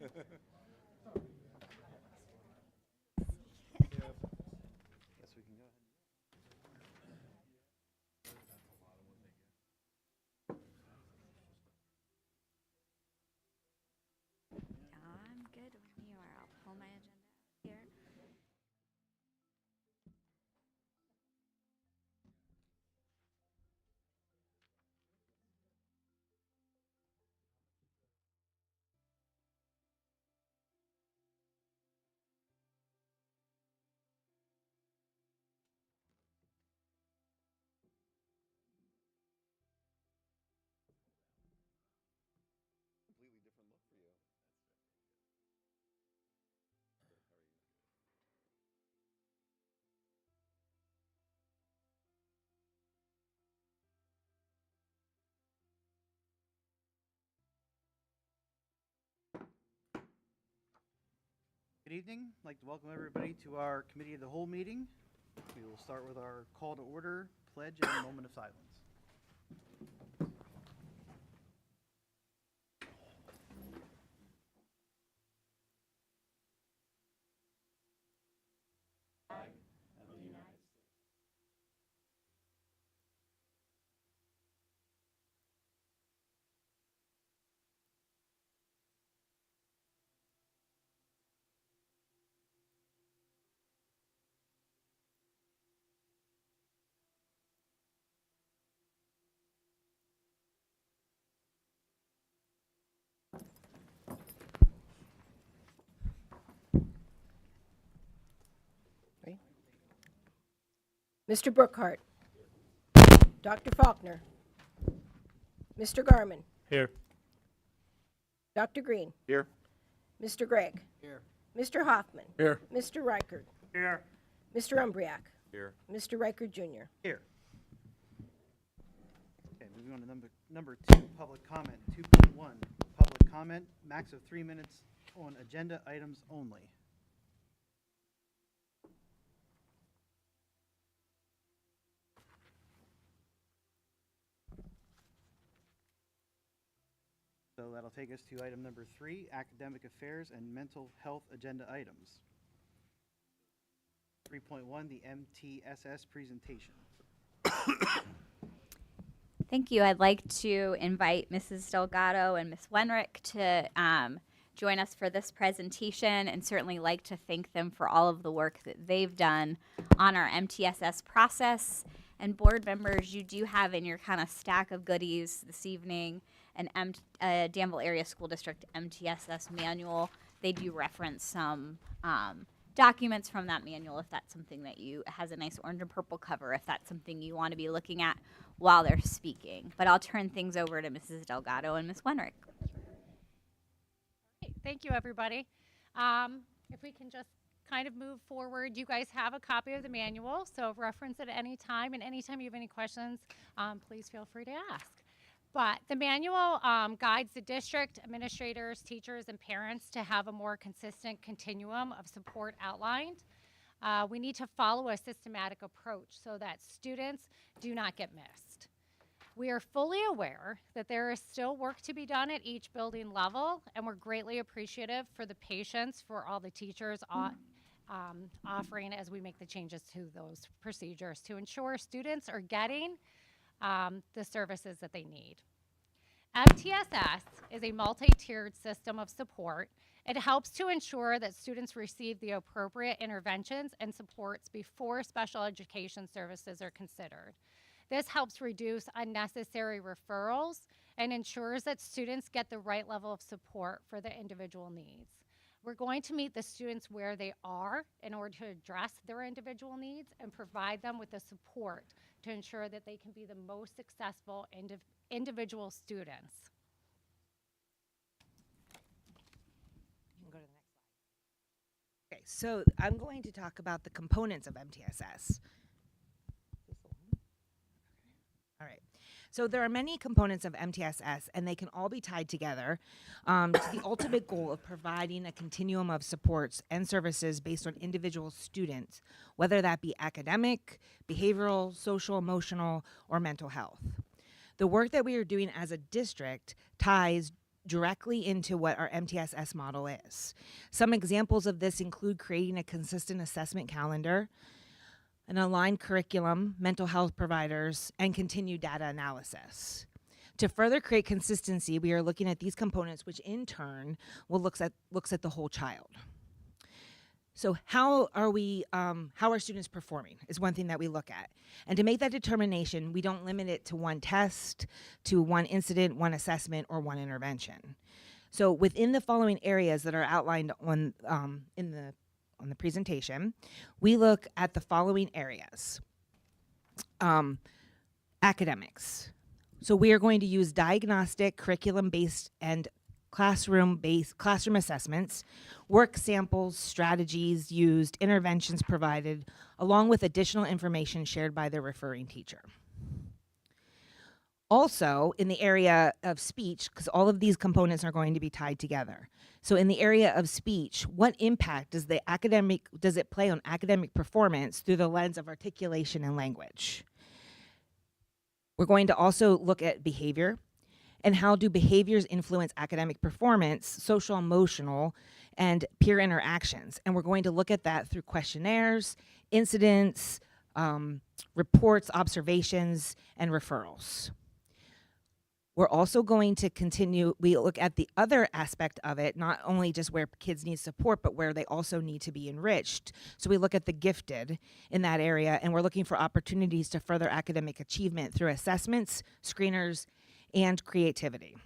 Guess we can go ahead. I'm good when you are. I'll pull my agenda out here. Completely different look for you. Good evening. I'd like to welcome everybody to our Committee of the Whole meeting. We will start with our call to order, pledge, and a moment of silence. Mr. Brookhart. Dr. Faulkner. Mr. Garman. Here. Dr. Green. Here. Mr. Gregg. Here. Mr. Hoffman. Here. Mr. Reichert. Here. Mr. Umbriak. Here. Mr. Reichert Jr. Here. Okay, moving on to number 2, public comment. 2.1, public comment, max of 3 minutes on agenda items only. So that'll take us to item number 3, academic affairs and mental health agenda items. 3.1, the MTSS presentation. Thank you. I'd like to invite Mrs. Delgado and Ms. Wenrick to join us for this presentation, and certainly like to thank them for all of the work that they've done on our MTSS process. And board members, you do have in your kind of stack of goodies this evening an Danville Area School District MTSS manual. They do reference some documents from that manual if that's something that has a nice orange and purple cover if that's something you want to be looking at while they're speaking. But I'll turn things over to Mrs. Delgado and Ms. Wenrick. Thank you, everybody. If we can just kind of move forward, you guys have a copy of the manual, so reference it at any time, and anytime you have any questions, please feel free to ask. But the manual guides the district administrators, teachers, and parents to have a more consistent continuum of support outlined. We need to follow a systematic approach so that students do not get missed. We are fully aware that there is still work to be done at each building level, and we're greatly appreciative for the patience for all the teachers offering as we make the changes to those procedures to ensure students are getting the services that they need. MTSS is a multi-tiered system of support. It helps to ensure that students receive the appropriate interventions and supports before special education services are considered. This helps reduce unnecessary referrals and ensures that students get the right level of support for their individual needs. We're going to meet the students where they are in order to address their individual needs and provide them with the support to ensure that they can be the most successful individual students. You can go to the next slide. Okay, so I'm going to talk about the components of MTSS. All right. So there are many components of MTSS, and they can all be tied together to the ultimate goal of providing a continuum of supports and services based on individual students, whether that be academic, behavioral, social, emotional, or mental health. The work that we are doing as a district ties directly into what our MTSS model is. Some examples of this include creating a consistent assessment calendar, an aligned curriculum, mental health providers, and continued data analysis. To further create consistency, we are looking at these components, which in turn will looks at the whole child. So how are students performing is one thing that we look at. And to make that determination, we don't limit it to one test, to one incident, one assessment, or one intervention. So within the following areas that are outlined on the presentation, we look at the following areas. Academics. So we are going to use diagnostic, curriculum-based, and classroom assessments, work samples, strategies used, interventions provided, along with additional information shared by the referring teacher. Also, in the area of speech, because all of these components are going to be tied together. So in the area of speech, what impact does it play on academic performance through the lens of articulation and language? We're going to also look at behavior and how do behaviors influence academic performance, social, emotional, and peer interactions. And we're going to look at that through questionnaires, incidents, reports, observations, and referrals. We're also going to we look at the other aspect of it, not only just where kids need support, but where they also need to be enriched. So we look at the gifted in that area, and we're looking for opportunities to further academic achievement through assessments, screeners, and creativity.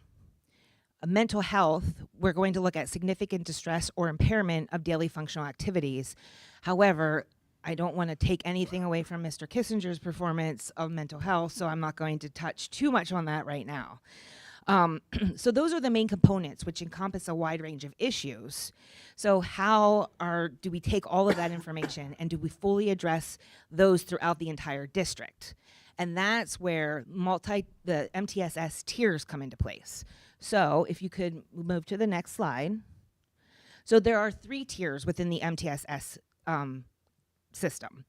Mental health, we're going to look at significant distress or impairment of daily functional activities. However, I don't want to take anything away from Mr. Kissinger's performance of mental health, so I'm not going to touch too much on that right now. So those are the main components, which encompass a wide range of issues. So do we take all of that information and do we fully address those throughout the entire district? And that's where the MTSS tiers come into place. So if you could move to the next slide. So there are 3 tiers within the MTSS system.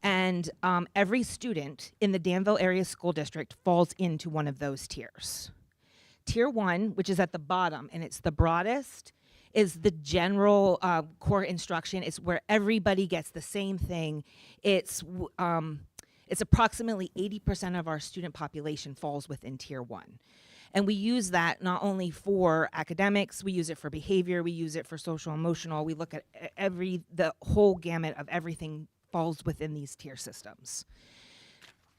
And every student in the Danville Area School District falls into one of those tiers. Tier 1, which is at the bottom, and it's the broadest, is the general core instruction. It's where everybody gets the same thing. It's approximately 80% of our student population falls within Tier 1. And we use that not only for academics, we use it for behavior, we use it for social emotional. We look at the whole gamut of everything falls within these tier systems.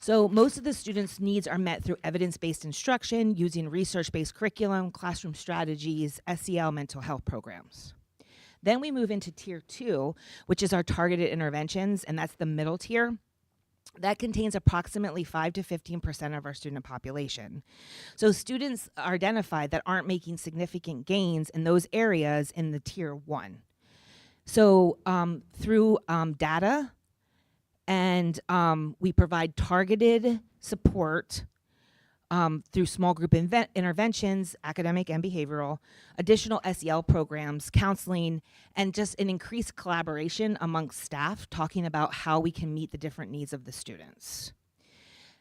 So most of the students' needs are met through evidence-based instruction, using research-based curriculum, classroom strategies, SEL mental health programs. Then we move into Tier 2, which is our targeted interventions, and that's the middle tier. That contains approximately 5 to 15% of our student population. So students are identified that aren't making significant gains in those areas in the Tier 1. So through data, and we provide targeted support through small group interventions, academic and behavioral, additional SEL programs, counseling, and just an increased collaboration amongst staff talking about how we can meet the different needs of the students.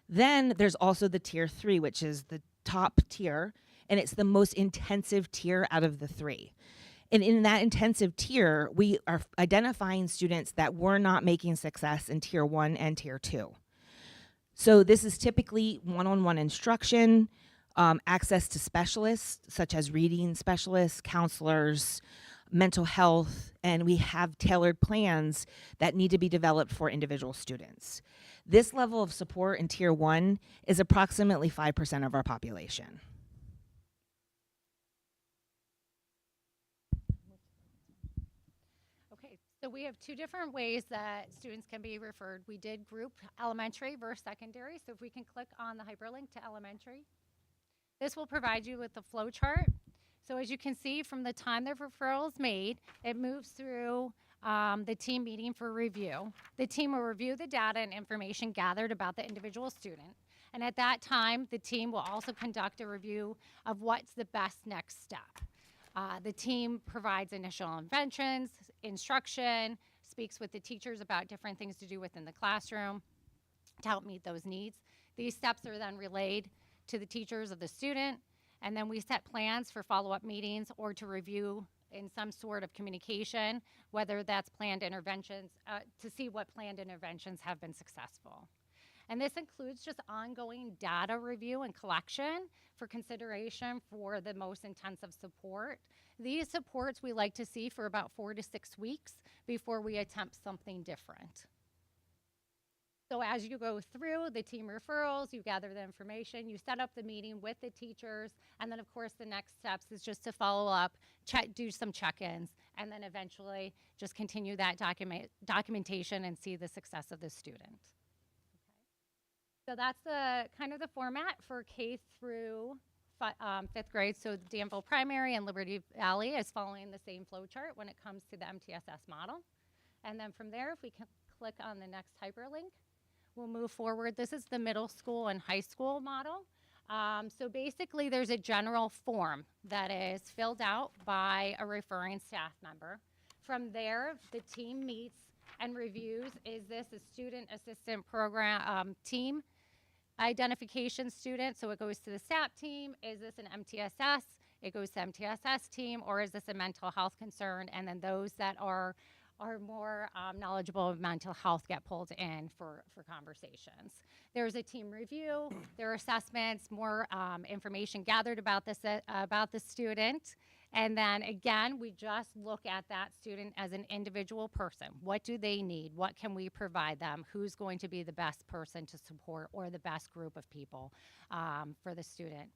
Then there's also the Tier 3, which is the top tier, and it's the most intensive tier out of the 3. And in that intensive tier, we are identifying students that were not making success in Tier 1 and Tier 2. So this is typically one-on-one instruction, access to specialists such as reading specialists, counselors, mental health, and we have tailored plans that need to be developed for individual students. This level of support in Tier 1 is approximately 5% of our population. So we have 2 different ways that students can be referred. We did group elementary versus secondary. So if we can click on the hyperlink to elementary, this will provide you with the flow chart. So as you can see, from the time the referral is made, it moves through the team meeting for review. The team will review the data and information gathered about the individual student. And at that time, the team will also conduct a review of what's the best next step. The team provides initial interventions, instruction, speaks with the teachers about different things to do within the classroom to help meet those needs. These steps are then relayed to the teachers of the student, And then we set plans for follow-up meetings or to review in some sort of communication, whether that's planned interventions, to see what planned interventions have been successful. And this includes just ongoing data review and collection for consideration for the most intensive support. These supports we like to see for about 4 to 6 weeks before we attempt something different. So as you go through the team referrals, you gather the information, you set up the meeting with the teachers, and then of course the next steps is just to follow up, do some check-ins, and then eventually just continue that documentation and see the success of the student. So that's the kind of the format for K through 5th grade. So Danville Primary and Liberty Valley is following the same flow chart when it comes to the MTSS model. And then from there, if we can click on the next hyperlink, we'll move forward. This is the middle school and high school model. So basically, there's a general form that is filled out by a referring staff member. From there, the team meets and reviews, is this a student assistant program team identification student? So it goes to the SAP team. Is this an MTSS? It goes to MTSS team, or is this a mental health concern? And then those that are more knowledgeable of mental health get pulled in for conversations. There's a team review, there are assessments, more information gathered about the student. And then again, we just look at that student as an individual person. What do they need? What can we provide them? Who's going to be the best person to support or the best group of people for the student?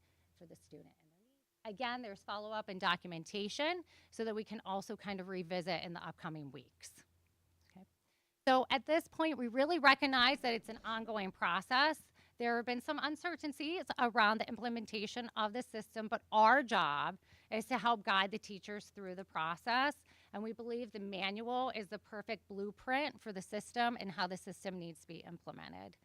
Again, there's follow-up and documentation so that we can also kind of revisit in the upcoming weeks. Okay. So at this point, we really recognize that it's an ongoing process. There have been some uncertainties around the implementation of the system, but our job is to help guide the teachers through the process. And we believe the manual is the perfect blueprint for the system and how the system needs to be implemented.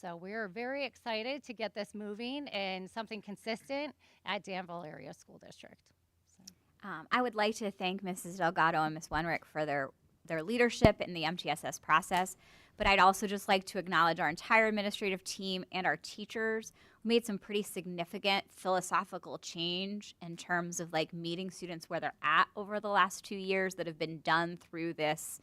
So we're very excited to get this moving and something consistent at Danville Area School District. So. I would like to thank Mrs. Delgado and Ms. Wenrick for their leadership in the MTSS process, but I'd also just like to acknowledge our entire administrative team and our teachers who made some pretty significant philosophical change in terms of like meeting students where they're at over the last 2 years that have been done through this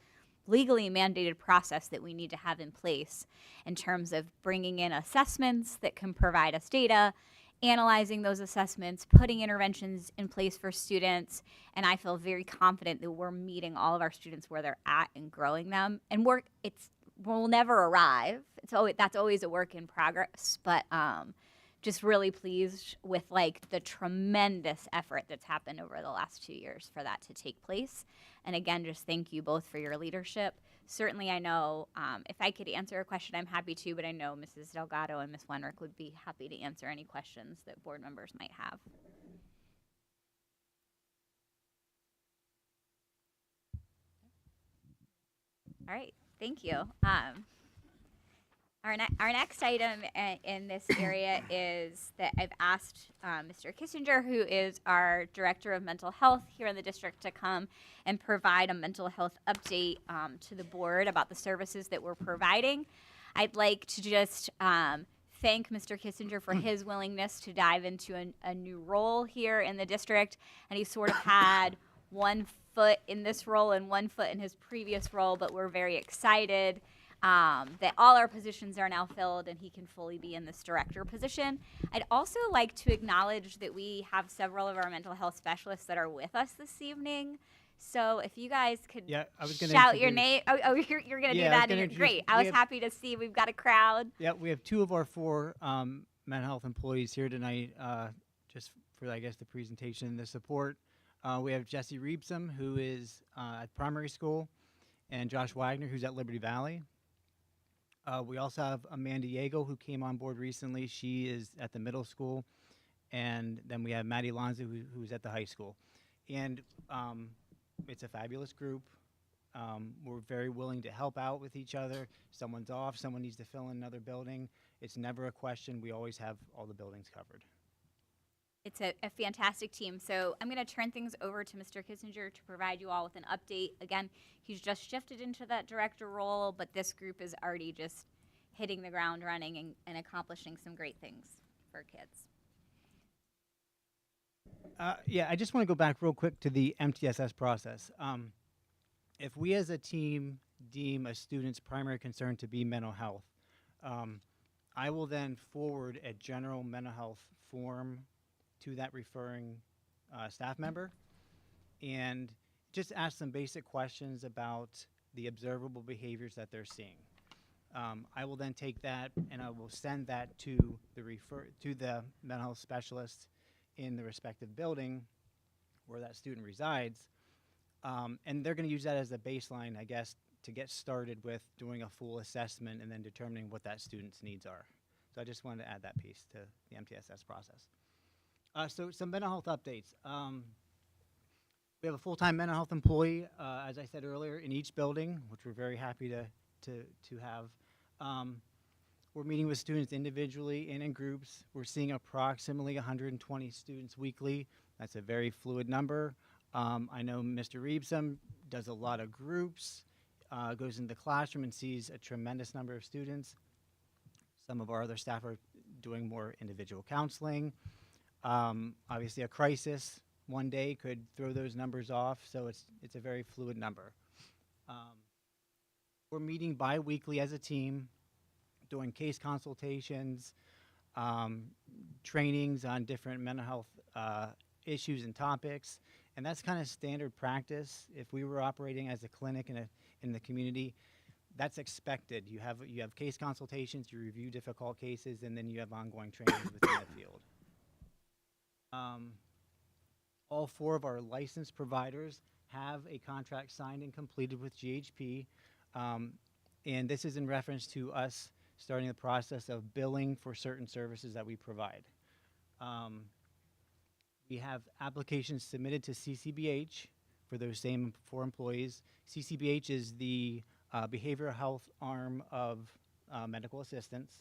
legally mandated process that we need to have in place in terms of bringing in assessments that can provide us data, analyzing those assessments, putting interventions in place for students, and I feel very confident that we're meeting all of our students where they're at and growing them. And we'll never arrive. That's always a work in progress, but just really pleased with like the tremendous effort that's happened over the last 2 years for that to take place. And again, just thank you both for your leadership. Certainly, I know if I could answer a question, I'm happy to, but I know Mrs. Delgado and Ms. Wenrick would be happy to answer any questions that board members might have. All right, thank you. Our next item in this area is that I've asked Mr. Kissinger, who is our Director of Mental Health here in the district, to come and provide a mental health update to the board about the services that we're providing. I'd like to just thank Mr. Kissinger for his willingness to dive into a new role here in the district, and he sort of had 1 foot in this role and 1 foot in his previous role, but we're very excited that all our positions are now filled and he can fully be in this director position. I'd also like to acknowledge that we have several of our mental health specialists that are with us this evening. So if you guys could shout your name. Oh, you're going to do that? Great. I was happy to see we've got a crowd. Yeah, we have 2 of our 4 mental health employees here tonight just for, I guess, the presentation and the support. We have Jesse Reebsum, who is at primary school, and Josh Wagner, who's at Liberty Valley. We also have Amanda Yeagle, who came on board recently. She is at the middle school. And then we have Maddie Lonzo, who's at the high school. And it's a fabulous group. We're very willing to help out with each other. Someone's off, someone needs to fill in another building. It's never a question. We always have all the buildings covered. It's a fantastic team. So I'm going to turn things over to Mr. Kissinger to provide you all with an update. Again, he's just shifted into that director role, but this group is already just hitting the ground running and accomplishing some great things for kids. Yeah, I just want to go back real quick to the MTSS process. If we as a team deem a student's primary concern to be mental health, I will then forward a general mental health form to that referring staff member and just ask some basic questions about the observable behaviors that they're seeing. I will then take that and I will send that to the mental health specialist in the respective building where that student resides, and they're going to use that as a baseline, I guess, to get started with doing a full assessment and then determining what that student's needs are. So I just wanted to add that piece to the MTSS process. So some mental health updates. We have a full-time mental health employee, as I said earlier, in each building, which we're very happy to have. We're meeting with students individually and in groups. We're seeing approximately 120 students weekly. That's a very fluid number. I know Mr. Reebsum does a lot of groups, goes into the classroom and sees a tremendous number of students. Some of our other staff are doing more individual counseling. Obviously, a crisis one day could throw those numbers off, so it's a very fluid number. We're meeting bi-weekly as a team, doing case consultations, trainings on different mental health issues and topics, and that's kind of standard practice. If we were operating as a clinic in the community, that's expected. You have case consultations, you review difficult cases, and then you have ongoing trainings within the field. All 4 of our licensed providers have a contract signed and completed with GHP, and this is in reference to us starting the process of billing for certain services that we provide. We have applications submitted to CCBH for those same 4 employees. CCBH is the behavioral health arm of medical assistance,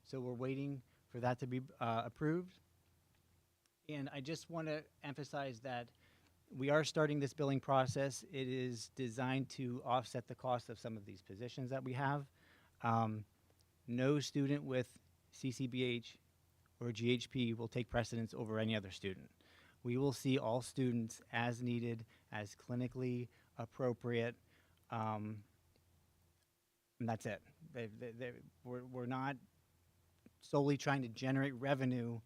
so we're waiting for that to be approved. And I just want to emphasize that we are starting this billing process. It is designed to offset the cost of some of these positions that we have. No student with CCBH or GHP will take precedence over any other student. We will see all students as needed, as clinically appropriate, and that's it. We're not solely trying to generate revenue.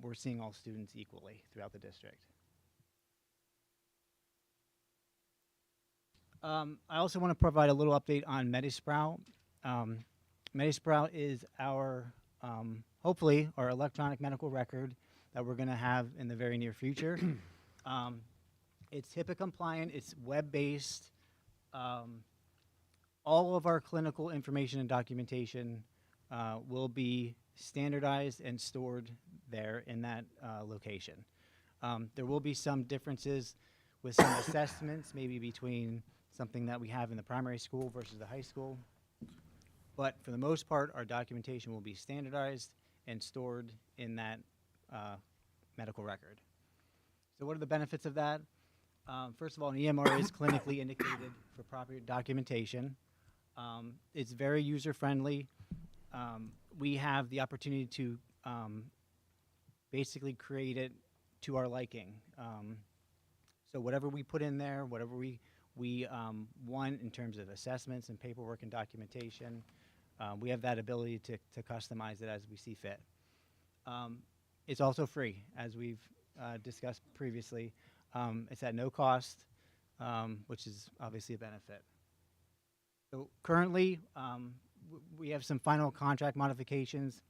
We're seeing all students equally throughout the district. I also want to provide a little update on MediSprout. MediSprout is our, hopefully, our electronic medical record that we're going to have in the very near future. It's HIPAA compliant, it's web-based. All of our clinical information and documentation will be standardized and stored there in that location. There will be some differences with some assessments, maybe between something that we have in the primary school versus the high school. But for the most part, our documentation will be standardized and stored in that medical record. So what are the benefits of that? First of all, an EMR is clinically indicated for proper documentation. It's very user-friendly. We have the opportunity to basically create it to our liking. So whatever we put in there, whatever we want in terms of assessments and paperwork and documentation, we have that ability to customize it as we see fit. It's also free, as we've discussed previously. It's at no cost, which is obviously a benefit. So currently, we have some final contract modifications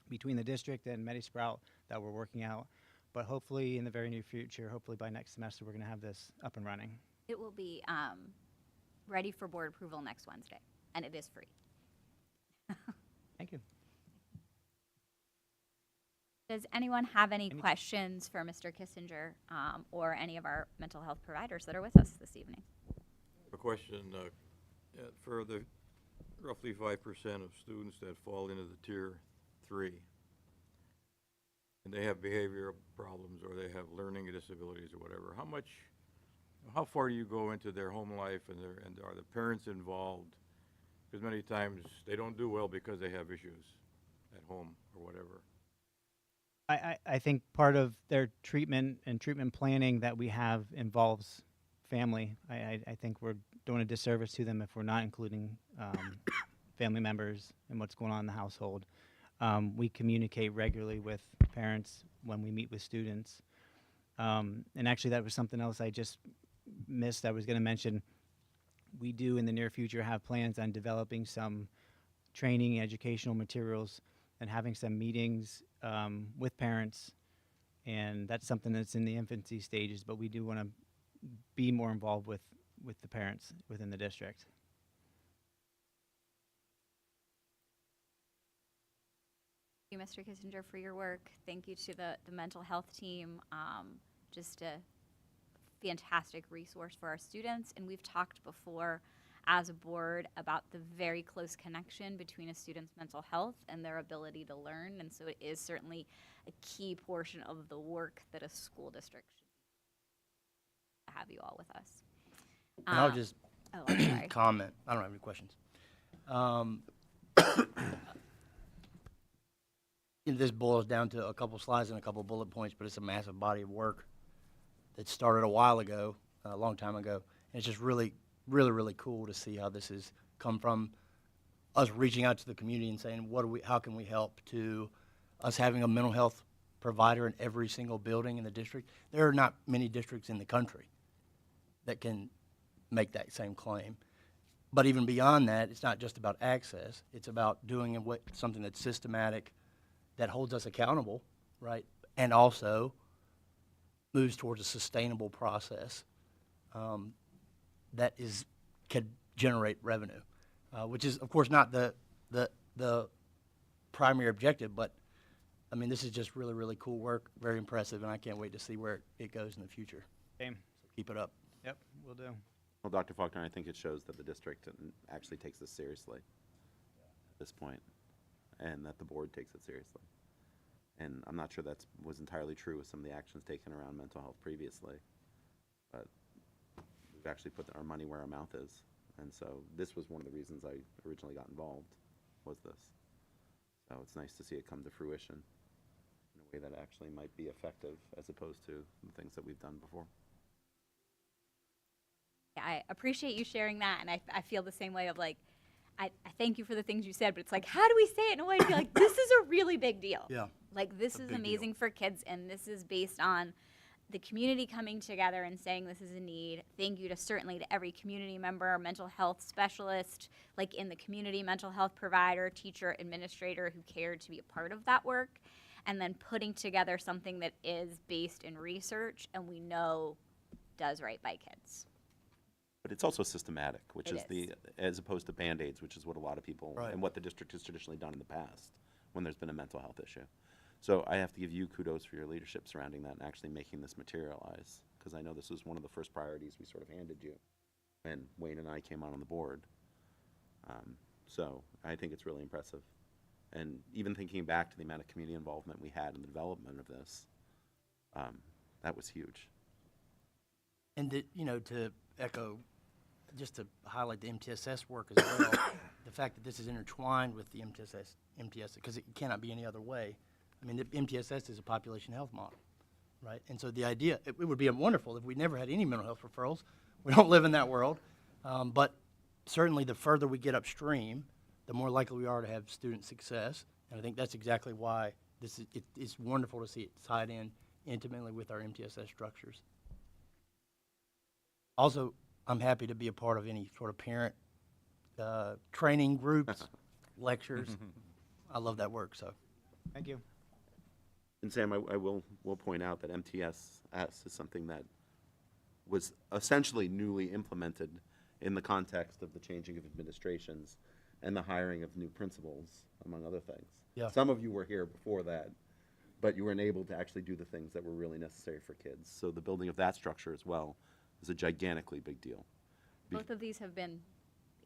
between the district and MediSprout that we're working out. But hopefully in the very near future, hopefully by next semester, we're going to have this up and running. It will be ready for board approval next Wednesday, and it is free. Thank you. Does anyone have any questions for Mr. Kissinger or any of our mental health providers that are with us this evening? A question for the roughly 5% of students that fall into the tier 3, and they have behavioral problems or they have learning disabilities or whatever. How far do you go into their home life, and are the parents involved? Because many times they don't do well because they have issues at home or whatever. I think part of their treatment and treatment planning that we have involves family. I think we're doing a disservice to them if we're not including family members and what's going on in the household. We communicate regularly with parents when we meet with students. And actually, that was something else I just missed. I was going to mention. We do in the near future have plans on developing some training, educational materials, and having some meetings with parents. And that's something that's in the infancy stages, but we do want to be more involved with the parents within the district. Thank you, Mr. Kissinger, for your work. Thank you to the mental health team. Just a fantastic resource for our students. And we've talked before as a board about the very close connection between a student's mental health and their ability to learn. And so it is certainly a key portion of the work that a school district should have you all with us. And I'll just Oh, I'm sorry. comment. I don't have any questions. This boils down to a couple slides and a couple bullet points, but it's a massive body of work that started a while ago, a long time ago. And it's just really, really, really cool to see how this has come from us reaching out to the community and saying, how can we help, to us having a mental health provider in every single building in the district. There are not many districts in the country that can make that same claim. But even beyond that, it's not just about access. It's about doing something that's systematic, that holds us accountable, right? And also moves towards a sustainable process that can generate revenue, which is, of course, not the primary objective, but I mean, this is just really, really cool work, very impressive, and I can't wait to see where it goes in the future. Same. So keep it up. Yep, we'll do. Well, Dr. Faulkner, I think it shows that the district actually takes this seriously at this point, and that the board takes it seriously. And I'm not sure that was entirely true with some of the actions taken around mental health previously, but we've actually put our money where our mouth is. And so this was one of the reasons I originally got involved, was this. So it's nice to see it come to fruition in a way that actually might be effective as opposed to the things that we've done before. Yeah, I appreciate you sharing that, and I feel the same way of like, I thank you for the things you said, but it's like, how do we say it in a way to be like, this is a really big deal. Yeah. Like, this is big deal. amazing for kids, and this is based on the community coming together and saying this is a need. Thank you certainly to every community member, mental health specialist, like in the community, mental health provider, teacher, administrator who cared to be a part of that work, and then putting together something that is based in research and we know does right by kids. But it's also systematic, which It is as opposed to Band-Aids, which is what a lot of people, Right. and what the district has traditionally done in the past when there's been a mental health issue. So I have to give you kudos for your leadership surrounding that and actually making this materialize, because I know this was one of the first priorities we sort of handed you when Wayne and I came on the board. So I think it's really impressive. And even thinking back to the amount of community involvement we had in the development of this, that was huge. And to echo, just to highlight the MTSS work as well, the fact that this is intertwined with the MTSS, because it cannot be any other way. I mean, the MTSS is a population health model, right? And so the idea, it would be wonderful if we never had any mental health referrals. We don't live in that world. But certainly the further we get upstream, the more likely we are to have student success. And I think that's exactly why it's wonderful to see it tied in intimately with our MTSS structures. Also, I'm happy to be a part of any sort of parent training groups, lectures. I love that work, so. Thank you. And Sam, I will point out that MTSS is something that was essentially newly implemented in the context of the changing of administrations and the hiring of new principals, among other things. Yeah. Some of you were here before that, but you weren't able to actually do the things that were really necessary for kids. So the building of that structure as well is a gigantically big deal. Both of these have been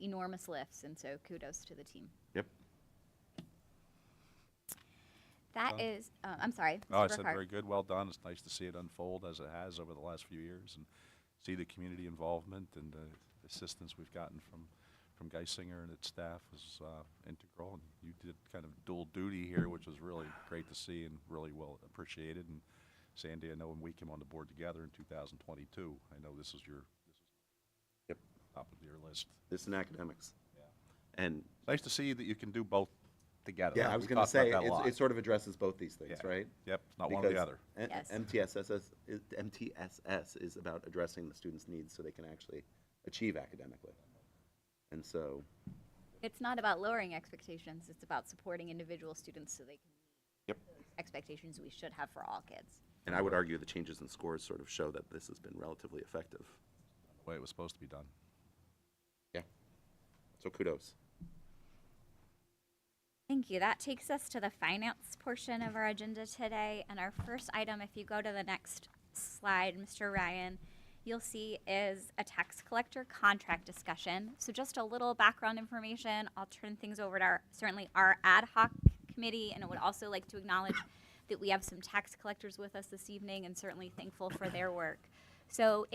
enormous lifts, and so kudos to the team. Yep. That is, I'm sorry, Oh, I Mr. said Burkhart. very good, well done. It's nice to see it unfold as it has over the last few years and see the community involvement and the assistance we've gotten from Malcolm Geisinger and its staff was integral, and you did kind of dual duty here, which was really great to see and really well appreciated. And Sandy, I know when we came on the board together in 2022, I know this is Yep. top of your list. This in academics. Yeah. And It's nice to see that you can do both together. yeah, I was We going to talked about say, that a lot. it sort of addresses both these things, Yeah. right? Yep, it's not one or the Because other. Yes. MTSS is about addressing the students' needs so they can actually achieve academically. And so, It's not about lowering expectations, it's about supporting individual students so they can meet Yep. those expectations we should have for all kids. and I would argue the changes in scores sort of show that this has been relatively effective. The way it was supposed to be done. Yeah. So kudos. Thank you. That takes us to the finance portion of our agenda today. And our first item, if you go to the next slide, Mr. Ryan, you'll see is a tax collector contract discussion. So just a little background information. I'll turn things over to certainly our ad hoc committee, and I would also like to acknowledge that we have some tax collectors with us this evening, and certainly thankful for their work. So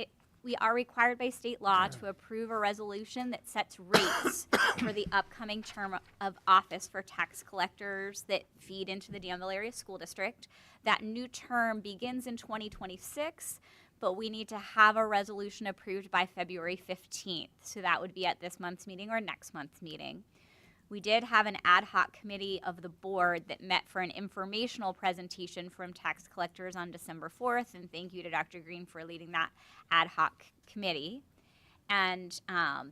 we are required by state law to approve a resolution that sets rates for the upcoming term of office for tax collectors that feed into the Danville Area School District. That new term begins in 2026, but we need to have a resolution approved by February 15th. So that would be at this month's meeting or next month's meeting. We did have an ad hoc committee of the board that met for an informational presentation from tax collectors on December 4th, and thank you to Dr. Green for leading that ad hoc committee. And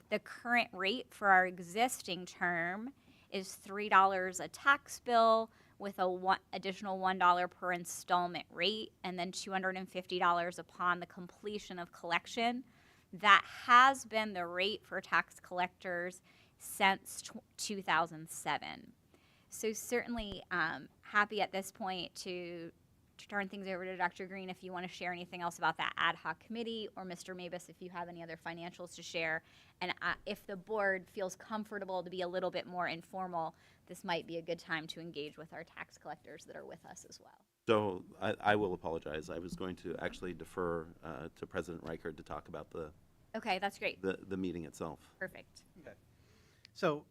the current rate for our existing term is $3 a tax bill with a additional $1 per installment rate, and then $250 upon the completion of collection. That has been the rate for tax collectors since 2007. So certainly happy at this point to turn things over to Dr. Green if you want to share anything else about that ad hoc committee, or Mr. Mabus if you have any other financials to share. And if the board feels comfortable to be a little bit more informal, this might be a good time to engage with our tax collectors that are with us as well. So I will apologize. I was going to actually defer to President Reichert to talk about Okay, that's great. the meeting itself. Perfect. Okay. So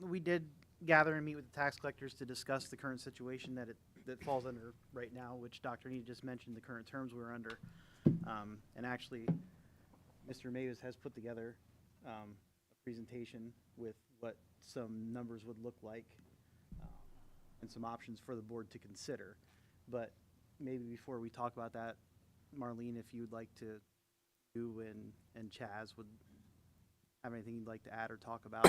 we did gather and meet with the tax collectors to discuss the current situation that falls under right now, which Dr. Nita just mentioned, the current terms we're under. And actually, Mr. Mavis has put together a presentation with what some numbers would look like and some options for the board to consider. But maybe before we talk about that, Marlene, if you'd like to, you and Chaz would have anything you'd like to add or talk about.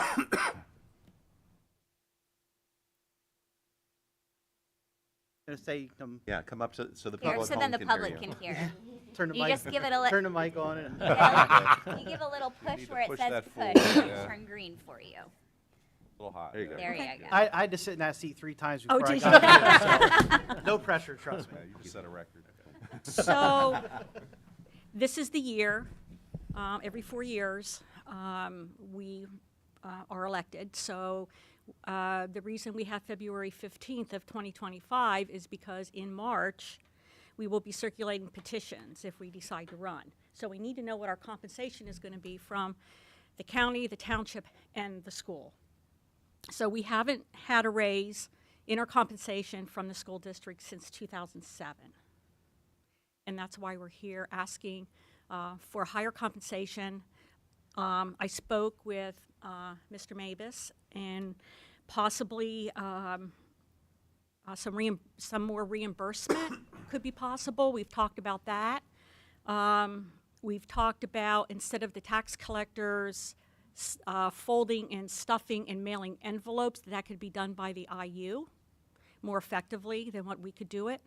Gonna say, Yeah, come up so the Here, public so then the public can hear. turn the You mic, just give it a turn the mic on and. You give a little need push to where it push says that push, forward, and yeah. turn green for you. A little hot. There you go. There you go. I had to sit in that seat 3 times Oh, before I did got here, so no pressure, trust me. Yeah, you just set a record. So, this is the year, every 4 years, we are elected. So, the reason we have February 15th of 2025 is because in March, we will be circulating petitions if we decide to run. So we need to know what our compensation is going to be from the county, the township, and the school. So we haven't had a raise in our compensation from the school district since 2007. And that's why we're here asking for higher compensation. I spoke with Mr. Mabus, and possibly some more reimbursement could be possible. We've talked about that. We've talked about, instead of the tax collectors folding and stuffing and mailing envelopes, that could be done by the IU more effectively than what we could do it.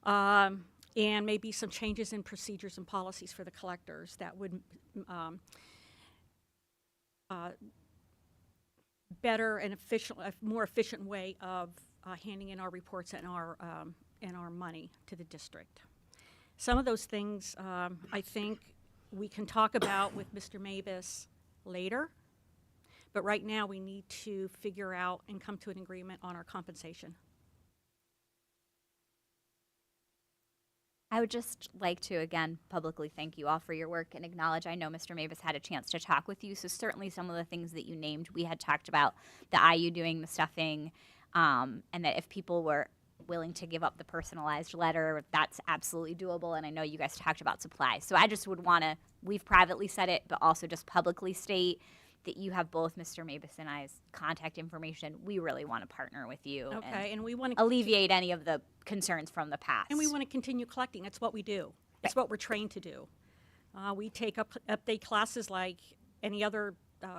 And maybe some changes in procedures and policies for the collectors that would better and efficient, a more efficient way of handing in our reports and our money to the district. Some of those things I think we can talk about with Mr. Mabus later, but right now we need to figure out and come to an agreement on our compensation. I would just like to, again, publicly thank you all for your work and acknowledge, I know Mr. Mavis had a chance to talk with you, so certainly some of the things that you named, we had talked about the IU doing the stuffing, and that if people were willing to give up the personalized letter, that's absolutely doable, and I know you guys talked about supplies. So I just would want to, we've privately said it, but also just publicly state that you have both Mr. Mavis and I's contact information. We really want to partner with you Okay, and and we want to alleviate any of the concerns from the past. And we want to continue collecting. That's what we do. It's what we're trained to do. We take update classes like any other.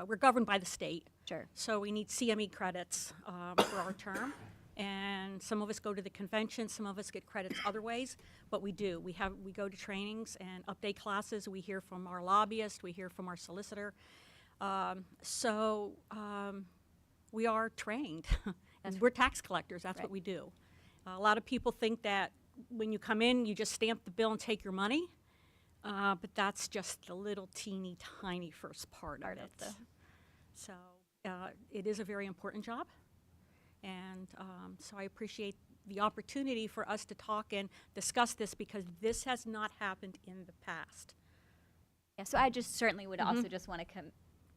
We're governed by the state, Sure. so we need CME credits for our term. And some of us go to the convention, some of us get credits other ways, but we do. We go to trainings and update classes. We hear from our lobbyist. We hear from our solicitor. We are trained. And we're tax collectors. That's Right. what we do. A lot of people think that when you come in, you just stamp the bill and take your money, but that's just the little teeny tiny first part of it. So it is a very important job, and so I appreciate the opportunity for us to talk and discuss this because this has not happened in the past. Yeah, so I just certainly would also just want to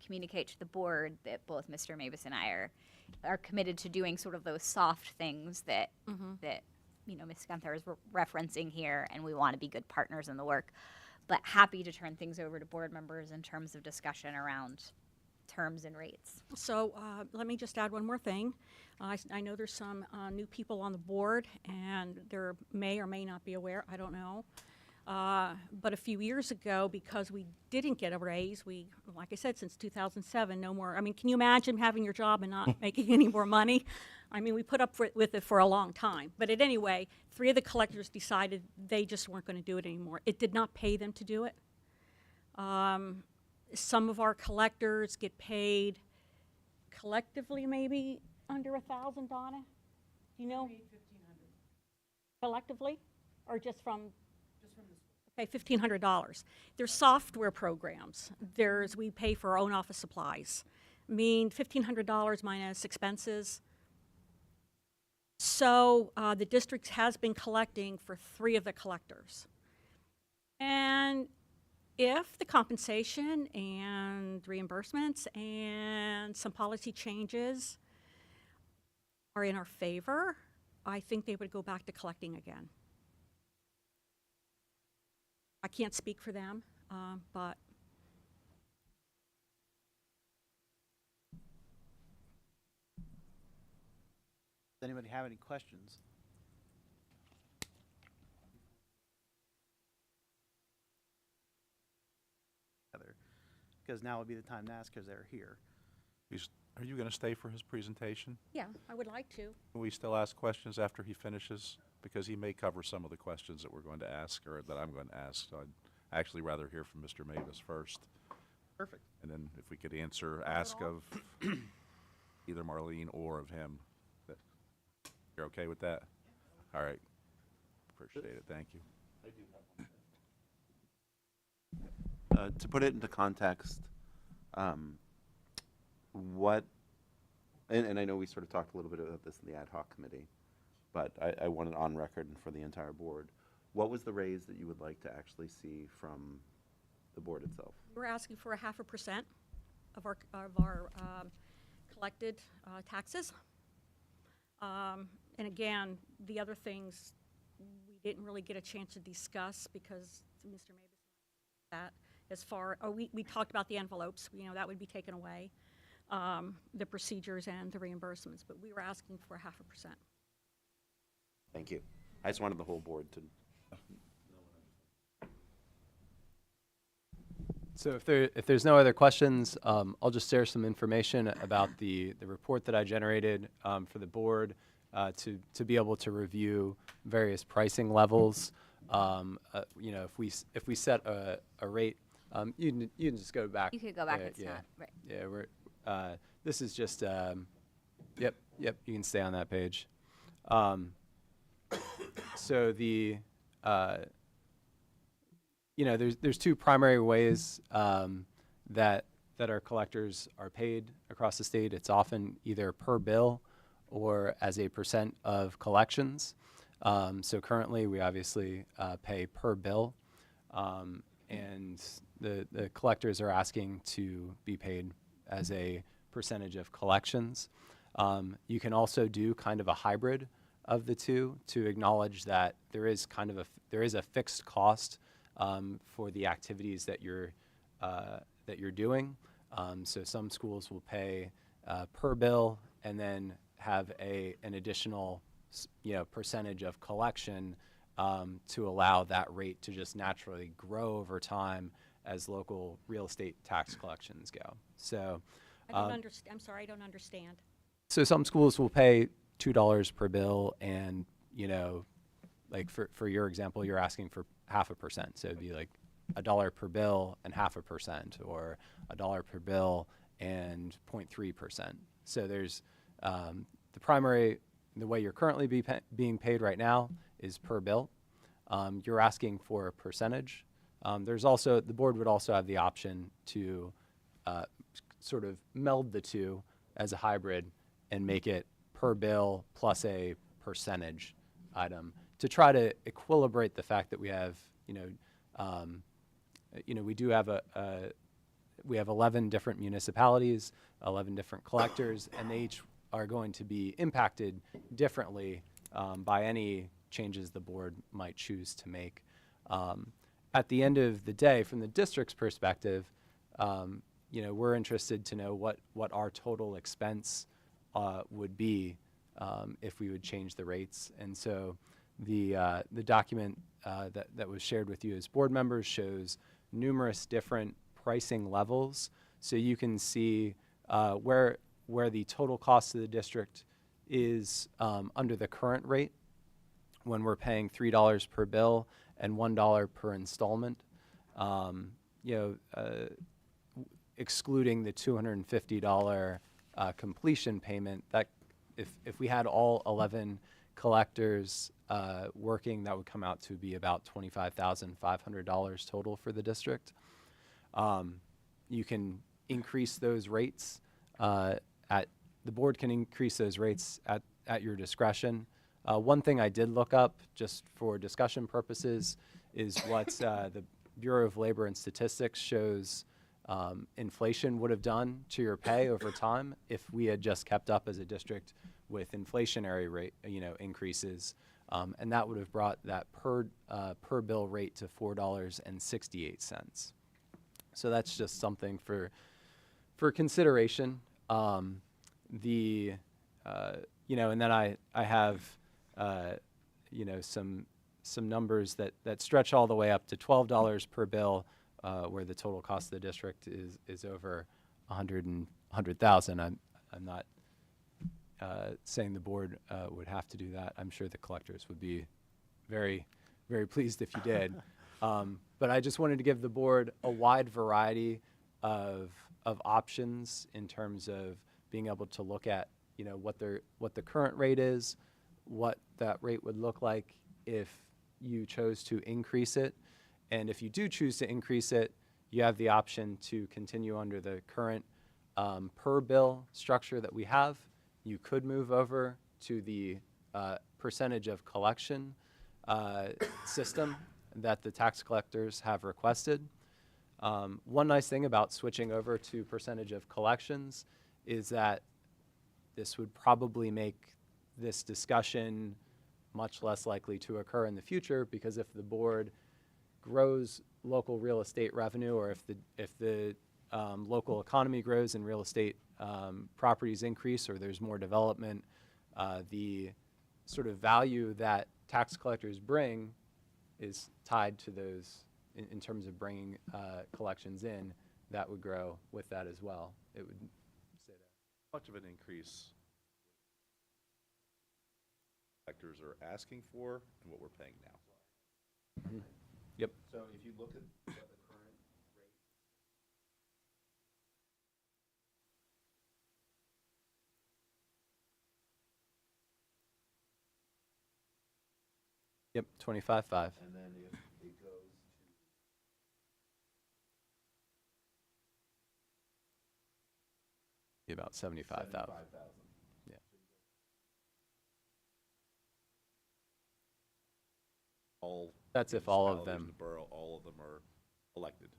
communicate to the board that both Mr. Mavis and I are committed to doing sort of those soft things that that Ms. Gunther is referencing here, and we want to be good partners in the work. But happy to turn things over to board members in terms of discussion around terms and rates. So let me just add one more thing. I know there's some new people on the board, and there may or may not be aware, I don't know. But a few years ago, because we didn't get a raise, like I said, since 2007, no more. I mean, can you imagine having your job and not making any more money? I mean, we put up with it for a long time. But at any way, 3 of the collectors decided they just weren't going to do it anymore. It did not pay them to do it. Some of our collectors get paid collectively maybe under $1,000, Donna? Do you know? Collectively? Or just from? Okay, $1,500. There's software programs. We pay for our own office supplies. I mean, $1,500 minus expenses. So the district has been collecting for 3 of the collectors. And if the compensation and reimbursements and some policy changes are in our favor, I think they would go back to collecting again. I can't speak for them, but Does anybody have any questions? Because now would be the time to ask because they're here. Are you going to stay for his presentation? yeah, I would like to. Can we still ask questions after he finishes? Because he may cover some of the questions that we're going to ask or that I'm going to ask. So I'd actually rather hear from Mr. Mavis first. Perfect. And then if we could ask of either Marlene or of him. You're okay with that? All right. Appreciate it. Thank you. To put it into context, what, and I know we sort of talked a little bit about this in the ad hoc committee, but I want it on record and for the entire board. What was the raise that you would like to actually see from the board itself? We're asking for 0.5% of our collected taxes. And again, the other things we didn't really get a chance to discuss because Mr. Mavis that as far we talked about the envelopes, that would be taken away, the procedures and the reimbursements, but we were asking for 0.5%. Thank you. I just wanted the whole board to. So if there's no other questions, I'll just share some information about the report that I generated for the board to be able to review various pricing levels. If we set a rate, you can just go back. You could go back. Yeah, It's not right. Yeah, this is just. Yep. You can stay on that page. So the. There's 2 primary ways that our collectors are paid across the state. It's often either per bill or as a % of collections. So currently, we obviously pay per bill, and the collectors are asking to be paid as a percentage of collections. You can also do kind of a hybrid of the two to acknowledge that there is a fixed cost for the activities that you're doing. So some schools will pay per bill and then have an additional percentage of collection to allow that rate to just naturally grow over time as local real estate tax collections go. So I don't understand. I'm sorry, I don't understand. so some schools will pay $2 per bill, and like for your example, you're asking for 0.5%, so it'd be like $1 per bill and 0.5%, or $1 per bill and 0.3%. So there's the way you're currently being paid right now is per bill. You're asking for a percentage. The board would also have the option to sort of meld the two as a hybrid and make it per bill plus a percentage item to try to equilibrate the fact that we have, we have 11 different municipalities, 11 different collectors, and they each are going to be impacted differently by any changes the board might choose to make. At the end of the day, from the district's perspective, we're interested to know what our total expense would be if we would change the rates. And so the document that was shared with you as board members shows numerous different pricing levels. So you can see where the total cost of the district is under the current rate when we're paying $3 per bill and $1 per installment. Excluding the $250 completion payment, that if we had all 11 collectors working, that would come out to be about $25,500 total for the district. You can increase those rates the board can increase those rates at your discretion. One thing I did look up just for discussion purposes is what the Bureau of Labor and Statistics shows inflation would have done to your pay over time if we had just kept up as a district with inflationary rate, increases, and that would have brought that per bill rate to $4.68. So that's just something for consideration. And then I have some numbers that stretch all the way up to $12 per bill, where the total cost of the district is over $100,000. I'm not saying the board would have to do that. I'm sure the collectors would be very, very pleased if you did. But I just wanted to give the board a wide variety of options in terms of being able to look at what the current rate is, what that rate would look like if you chose to increase it. And if you do choose to increase it, you have the option to continue under the current per bill structure that we have. You could move over to the percentage of collection system that the tax collectors have requested. One nice thing about switching over to percentage of collections is that this would probably make this discussion much less likely to occur in the future, because if the board grows local real estate revenue, or if the local economy grows and real estate properties increase, or there's more development, the sort of value that tax collectors bring is tied to those in terms of bringing collections in. That would grow with that as well. It would say that. How much of an increase collectors are asking for and what we're paying now? Mm-hmm. Yep. So if you look at what the current rate, Yep, 25.5. and then if it goes Be about to 75,000. 75,000. Yeah. That's if all of municipalities in them. the borough, all of them are elected,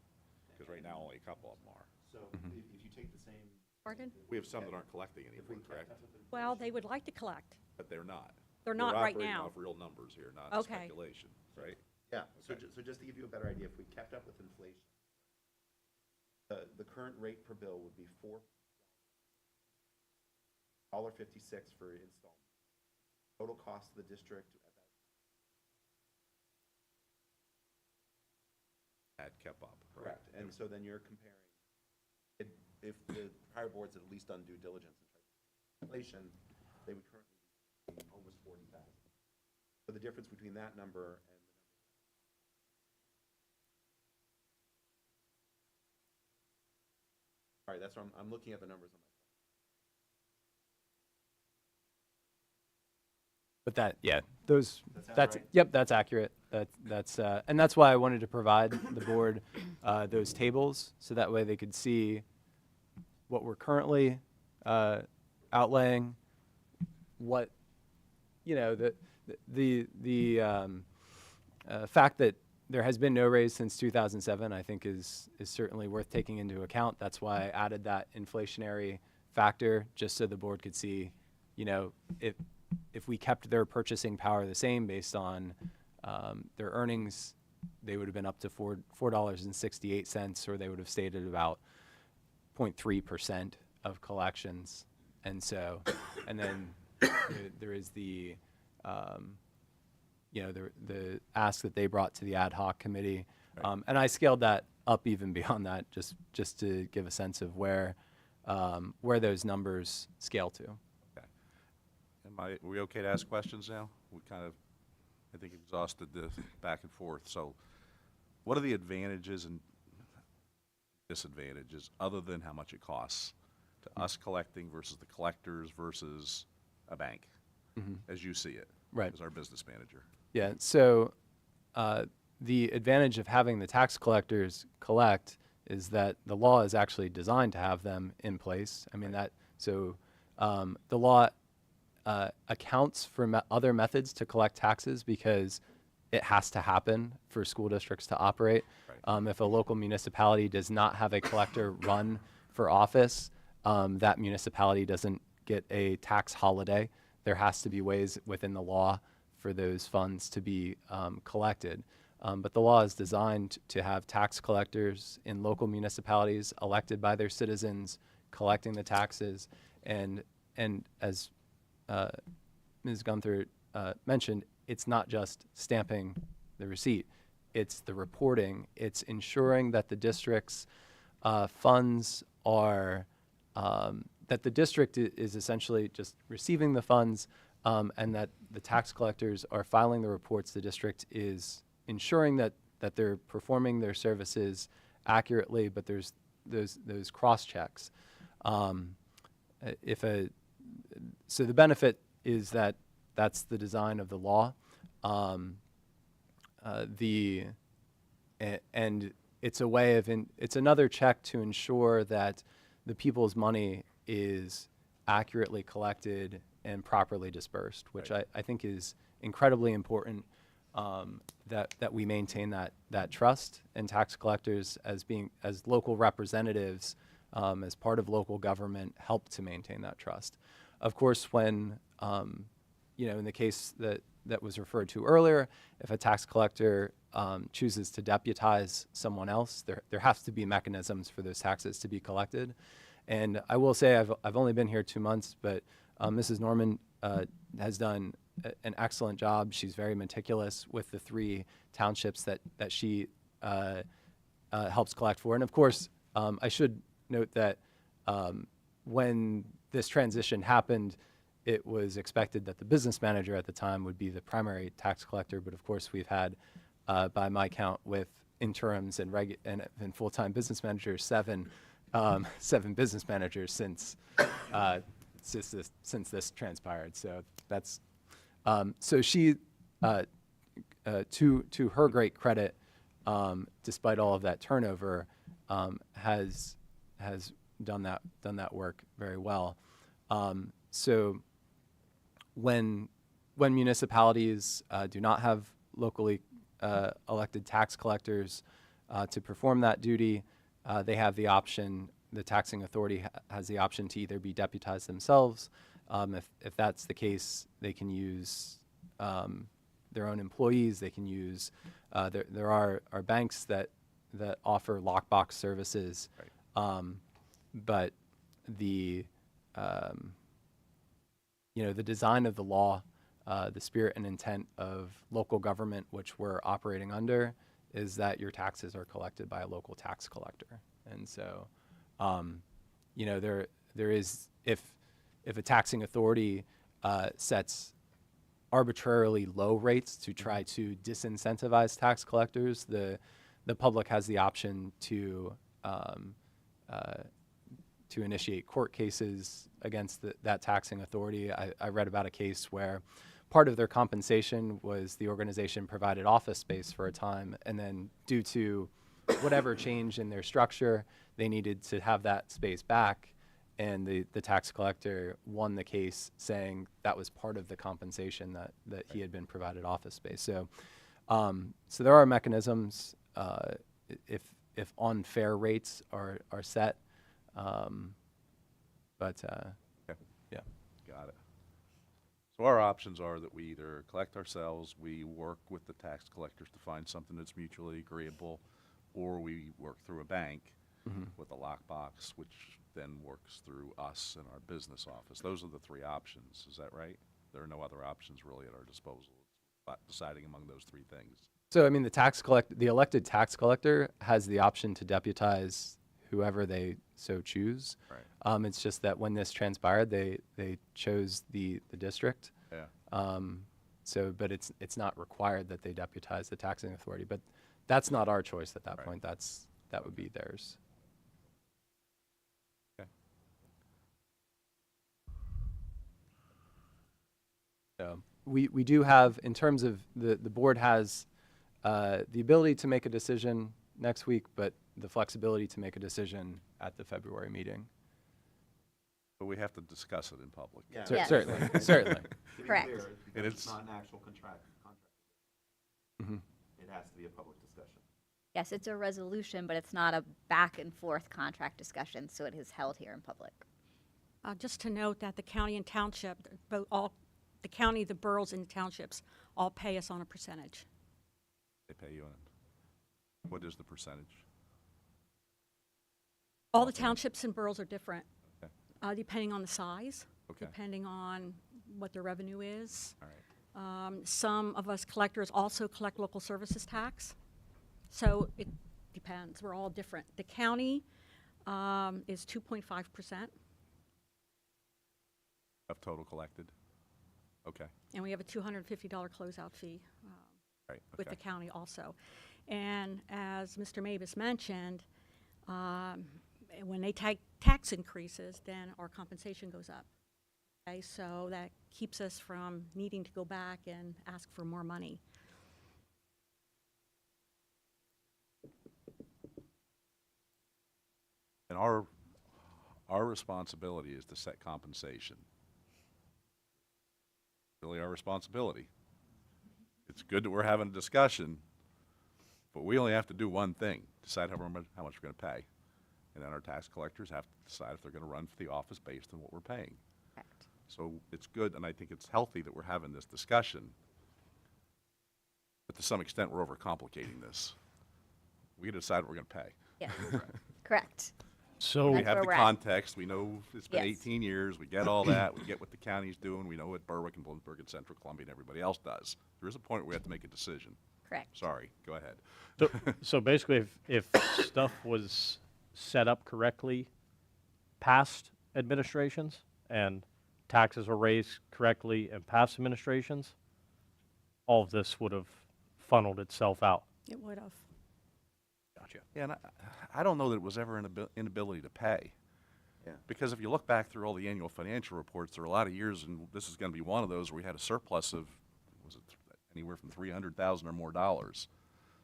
because right now only a couple of them are. So Mm-hmm. if you take the same, Pardon? We have some that aren't collecting anymore, correct? Well, they would like to collect. But they're not. They're not right We're operating now. off real numbers here, not Okay. speculation, right? yeah, so, Okay. so just to give you a better idea, if we kept up with inflation, the current rate per bill would be $4.56 for installment. Total cost to the district at that. Had kept up, right? Correct, and so then you're comparing, if the prior boards had at least done due diligence and tried to inflation, they would currently be almost 40,000. So the difference between that number and the number. All right, that's what I'm looking at the numbers on my. But that, yeah, those, That sounds that's, right? yep, that's accurate. And that's why I wanted to provide the board those tables, so that way they could see what we're currently outlaying, what, you know, the fact that there has been no raise since 2007, I think is certainly worth taking into account. That's why I added that inflationary factor, just so the board could see, you know, if we kept their purchasing power the same based on their earnings, they would have been up to $4.68, or they would have stayed at about 0.3% of collections. And so, and then there is the, you know, the ask that they brought to the ad hoc committee. And I scaled that up even beyond that, just to give a sense of where those numbers scale to. Are we okay to ask questions now? We kind of, I think, exhausted the back and forth. So what are the advantages and disadvantages, other than how much it costs, to us collecting versus the collectors versus a bank, as you see it, Right. as our business manager? Yeah, so the advantage of having the tax collectors collect is that the law is actually designed to have them in place. I mean, the law accounts for other methods to collect taxes, because it has to happen for school districts to operate. Right. If a local municipality does not have a collector run for office, that municipality doesn't get a tax holiday. There has to be ways within the law for those funds to be collected. But the law is designed to have tax collectors in local municipalities elected by their citizens, collecting the taxes. And as Ms. Gunther mentioned, it's not just stamping the receipt. It's the reporting. It's ensuring that the district's funds are, that the district is essentially just receiving the funds, and that the tax collectors are filing the reports. The district is ensuring that they're performing their services accurately, but there's those cross checks. So the benefit is that that's the design of the law. And it's a way of, it's another check to ensure that the people's money is accurately collected and properly dispersed, which Right. I think is incredibly important, that we maintain that trust, and tax collectors as local representatives, as part of local government, help to maintain that trust. Of course, when, in the case that was referred to earlier, if a tax collector chooses to deputize someone else, there has to be mechanisms for those taxes to be collected. And I will say I've only been here 2 months, but Mrs. Norman has done an excellent job. She's very meticulous with the 3 townships that she helps collect for. And of course, I should note that when this transition happened, it was expected that the business manager at the time would be the primary tax collector. But of course, we've had, by my count, with interims and full-time business managers, 7 business managers since this transpired. So that's so she, to her great credit, despite all of that turnover, has done that work very well. So when municipalities do not have locally elected tax collectors to perform that duty. They have the option, the taxing authority has the option to either be deputized themselves. If that's the case, they can use their own employees. They can use, there are banks that offer lockbox services. Right. But the, the design of the law, the spirit and intent of local government, which we're operating under, is that your taxes are collected by a local tax collector. And so, there is, if a taxing authority sets arbitrarily low rates to try to disincentivize tax collectors, the public has the option to initiate court cases against that taxing authority. I read about a case where part of their compensation was the organization provided office space for a time, and then due to whatever change in their structure, they needed to have that space back, and the tax collector won the case saying that was part of the compensation that he had been provided office space. So, so there are mechanisms if unfair rates are set, but yeah. Got it. So our options are that we either collect ourselves, we work with the tax collectors to find something that's mutually agreeable, or we work through a bank with a lockbox, which then works through us and our business office. Those are the three options. Is that right? There are no other options really at our disposal, but deciding among those three things. So, I mean, the elected tax collector has the option to deputize whoever they so choose. Right. It's just that when this transpired, they chose the district. Yeah. So, but it's not required that they deputize the taxing authority. But that's not our choice at that Right. point. That would be theirs. Okay. So we do have, in terms of the board has the ability to make a decision next week, but the flexibility to make a decision at the February meeting. But we have to discuss it in public. Yeah. Yes. Certainly, certainly. To be Correct. clear, because And it's it's- not an actual contract. Mhm. It has to be a public discussion. Yes, it's a resolution, but it's not a back and forth contract discussion, so it is held here in public. Just to note that the county and township, the county, the boroughs, and the townships all pay us on a percentage. They pay you on it. What is the percentage? All the townships and boroughs are different, Okay. depending on the size, Okay. depending on what their revenue is. All right. Some of us collectors also collect local services tax, so it depends. We're all different. The county is 2.5%, Of total collected? Okay. and we have a $250 closeout fee Right. with Okay. the county also. And as Mr. Mavis mentioned, when they take tax increases, then our compensation goes up. Okay, so that keeps us from needing to go back and ask for more money. And our responsibility is to set compensation. Really our responsibility. It's good that we're having a discussion, but we only have to do one thing, decide how much we're going to pay. And then our tax collectors have to decide if they're going to run for the office based on what we're paying. Correct. So it's good, and I think it's healthy that we're having this discussion. But to some extent, we're overcomplicating this. We decide what we're going to pay. Yes, correct. We That's So, have where the we're at. context, we know it's been Yes. 18 years, we get all that, we get what the county's doing, we know what Berwick and Bloomsburg and Central Columbia and everybody else does. There is a point where we have to make a decision. Correct. Sorry, go ahead. so basically, if stuff was set up correctly past administrations and taxes were raised correctly in past administrations, all of this would have funneled itself out. It would have. Gotcha. Yeah, and I don't know that it was ever an inability to pay. Yeah. Because if you look back through all the annual financial reports, there are a lot of years, and this is going to be one of those, where we had a surplus of, was it anywhere from $300,000 or more dollars.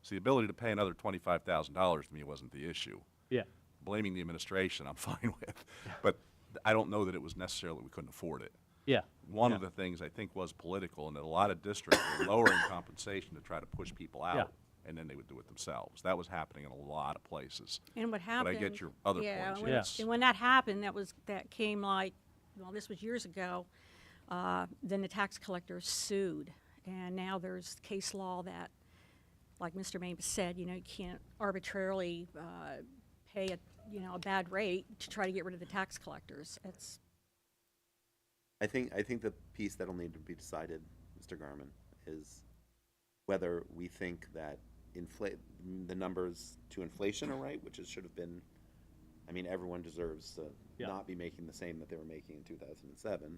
So the ability to pay another $25,000 to me wasn't the issue. Yeah. Blaming the administration, I'm fine with. But I don't know that it was necessarily we couldn't afford it. Yeah. One of the things I think was political, and that a lot of districts were lowering compensation to try to push people out, and then they would do it themselves. That was happening in a lot of places. And what happened? But I get your other yeah, points. When Yes. and when that happened, that came like, well, this was years ago. Then the tax collectors sued, and now there's case law that, like Mr. Mabus said, you can't arbitrarily pay a bad rate to try to get rid of the tax collectors. I think the piece that'll need to be decided, Mr. Garman, is whether we think that the numbers to inflation are right, which it should have been. I mean, everyone deserves to not be making the same that they were making in 2007,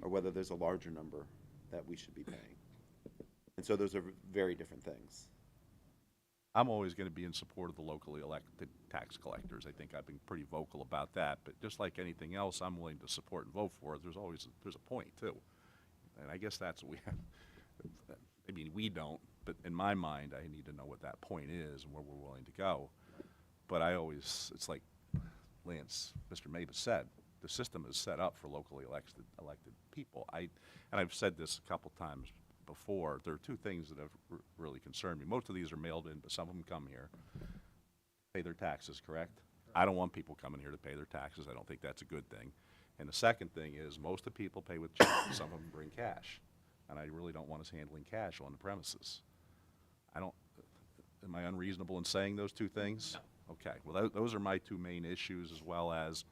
or whether there's a larger number that we should be paying. And so those are very different things. I'm always going to be in support of the locally elected tax collectors. I think I've been pretty vocal about that. But just like anything else, I'm willing to support and vote for it. There's a point too, and I guess that's what we have. I mean, we don't, but in my mind, I need to know what that point is and where we're willing to go. But it's like Lance, Mr. Mabus said, the system is set up for locally elected people. And I've said this a couple times before. There are two things that have really concerned me. Most of these are mailed in, but some of them come here, pay their taxes, correct? I don't want people coming here to pay their taxes. I don't think that's a good thing. And the second thing is most of the people pay with checks. Some of them bring cash. And I really don't want us handling cash on the premises. Am I unreasonable in saying those two things? No. Okay, well, those are my two main issues, as well as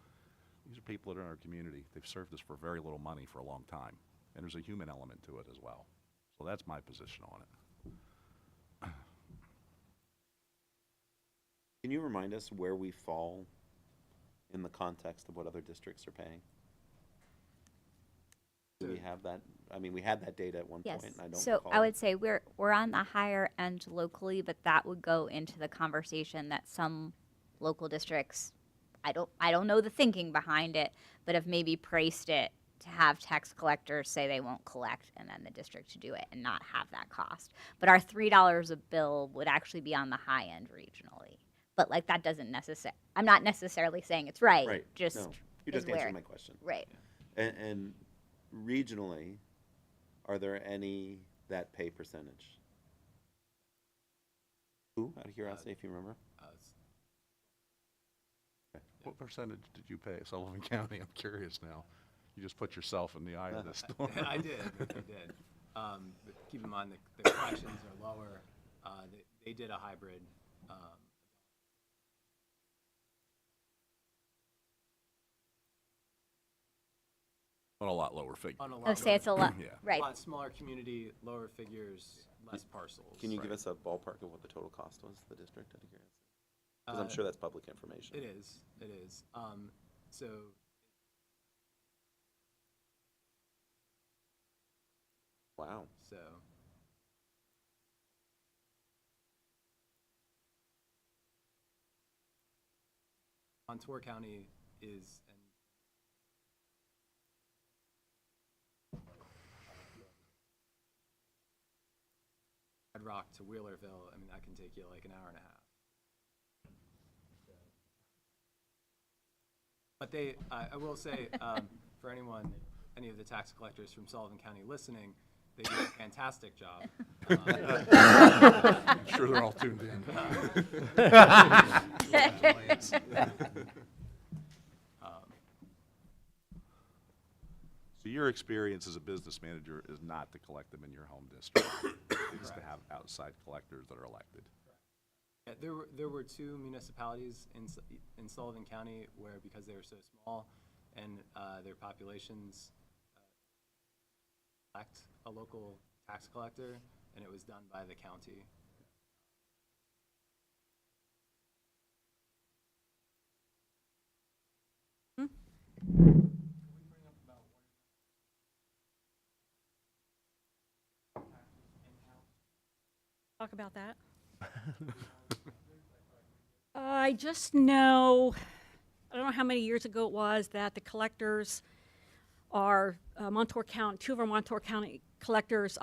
these are people that are in our community. They've served us for very little money for a long time, and there's a human element to it as well. So that's my position on it. Can you remind us where we fall in the context of what other districts are paying? Do we have that? I mean, we had that data at one Yes. point, and I don't So recall I it. would say we're on the higher end locally, but that would go into the conversation that some local districts, I don't know the thinking behind it, but have maybe priced it to have tax collectors say they won't collect and then the district to do it and not have that cost. But our $3 a bill would actually be on the high end regionally. But like that doesn't necessarily, I'm not necessarily saying it's right. Right. Just No, you is just where- answered my question. Right. And regionally, are there any that pay percentage? Who, out of curiosity, if you remember? What percentage did you pay Sullivan County? I'm curious now. You just put yourself in the eye of the storm. I did. But keep in mind the collections are lower. They did a hybrid. On a lot lower figure. On a lot I'd say it's a lot, Yeah. right. lot smaller community, lower figures, less parcels. Can you give us a ballpark of what the total cost was to the district, out of curiosity? Because I'm Uh, sure that's public information. It is. So Wow. Montour County is Red Rock to Wheelerville. I mean, that can take you like an hour and a half. But I will say, for any of the tax collectors from Sullivan County listening, they do a fantastic job. I'm sure they're all tuned in. So your experience as a business manager is not to collect them in your home district. It's to have outside collectors that are elected. Yeah, there were two municipalities in Sullivan County where, because they were so small and their populations elect a local tax collector, and it was done by the county. Talk about that. I just know, I don't know how many years ago it was, that the collectors are Montour County, two of our Montour County collectors,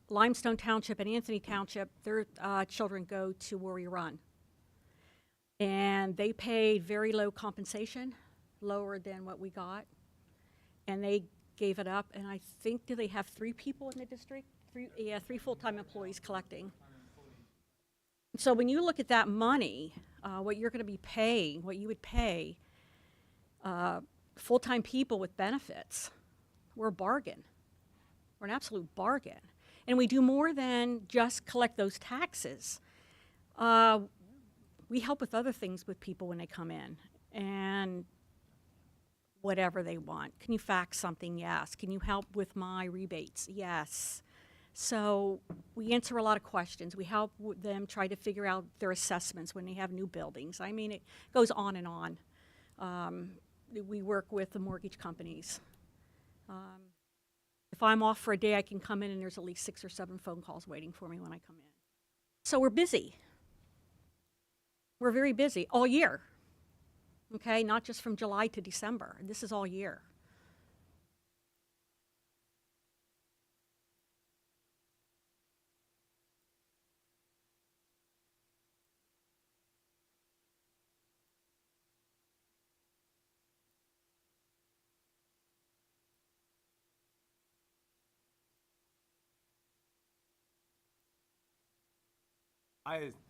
Limestone Township and Anthony Township, their children go to Worry Run. And they paid very low compensation, lower than what we got. And they gave it up, and I think, do they have 3 people in the district? 3 full-time employees collecting. So when you look at that money, what you're going to be paying, what you would pay full-time people with benefits, we're a bargain. We're an absolute bargain. And we do more than just collect those taxes. We help with other things with people when they come in, and whatever they want. Can you fax something? Yes. Can you help with my rebates? Yes. So we answer a lot of questions. We help them try to figure out their assessments when they have new buildings. I mean, it goes on and on. We work with the mortgage companies. If I'm off for a day, I can come in and there's at least 6 or 7 phone calls waiting for me when I come in. So we're busy. We're very busy all year, okay? Not just from July to December. This is all year.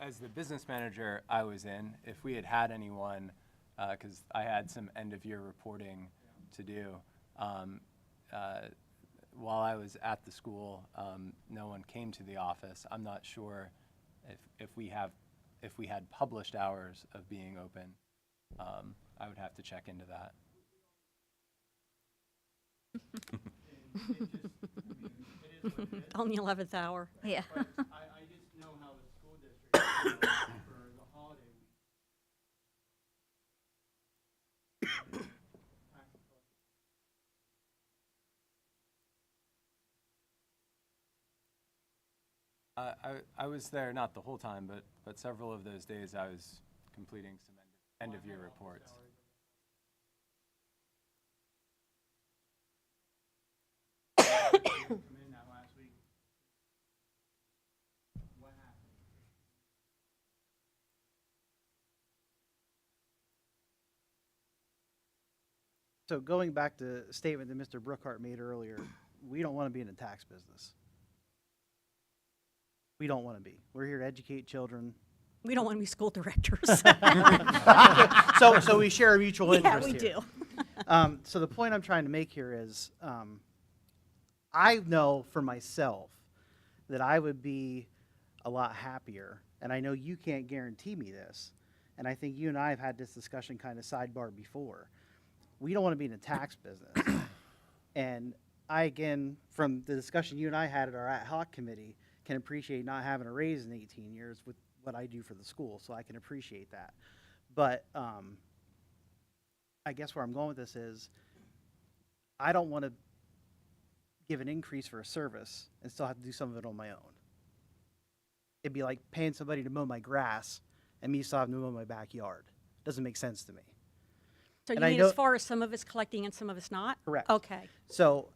As the business manager I was in, if we had anyone, because I had some end-of-year reporting to do, while I was at the school, no one came to the office. I'm not sure if we had published hours of being open. I would have to check into that. On the 11th hour. Yeah. I just know how the school district for the holiday week. I was there not the whole time, but several of those days I was completing some end-of-year reports. So going back to the statement that Mr. Brookhart made earlier, we don't want to be in the tax business. We don't want to be. We're here to educate children. We don't want to be school directors. So we share a mutual interest Yeah, we here. do. So the point I'm trying to make here is, I know for myself that I would be a lot happier, and I know you can't guarantee me this, and I think you and I have had this discussion kind of sidebar before. We don't want to be in the tax business. And I, again, from the discussion you and I had at our ad hoc committee, can appreciate not having a raise in 18 years with what I do for the school, so I can appreciate that. But I guess where I'm going with this is, I don't want to give an increase for a service and still have to do some of it on my own. It'd be like paying somebody to mow my grass and me still having to mow my backyard. Doesn't make sense to me. So you And I mean know- as far as some of us collecting and some of us not? Correct. Okay. So,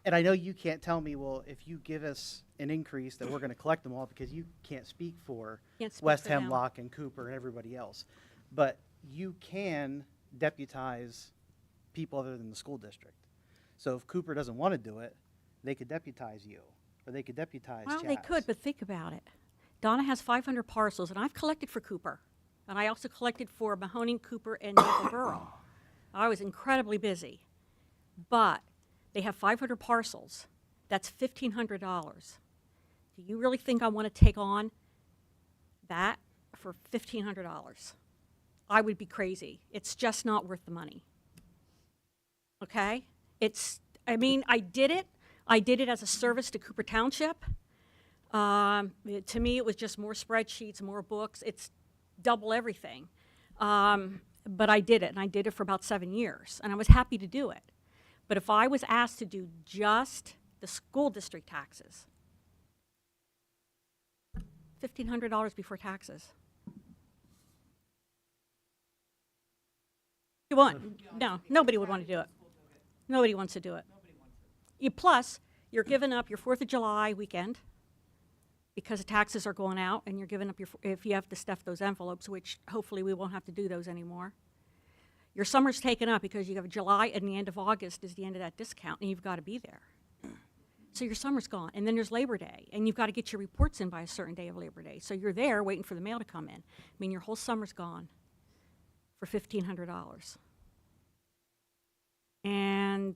and I know you can't tell me, well, if you give us an increase that we're going to collect them all, because you can't speak for Can't speak West for them. Hemlock and Cooper and everybody else. But you can deputize people other than the school district. So if Cooper doesn't want to do it, they could deputize you, or they could deputize Well, they Chaz. could, but think about it. Donna has 500 parcels, and I've collected for Cooper. And I also collected for Mahoning, Cooper, and Naval Borough. I was incredibly busy. But they have 500 parcels. That's $1,500. Do you really think I want to take on that for $1,500? I would be crazy. It's just not worth the money. Okay? I mean, I did it. I did it as a service to Cooper Township. To me, it was just more spreadsheets, more books. It's double everything. But I did it, and I did it for about 7 years, and I was happy to do it. But if I was asked to do just the school district taxes, $1,500 before taxes. You want? No, nobody would want to do it. Nobody wants to do it. Plus, you're giving up your 4th of July weekend because the taxes are going out, and you're giving up if you have to stuff those envelopes, which hopefully we won't have to do those anymore. Your summer's taken up because you have July and the end of August is the end of that discount, and you've got to be there. So your summer's gone, and then there's Labor Day, and you've got to get your reports in by a certain day of Labor Day. So you're there waiting for the mail to come in. I mean, your whole summer's gone for $1,500. And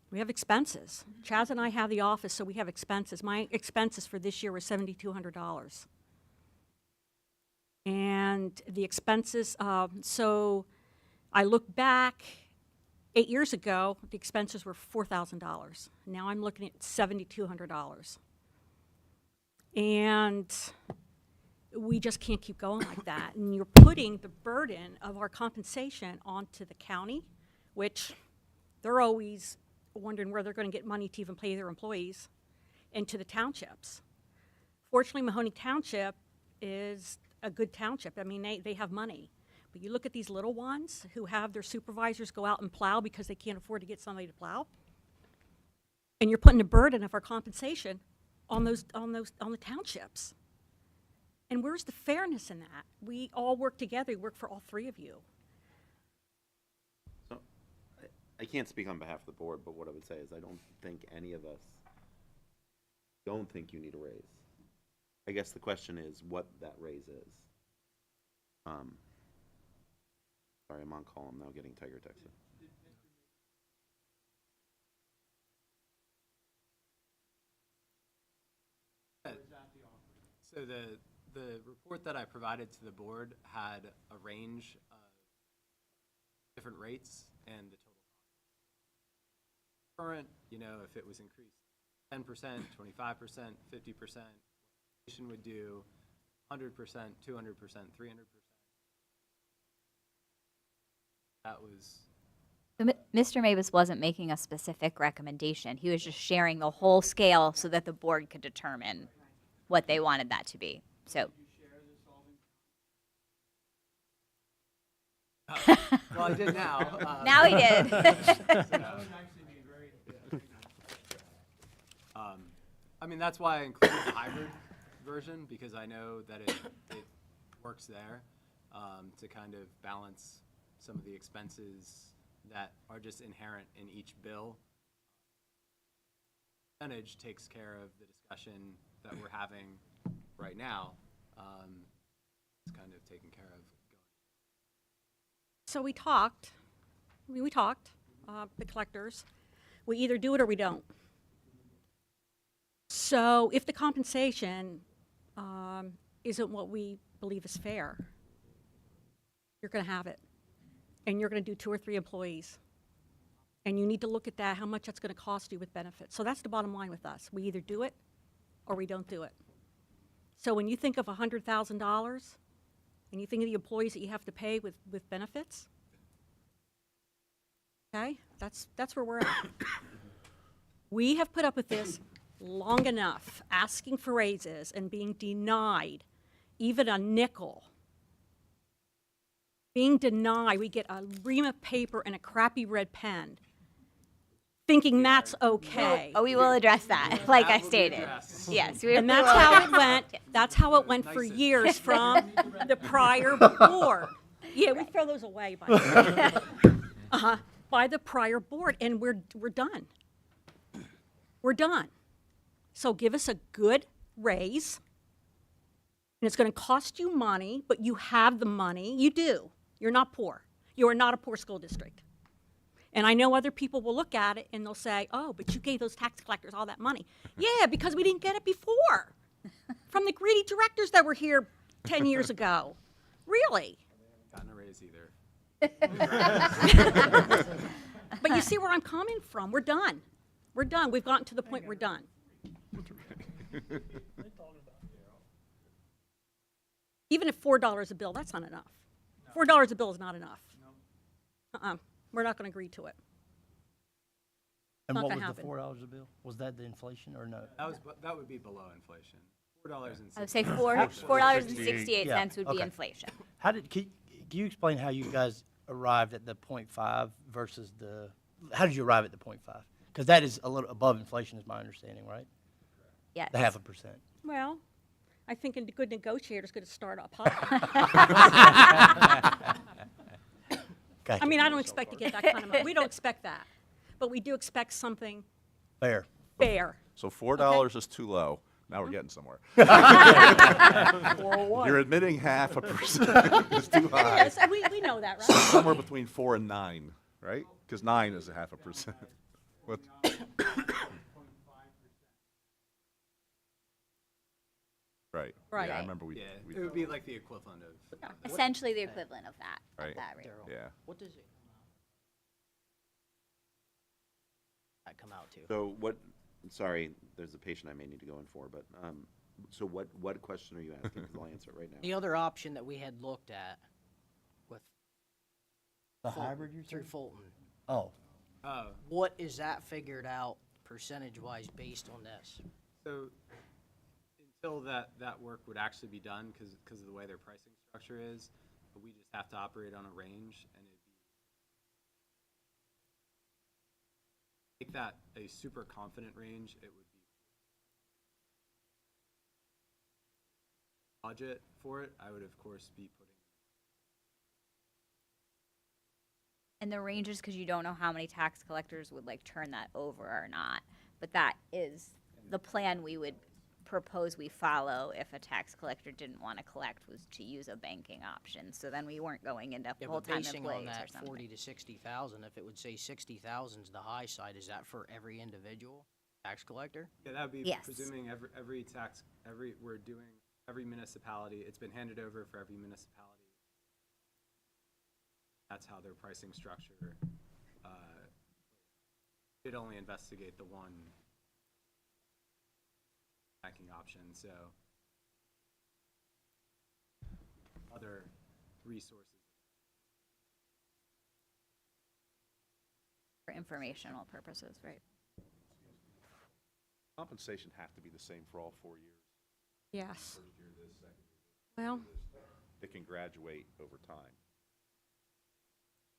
we have expenses. Chaz and I have the office, so we have expenses. My expenses for this year were $7,200. And the expenses, so I look back 8 years ago, the expenses were $4,000. Now I'm looking at $7,200. And we just can't keep going like that. And you're putting the burden of our compensation onto the county, which they're always wondering where they're going to get money to even pay their employees, and to the townships. Fortunately, Mahoney Township is a good township. I mean, they have money. But you look at these little ones who have their supervisors go out and plow because they can't afford to get somebody to plow, and you're putting the burden of our compensation on the townships. And where's the fairness in that? We all work together. We work for all three of you. So, I can't speak on behalf of the board, but what I would say is I don't think any of us don't think you need a raise. I guess the question is what that raise is. Sorry, I'm on call. I'm now getting Tiger texted. So the report that I provided to the board had a range of different rates and the total cost. Current, if it was increased 10%, 25%, 50%, inflation would do 100%, 200%, 300%. That was. Mr. Mavis wasn't making a specific recommendation. He was just sharing the whole scale so that the board could determine what they wanted that to be. So. Well, I did now. Now he did. I mean, that's why I included the hybrid version, because I know that it works there to kind of balance some of the expenses that are just inherent in each bill. Percentage takes care of the discussion that we're having right now. It's kind of taken care of. So we talked, the collectors. We either do it or we don't. So if the compensation isn't what we believe is fair, you're going to have it. And you're going to do 2 or 3 employees. And you need to look at that, how much that's going to cost you with benefits. So that's the bottom line with us. We either do it or we don't do it. So when you think of $100,000 and you think of the employees that you have to pay with benefits, okay, that's where we're at. We have put up with this long enough, asking for raises and being denied even a nickel. Being denied, we get a ream of paper and a crappy red pen, thinking that's okay. Oh, we will address that, like I stated. Yes. And that's how it went. That's how it went for years from the prior board. Yeah, we throw those away by the way. By the prior board, and we're done. We're done. So give us a good raise, and it's going to cost you money, but you have the money. You do. You're not poor. You are not a poor school district. And I know other people will look at it and they'll say, oh, but you gave those tax collectors all that money. Yeah, because we didn't get it before from the greedy directors that were here 10 years ago. Really? Gotten a raise either. But you see where I'm coming from. We're done. We're done. We've gotten to the point we're done. Even at $4 a bill, that's not enough. $4 a bill is not enough. We're not going to agree to it. And Not what gonna was the happen. $4 a bill? Was that the inflation or no? That would be below inflation. $4.60. I would say $4.68 Yeah, would be okay. inflation. Can you explain how you guys arrived at the 0.5 versus how did you arrive at the 0.5? Because that is a little above inflation is my understanding, right? Yes. The 0.5%. Well, I think a good negotiator is going to start up high. Okay. I mean, I don't expect to get that kind of money. We don't expect that. But we do expect something Fair. fair. So $4 is too low. Now we're getting somewhere. You're admitting 0.5% is too high. Yes, and we know that, right? Somewhere between 4 and 9, right? Because 9 is 0.5%. What? Right. Right. Yeah, I remember we. we it would be like the equivalent of. Essentially the equivalent of that, Right. at that rate. Yeah. What does it that come out to? So what, sorry, there's a patient I may need to go in for, but, so what question are you asking? 'Cause I'll answer it right now. The other option that we had looked at with The Fulton- hybrid you're through saying? Fulton, Oh. what is that figured out percentage-wise based on this? So until that work would actually be done, because of the way their pricing structure is, we just have to operate on a range, and it'd be make that a super confident range. It would be budget for it. I would of course be putting. And the range is because you don't know how many tax collectors would like turn that over or not. But that is the plan we would propose we follow if a tax collector didn't want to collect, was to use a banking option. So then we weren't going into Yeah, but full-time basing on employees or that something. 40 to 60,000, if it would say 60,000 is the high side, is that for every individual tax collector? Yeah, that would be Yes. presuming we're doing every municipality. It's been handed over for every municipality. That's how their pricing structure. Did only investigate the one banking option, so other resources. For informational purposes, right? Compensation have to be the same for all 4 years. Yes. First year this, second year this, Well, third year this. It can graduate over time.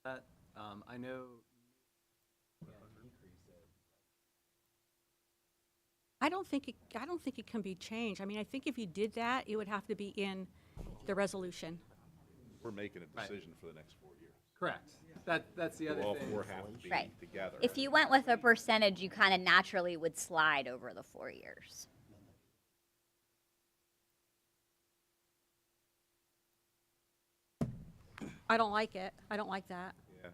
That I know. I don't think it can be changed. I mean, I think if you did that, it would have to be in the resolution. We're making a Right. decision for the next 4 years. Correct. That's the So other all thing. 4 have to be Right. together. If you went with a percentage, you kind of naturally would slide over the 4 years. I don't like it. I don't like that. Yeah.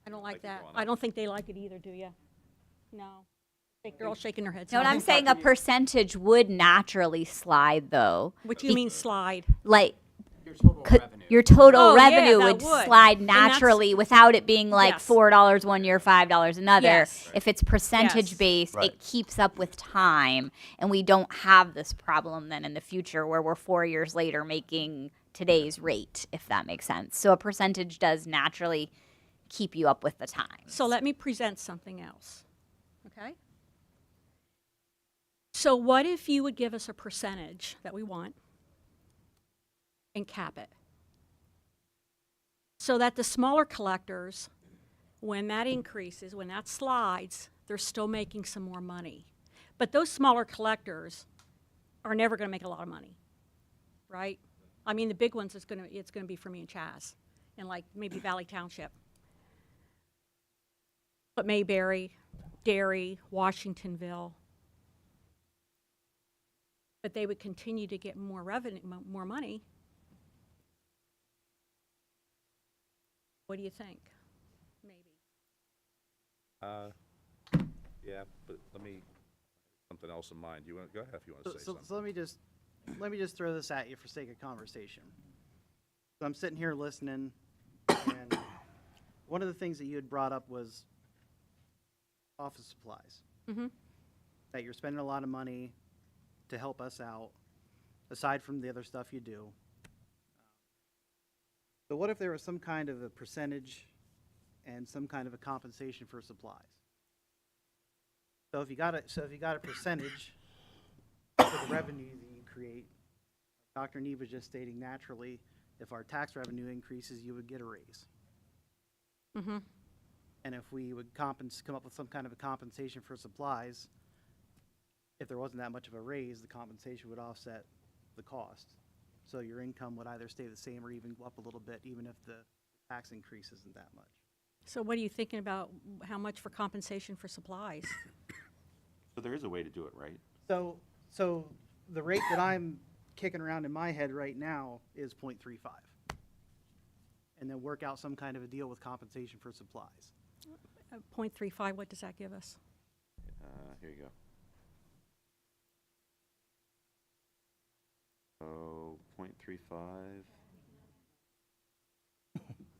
I don't Like like it that. going I up. don't think they like it either, do you? No. They're all shaking their heads. You know what no. I'm saying? A percentage would naturally slide, though. What do you mean slide? Like Your total revenue. your total Oh, yeah, revenue that would would. slide And that's- naturally without it being like Yes. $4 one year, $5 another. Yes. If it's percentage Yes. based, Right. it keeps up with time, and we don't have this problem then in the future where we're 4 years later making today's rate, if that makes sense. So a percentage does naturally keep you up with the time. So let me present something else. Okay? So what if you would give us a percentage that we want and cap it? So that the smaller collectors, when that increases, when that slides, they're still making some more money. But those smaller collectors are never going to make a lot of money, right? I mean, the big ones it's going to be for me and Chaz, and like maybe Valley Township. But Mayberry, Derry, Washingtonville. But they would continue to get more revenue, more money. What do you think? Maybe. Yeah, but something else in mind. You want, go ahead if you want to say something. So let me just throw this at you for sake of conversation. So I'm sitting here listening, and one of the things that you had brought up was office supplies. Mm-hmm. That you're spending a lot of money to help us out, aside from the other stuff you do. So what if there was some kind of a percentage and some kind of a compensation for supplies? So if you got a percentage for the revenue that you create, Dr. Neve was just stating naturally, if our tax revenue increases, you would get a raise. Mm-hmm. And if we would come up with some kind of a compensation for supplies, if there wasn't that much of a raise, the compensation would offset the cost. So your income would either stay the same or even go up a little bit, even if the tax increase isn't that much. So what are you thinking about, how much for compensation for supplies? So there is a way to do it, right? So the rate that I'm kicking around in my head right now is 0.35. And then work out some kind of a deal with compensation for supplies. 0.35, what does that give us? Here you go. So 0.35.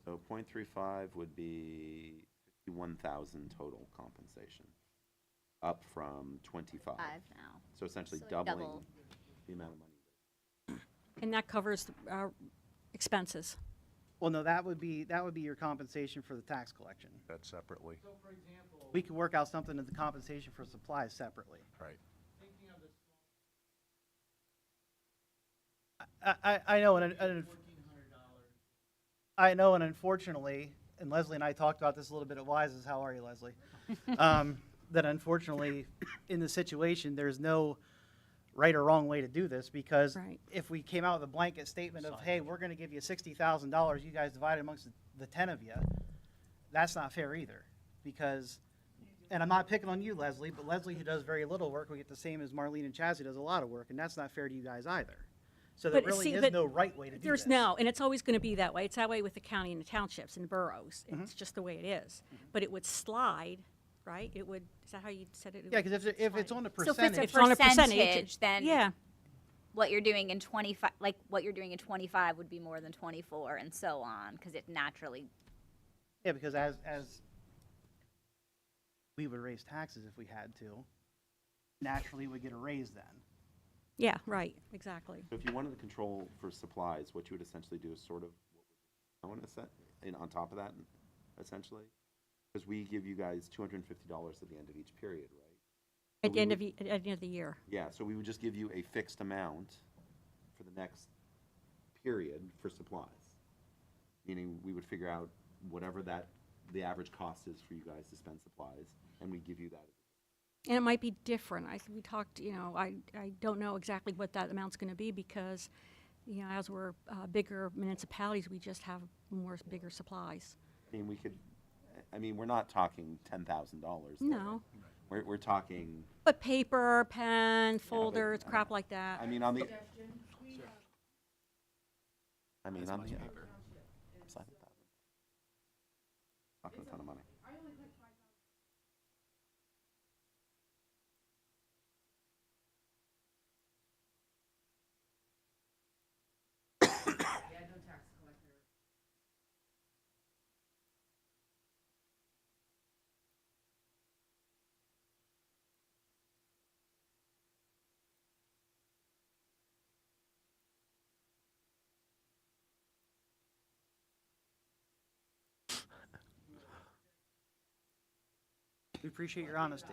So 0.35 would be 51,000 total compensation, up from 25. 5 now. So essentially So doubling double. the amount of money. And that covers expenses. Well, no, that would be your compensation for the tax collection. That separately. We could work out something in the compensation for supplies separately. Right. I know, I know, and unfortunately, and Leslie and I talked about this a little bit at Wise's. How are you, Leslie? That unfortunately, in the situation, there's no right or wrong way to do this, because Right. if we came out with a blanket statement of, hey, we're going to give you $60,000, you guys divide it amongst the 10 of you, that's not fair either, because, and I'm not picking on you, Leslie, but Leslie, who does very little work, will get the same as Marlene and Chaz, who does a lot of work, and that's not fair to you guys either. So there But really see, is but no right way to do this. There's no, and it's always going to be that way. It's that way with the county and the townships and the boroughs. It's just the way it is. But it would slide, right? It would, is that how you said it? Yeah, because if it's on a So if percentage. it's If it's on a a percentage, percentage, then Yeah, what you're doing in 25, like what you're doing in 25 would be more than 24 and so on, because it naturally, Yeah, because as we would raise taxes if we had to, naturally would get a raise then. yeah, right, exactly. So if you wanted to control for supplies, what you would essentially do is sort of, I want to set in on top of that, essentially, because we give you guys $250 at the end of each period, right? At we the end would- of, at the end of the year. Yeah, so we would just give you a fixed amount for the next period for supplies. Meaning we would figure out whatever the average cost is for you guys to spend supplies, and we give you that. And it might be different. We talked, I don't know exactly what that amount's going to be because, as we're bigger municipalities, we just have more bigger supplies. I mean, we're not talking $10,000. No. We're talking, But paper, pen, folders, crap like that. I mean, on the. I mean, on the. Talking a ton of money. We appreciate your honesty.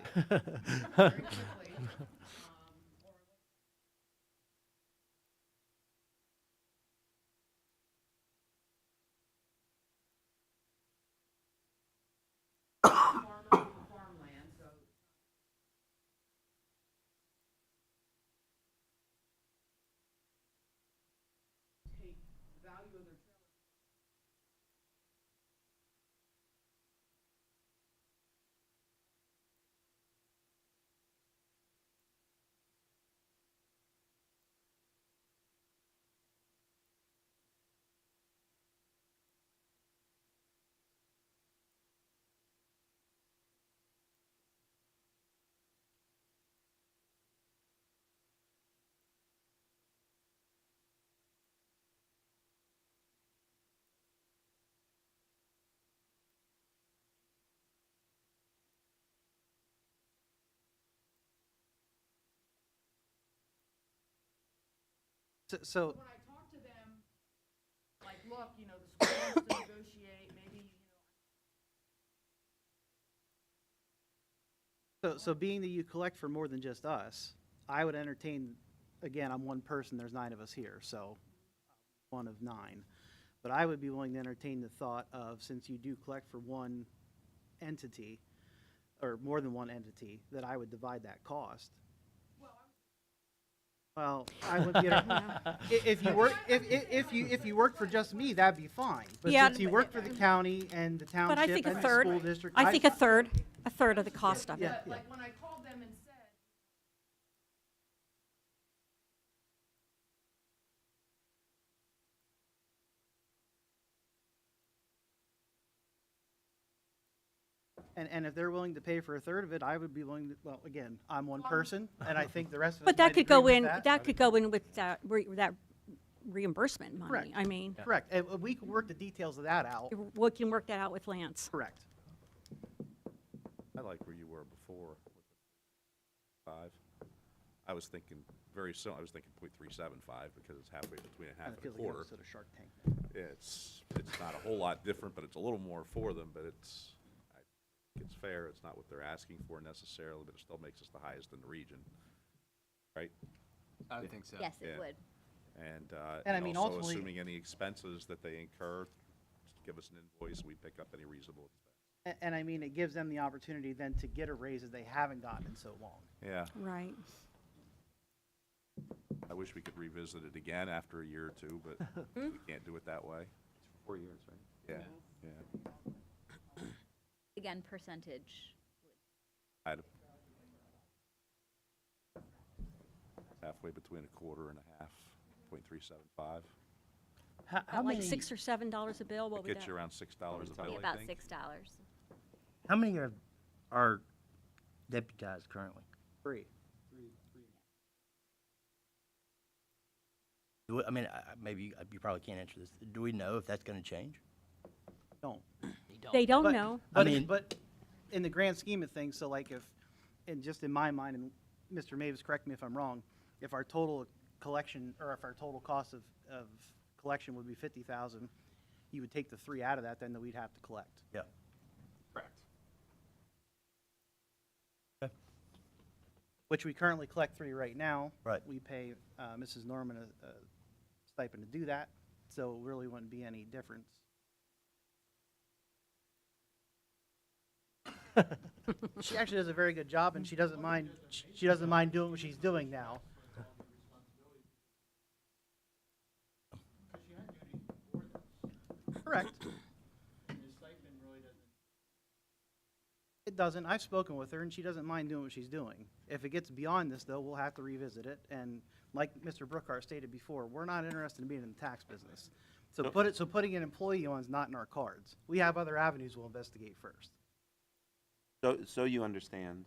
So When I talk to them, like, look, the school wants to negotiate, maybe, So being that you collect for more than just us, I would entertain, again, I'm one person, there's 9 of us here, so one of 9. But I would be willing to entertain the thought of, since you do collect for one entity, or more than one entity, that I would divide that cost. Well, I would, if you work, if you work for just me, that'd be fine. But Yeah, since you but- work for the county and the But I township think a and the third, school district. I think a third of the cost of it. Yeah, yeah. Like when I called them and said, And if they're willing to pay for a third of it, I would be willing to, well, again, I'm one person, and I think the rest of us But that might could agree go with in, that. that could go in with that, that reimbursement money. Correct. I mean, Correct. And we can work the details of that out. we can work that out with Lance. Correct. I like where you were before with the 5. I was thinking very similar. I was thinking .375 because it's halfway between a half Kinda and a feels like the quarter. opposite of Shark Tank. It's not a whole lot different, but it's a little more for them. But I think it's fair. It's not what they're asking for necessarily, but it still makes us the highest in the region, right? I would think so. Yes, it Yeah. would. And I mean, also ultimately- assuming any expenses that they incur, just give us an invoice. We pick up any reasonable expense. And I mean, it gives them the opportunity then to get a raise that they haven't gotten in so long. Yeah. Right. I wish we could revisit it again after a year or two, but we can't do it that way. 4 years, right? Yeah, yeah. Again, percentage. I'd halfway between a quarter and a half, .375. At like $6 or $7 a bill, what would Get that? you around $6 a bill, I About think. $6. How many are deputized currently? 3. I mean, maybe you probably can't answer this. Do we know if that's going to change? Don't. They don't But- know. But, I mean- but in the grand scheme of things, so like if, and just in my mind, and Mr. Mavis, correct me if I'm wrong, if our total collection, or if our total cost of collection would be 50,000, you would take the 3 out of that, then we'd have to collect. Yeah. Correct. Which we currently collect 3 right now. Right. We pay Mrs. Norman a stipend to do that, so it really wouldn't be any difference. She actually does a very good job, and she doesn't mind. She doesn't mind doing what she's doing now. Correct. It doesn't. I've spoken with her, and she doesn't mind doing what she's doing. If it gets beyond this, though, we'll have to revisit it. And like Mr. Brookhart stated before, we're not interested in being in the tax business. So putting an employee on is not in our cards. We have other avenues we'll investigate first. So you understand,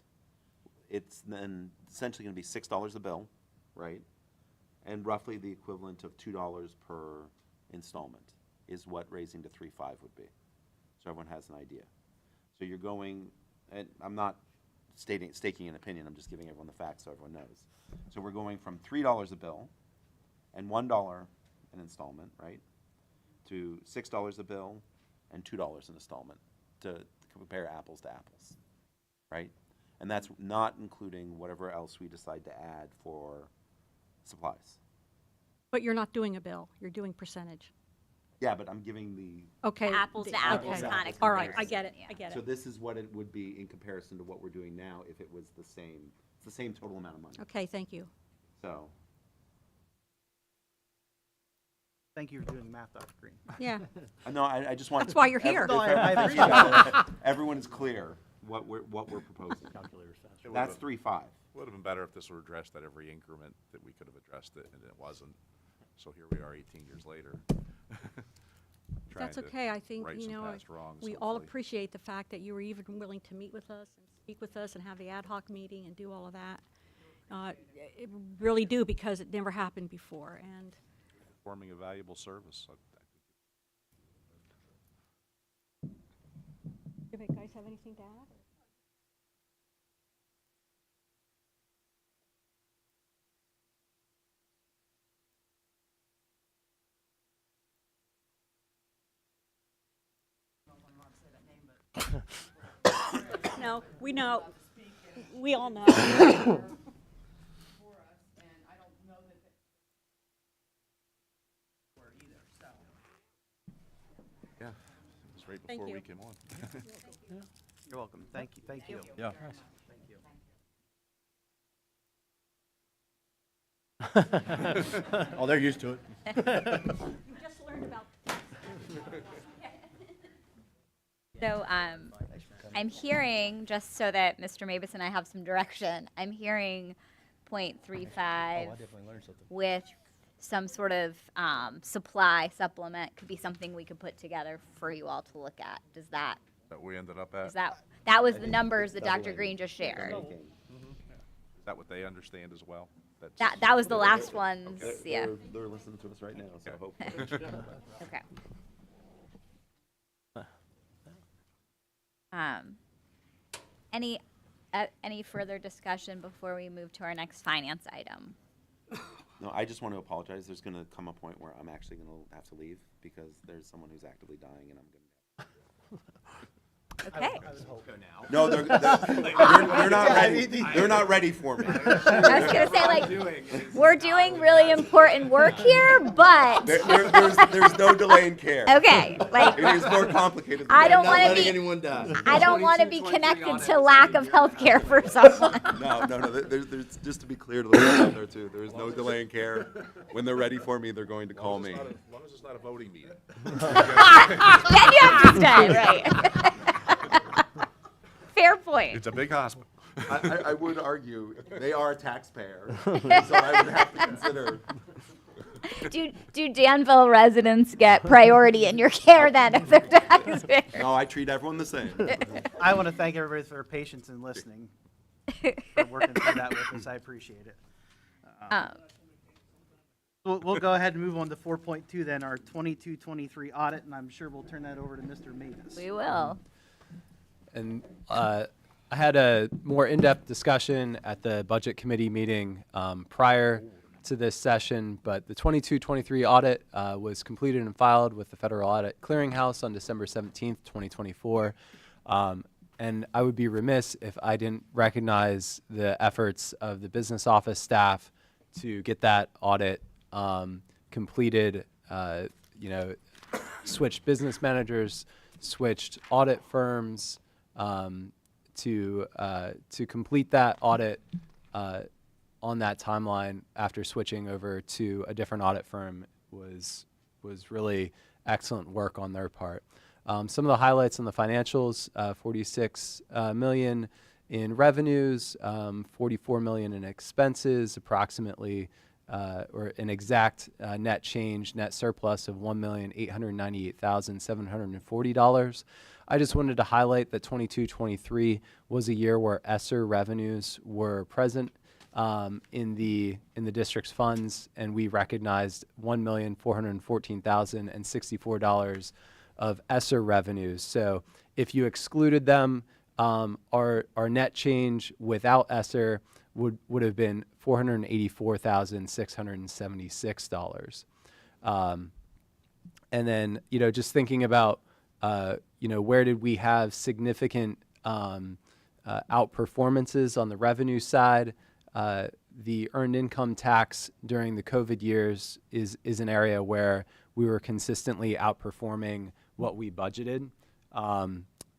it's then essentially going to be $6 a bill, right? And roughly the equivalent of $2 per installment is what raising to 3.5 would be. So everyone has an idea. So you're going, and I'm not staking an opinion, I'm just giving everyone the facts so everyone knows. So we're going from $3 a bill and $1 an installment, right? To $6 a bill and $2 an installment to compare apples to apples, right? And that's not including whatever else we decide to add for supplies. But you're not doing a bill, you're doing percentage. Yeah, but I'm giving the, Okay. Apples to apples okay. kind of All right, I comparison, get it, yeah. I get so it. this is what it would be in comparison to what we're doing now if it was the same, it's the same total amount of money. Okay, thank you. So, Thank you for doing the math, Dr. Green. Yeah. no, I just want. That's why you're here. No, I agree. Everyone is clear what we're proposing. Calculator's faster. That's 3.5. Would have been better if this were addressed at every increment that we could have addressed it, and it wasn't. So here we are 18 years later. trying That's to okay, I think, right you some know, past wrongs, we all hopefully. appreciate the fact that you were even willing to meet with us and speak with us and have the ad hoc meeting and do all of that. It really do, because it never happened before, and Performing a valuable service. do you guys have anything to add? No, we know. We all know. for us, and I don't know that for either, so. Yeah, it was right Thank before you. we came on. You're welcome. Thank you. Thank you. Yeah. Thank you. Oh, they're used to it. You just learned about. So I'm hearing, just so that Mr. Mavis and I have some direction, I'm hearing 0.35 with some sort of supply supplement could be something we could put together for you all to look at. Does that, That we ended up at. is that was the numbers that Dr. Green just shared? Is that what they understand as well? That's That was the last one's, yeah. They're listening to us right now, so hopefully. Okay. Any further discussion before we move to our next finance item? No, I just want to apologize. There's going to come a point where I'm actually going to have to leave because there's someone who's actively dying and I'm going to. Okay. No, they're not ready. They're not ready for me. I was gonna say, like, we're doing really important work here, but There's no delay in care. okay, like, It is more complicated. I don't want want to be I don't want to be connected to lack of health care for someone. No. There's just to be clear to the people out there too. There is no delay in care. When they're ready for me, they're going to call me. As long as it's not a voting meeting. Then you have to stay, right? Fair point. It's a big hospital. I would argue they are a taxpayer, so I would have to consider. Do Danville residents get priority in your care then if they're taxpayers? No, I treat everyone the same. I want to thank everybody for their patience and listening, for working through that with us. I appreciate it. We'll go ahead and move on to 4.2 then, our 22-23 audit, and I'm sure we'll turn that over to Mr. Mavis. We will. And I had a more in-depth discussion at the Budget Committee meeting prior to this session, but the 22-23 audit was completed and filed with the Federal Audit Clearinghouse on December 17th, 2024. And I would be remiss if I didn't recognize the efforts of the business office staff to get that audit completed. Switched business managers, switched audit firms, to complete that audit on that timeline after switching over to a different audit firm was really excellent work on their part. Some of the highlights on the financials: 46 million in revenues, 44 million in expenses, approximately, or an exact net surplus of $1,898,740. I just wanted to highlight that 22-23 was a year where ESSER revenues were present in the district's funds, and we recognized $1,414,064 of ESSER revenues. So if you excluded them, our net change without ESSER would have been $484,676. And then, just thinking about, where did we have significant outperformances on the revenue side? The earned income tax during the COVID years is an area where we were consistently outperforming what we budgeted.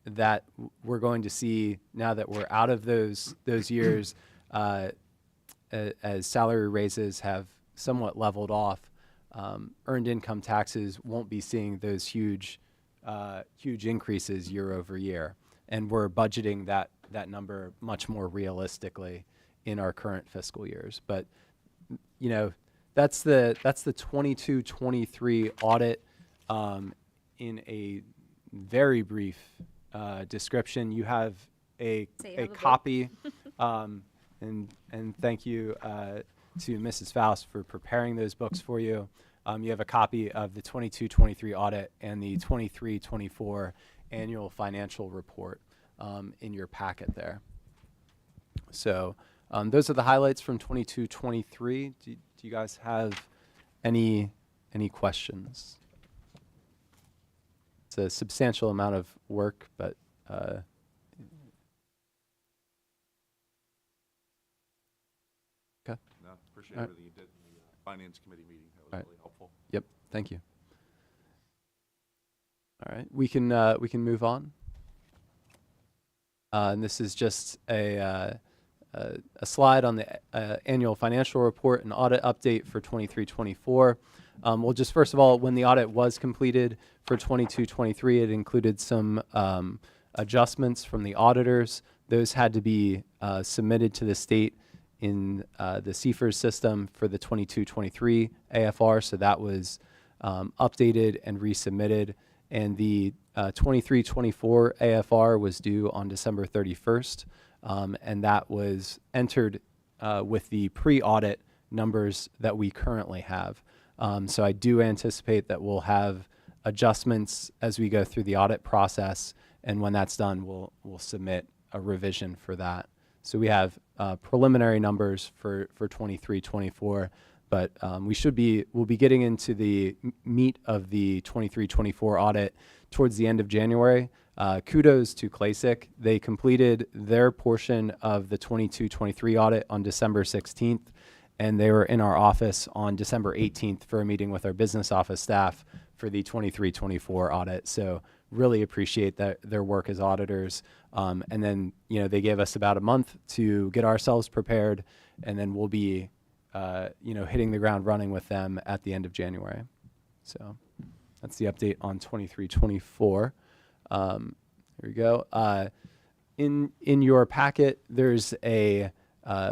That we're going to see now that we're out of those years, as salary raises have somewhat leveled off, earned income taxes won't be seeing those huge increases year over year, and we're budgeting that number much more realistically in our current fiscal years. But that's the 22-23 audit in a very brief description. You have a copy, and thank you to Mrs. Faust for preparing those books for you. You have a copy of the 22-23 audit and the 23-24 annual financial report in your packet there. So those are the highlights from 22-23. Do you guys have any questions? It's a substantial amount of work, but okay. No, appreciate All right. everything you did in the Finance Committee meeting. That was All right. really helpful. Yep. Thank you. All right, we can move on. And this is just a a slide on the annual financial report and audit update for 23-24. Well, just first of all, when the audit was completed for 22-23, it included some adjustments from the auditors. Those had to be submitted to the state in the CFERS system for the 22-23 AFR, so that was updated and resubmitted. And the 23-24 AFR was due on December 31st, and that was entered with the pre-audit numbers that we currently have. So I do anticipate that we'll have adjustments as we go through the audit process, and when that's done, we'll submit a revision for that. So we have preliminary numbers for 23-24, but we'll be getting into the meat of the 23-24 audit towards the end of January. Kudos to CLASIC. They completed their portion of the 22-23 audit on December 16th, and they were in our office on December 18th for a meeting with our business office staff for the 23-24 audit. So really appreciate their work as auditors. And then, they gave us about a month to get ourselves prepared, and then we'll be, hitting the ground running with them at the end of January. So that's the update on 23-24. Here we go. In your packet, there's a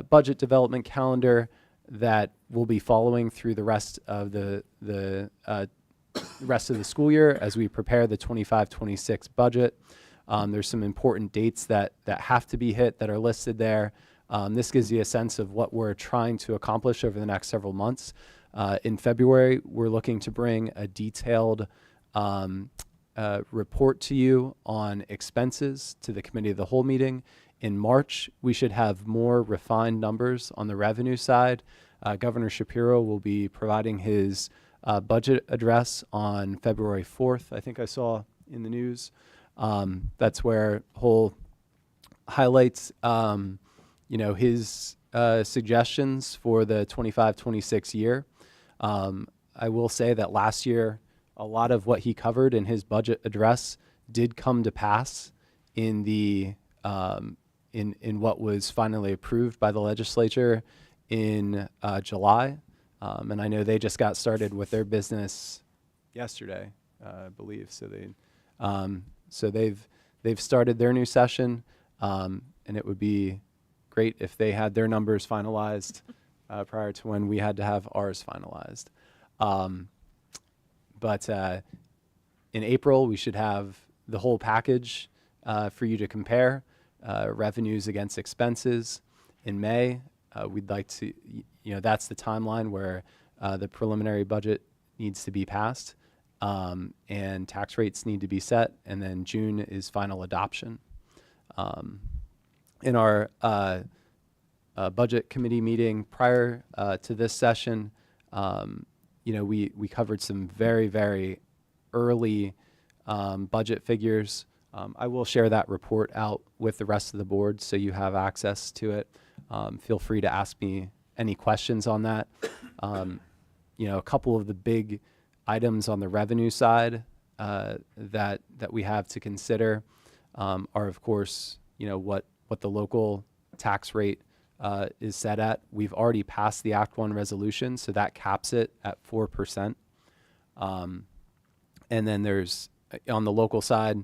budget development calendar that we'll be following through the rest of the rest of the school year as we prepare the 25-26 budget. There's some important dates that have to be hit that are listed there. This gives you a sense of what we're trying to accomplish over the next several months. In February, we're looking to bring a detailed report to you on expenses to the committee of the whole meeting. In March, we should have more refined numbers on the revenue side. Governor Shapiro will be providing his budget address on February 4th, I think I saw in the news. That's where he'll highlights, his suggestions for the 25-26 year. I will say that last year, a lot of what he covered in his budget address did come to pass in the in what was finally approved by the legislature in July. And I know they just got started with their business yesterday, I believe. So they've started their new session, and it would be great if they had their numbers finalized prior to when we had to have ours finalized. But in April, we should have the whole package for you to compare, revenues against expenses. In May, we'd like to, that's the timeline where the preliminary budget needs to be passed, and tax rates need to be set, and then June is final adoption. In our budget committee meeting prior to this session, we covered some very, very early budget figures. I will share that report out with the rest of the board so you have access to it. Feel free to ask me any questions on that. A couple of the big items on the revenue side that we have to consider are, of course, what the local tax rate is set at. We've already passed the Act 1 resolution, so that caps it at 4%. And then there's, on the local side,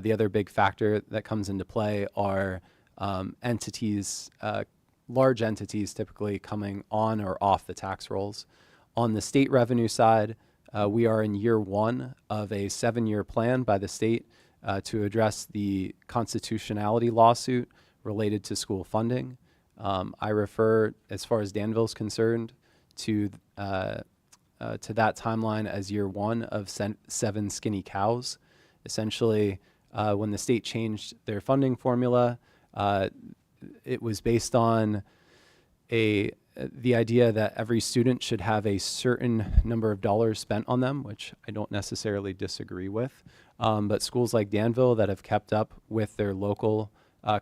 the other big factor that comes into play are entities, large entities typically coming on or off the tax rolls. On the state revenue side, we are in year 1 of a 7-year plan by the state to address the constitutionality lawsuit related to school funding. I refer, as far as Danville's concerned, to that timeline as year 1 of 7 skinny cows. Essentially, when the state changed their funding formula, it was based on the idea that every student should have a certain number of dollars spent on them, which I don't necessarily disagree with. But schools like Danville that have kept up with their local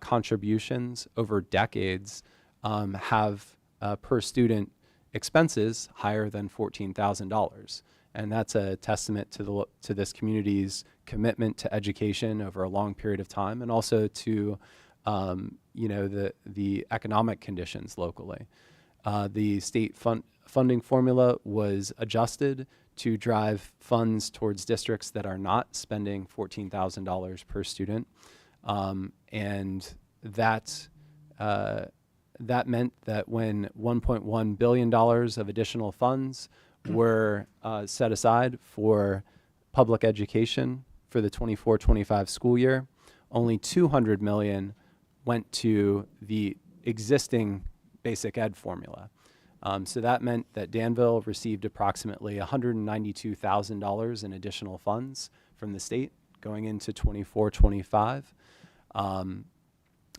contributions over decades have per student expenses higher than $14,000. And that's a testament to this community's commitment to education over a long period of time, and also to the economic conditions locally. The state funding formula was adjusted to drive funds towards districts that are not spending $14,000 per student, and that meant that when $1.1 billion of additional funds were set aside for public education for the 24-25 school year, only $200 million went to the existing basic ed formula. So that meant that Danville received approximately $192,000 in additional funds from the state going into 24-25.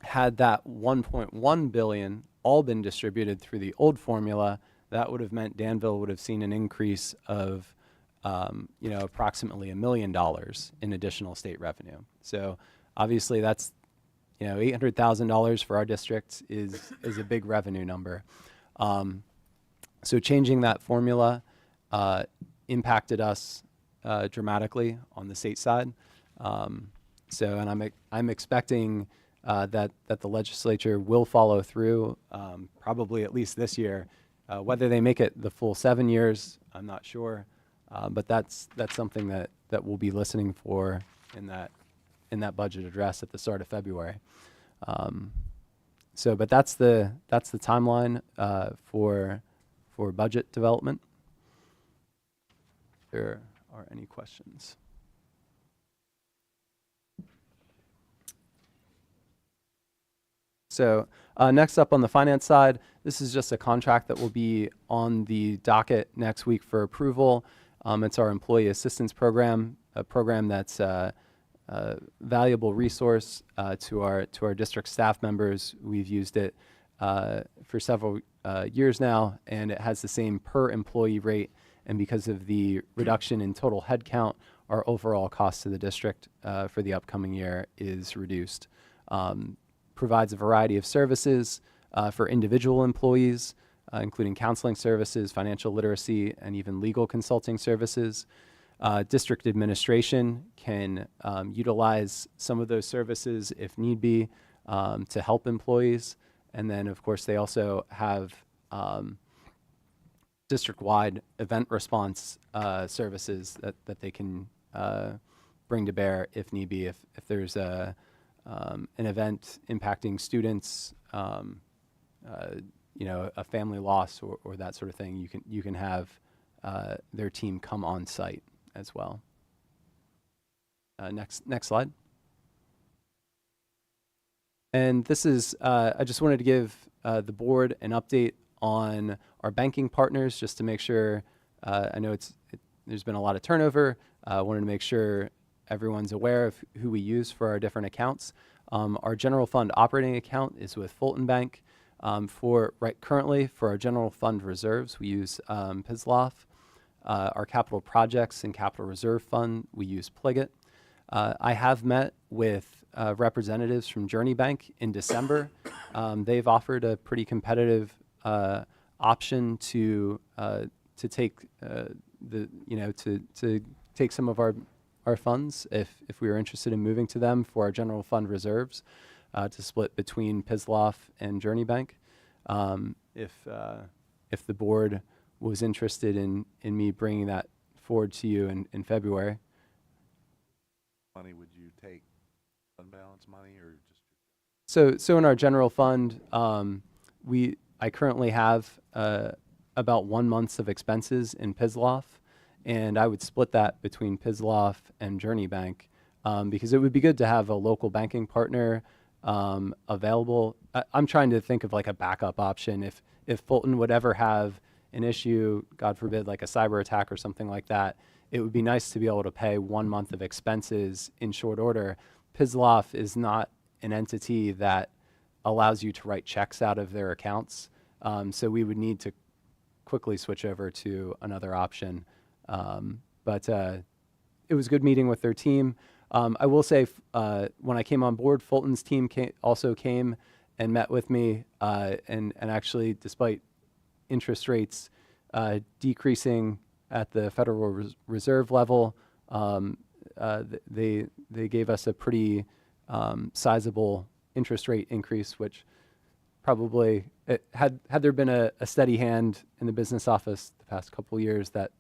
Had that $1.1 billion all been distributed through the old formula, that would have meant Danville would have seen an increase of approximately $1 million in additional state revenue. So obviously that's $800,000 for our district is a big revenue number. So changing that formula impacted us dramatically on the state side. And I'm expecting that the legislature will follow through, probably at least this year. Whether they make it the full 7 years, I'm not sure, but that's something that we'll be listening for in that budget address at the start of February. But that's the timeline for budget development. If there are any questions. So next up on the finance side, this is just a contract that will be on the docket next week for approval. It's our employee assistance program, a program that's a valuable resource to our district staff members. We've used it for several years now, and it has the same per employee rate. And because of the reduction in total headcount, our overall cost to the district for the upcoming year is reduced. Provides a variety of services for individual employees, including counseling services, financial literacy, and even legal consulting services. District administration can utilize some of those services if need be to help employees. And then, of course, they also have district-wide event response services that they can bring to bear if need be. If there's an event impacting students, a family loss or that sort of thing, you can have their team come on site as well. Next slide. And this is, I just wanted to give the board an update on our banking partners just to make sure, I know there's been a lot of turnover. I wanted to make sure everyone's aware of who we use for our different accounts. Our general fund operating account is with Fulton Bank. Currently for our general fund reserves, we use PISLOF. Our capital projects and capital reserve fund, we use Pliget. I have met with representatives from Journey Bank in December. They've offered a pretty competitive option to take to take some of our funds if we were interested in moving to them for our general fund reserves to split between PISLOF and Journey Bank. If the board was interested in me bringing that forward to you in February. Money would you take, unbalanced money or just? So in our general fund, I currently have about 1 month of expenses in PISLOF, and I would split that between PISLOF and Journey Bank because it would be good to have a local banking partner available. I'm trying to think of like a backup option if Fulton would ever have an issue, God forbid, like a cyber attack or something like that. It would be nice to be able to pay 1 month of expenses in short order. PISLOF is not an entity that allows you to write checks out of their accounts. So we would need to quickly switch over to another option. But it was good meeting with their team. I will say when I came on board, Fulton's team also came and met with me and actually, despite interest rates decreasing at the Federal Reserve level, they gave us a pretty sizable interest rate increase, which probably had there been a steady hand in the business office the past couple years, that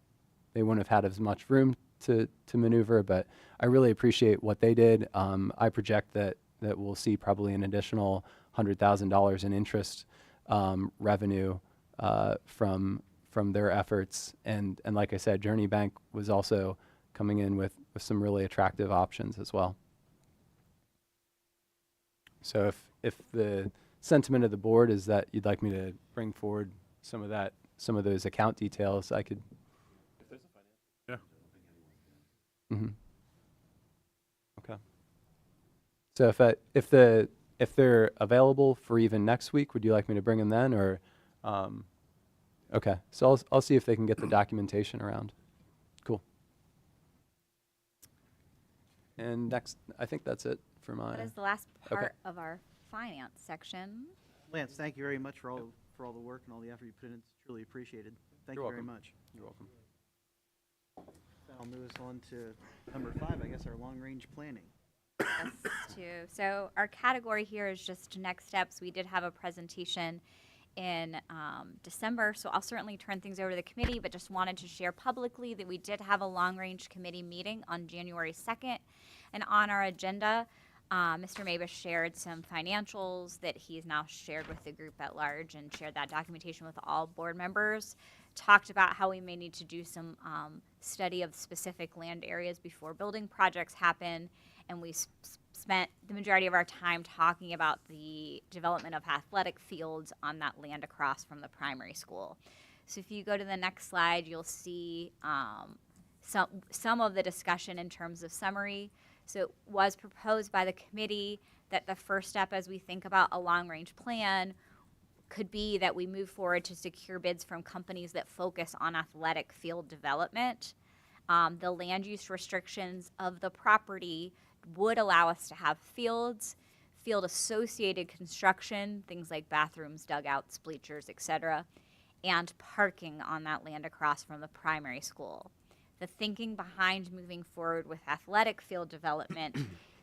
they wouldn't have had as much room to maneuver. But I really appreciate what they did. I project that we'll see probably an additional $100,000 in interest revenue from their efforts. And like I said, Journey Bank was also coming in with some really attractive options as well. So if the sentiment of the board is that you'd like me to bring forward some of those account details, I could. If there's a financial. Yeah. Mm-hmm. Okay. So if they're available for even next week, would you like me to bring them then, or? Okay. So I'll see if they can get the documentation around. Cool. And next, I think that's it for my. That is the last part Okay. of our finance section. Lance, thank you very much for all the work and all the effort you put in. It's truly appreciated. Thank You're you very welcome. much. You're welcome. That'll move us on to number 5, I guess, our long-range planning. Us too. So our category here is just next steps. We did have a presentation in December, so I'll certainly turn things over to the committee, but just wanted to share publicly that we did have a long-range committee meeting on January 2nd, and on our agenda, Mr. Mabish shared some financials that he's now shared with the group at large, and shared that documentation with all board members. Talked about how we may need to do some study of specific land areas before building projects happen, and we spent the majority of our time talking about the development of athletic fields on that land across from the primary school. So if you go to the next slide, you'll see some of the discussion in terms of summary. So it was proposed by the committee that the first step as we think about a long-range plan could be that we move forward to secure bids from companies that focus on athletic field development. The land use restrictions of the property would allow us to have field associated construction, things like bathrooms, dugouts, bleachers, etc., and parking on that land across from the primary school. The thinking behind moving forward with athletic field development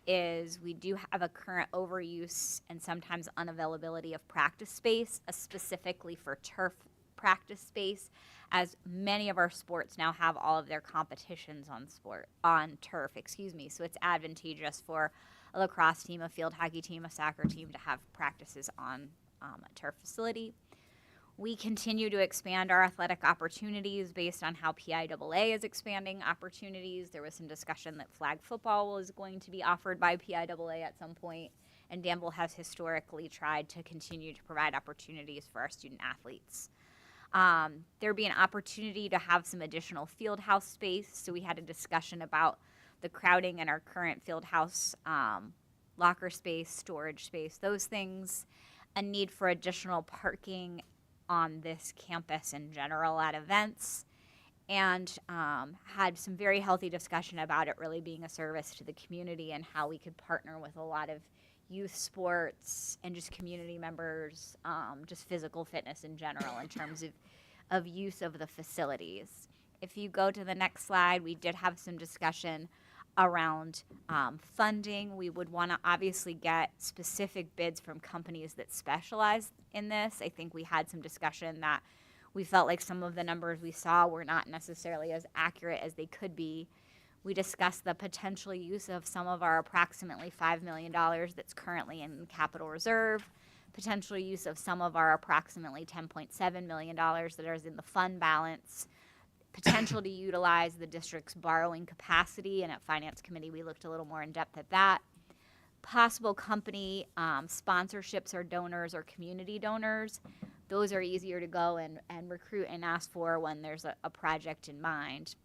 is we do have a current overuse and sometimes unavailability of practice space, specifically for turf practice space, as many of our sports now have all of their competitions on turf, so it's advantageous for a lacrosse team, a field hockey team, a soccer team to have practices on a turf facility. We continue to expand our athletic opportunities based on how PIAA is expanding opportunities. There was some discussion that flag football was going to be offered by PIAA at some point, and Danville has historically tried to continue to provide opportunities for our student athletes. There'd be an opportunity to have some additional field house space, so we had a discussion about the crowding in our current field house, locker space, storage space, those things, a need for additional parking on this campus in general at events, and had some very healthy discussion about it really being a service to the community and how we could partner with a lot of youth sports and just community members, just physical fitness in general in terms of use of the facilities. If you go to the next slide, we did have some discussion around funding. We would want to obviously get specific bids from companies that specialize in this. I think we had some discussion that we felt like some of the numbers we saw were not necessarily as accurate as they could be. We discussed the potential use of some of our approximately $5 million that's currently in capital reserve, potential use of some of our approximately $10.7 million that is in the fund balance, potential to utilize the district's borrowing capacity, and at Finance Committee we looked a little more in depth at that. Possible company sponsorships or donors or community donors. Those are easier to go and recruit and ask for when there's a project in mind.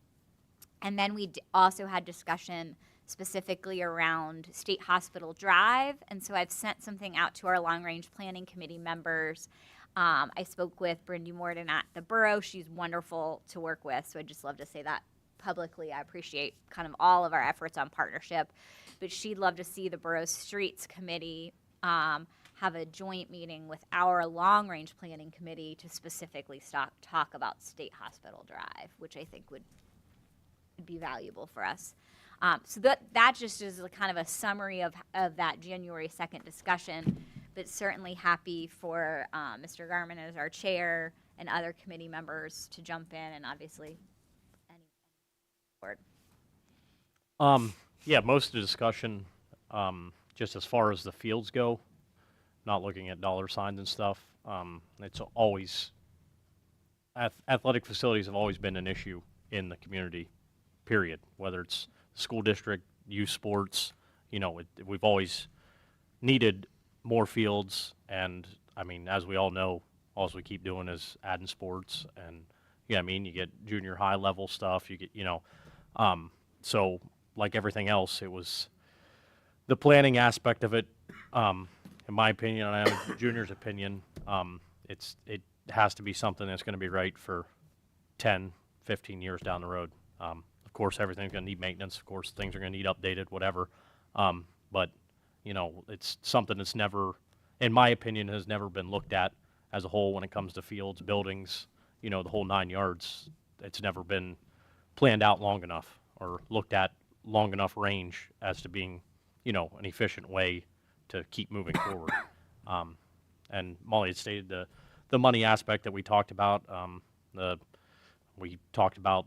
And then we also had discussion specifically around State Hospital Drive, and so I've sent something out to our long-range planning committee members. I spoke with Brindy Morden at the borough. She's wonderful to work with, so I'd just love to say that publicly. I appreciate kind of all of our efforts on partnership, but she'd love to see the borough's streets committee have a joint meeting with our long-range planning committee to specifically talk about State Hospital Drive, which I think would would be valuable for us. So that just is a kind of a summary of that January 2nd discussion, but certainly happy for Mr. Garman as our chair and other committee members to jump in, and obviously any board. Yeah, most of the discussion, just as far as the fields go, not looking at dollar signs and stuff, it's always, athletic facilities have always been an issue in the community, period. Whether it's school district, youth sports, we've always needed more fields. And I mean, as we all know, all we keep doing is adding sports. And you get junior high level stuff, you get, so like everything else, it was the planning aspect of it, in my opinion, and I have a junior's opinion, it has to be something that's going to be right for 10, 15 years down the road. Of course, everything's going to need maintenance. Of course, things are going to need updated, whatever. But, it's something that's never, in my opinion, has never been looked at as a whole when it comes to fields, buildings, the whole 9 yards. It's never been planned out long enough or looked at long enough range as to being, an efficient way to keep moving forward. And Molly had stated the money aspect that we talked about. We talked about,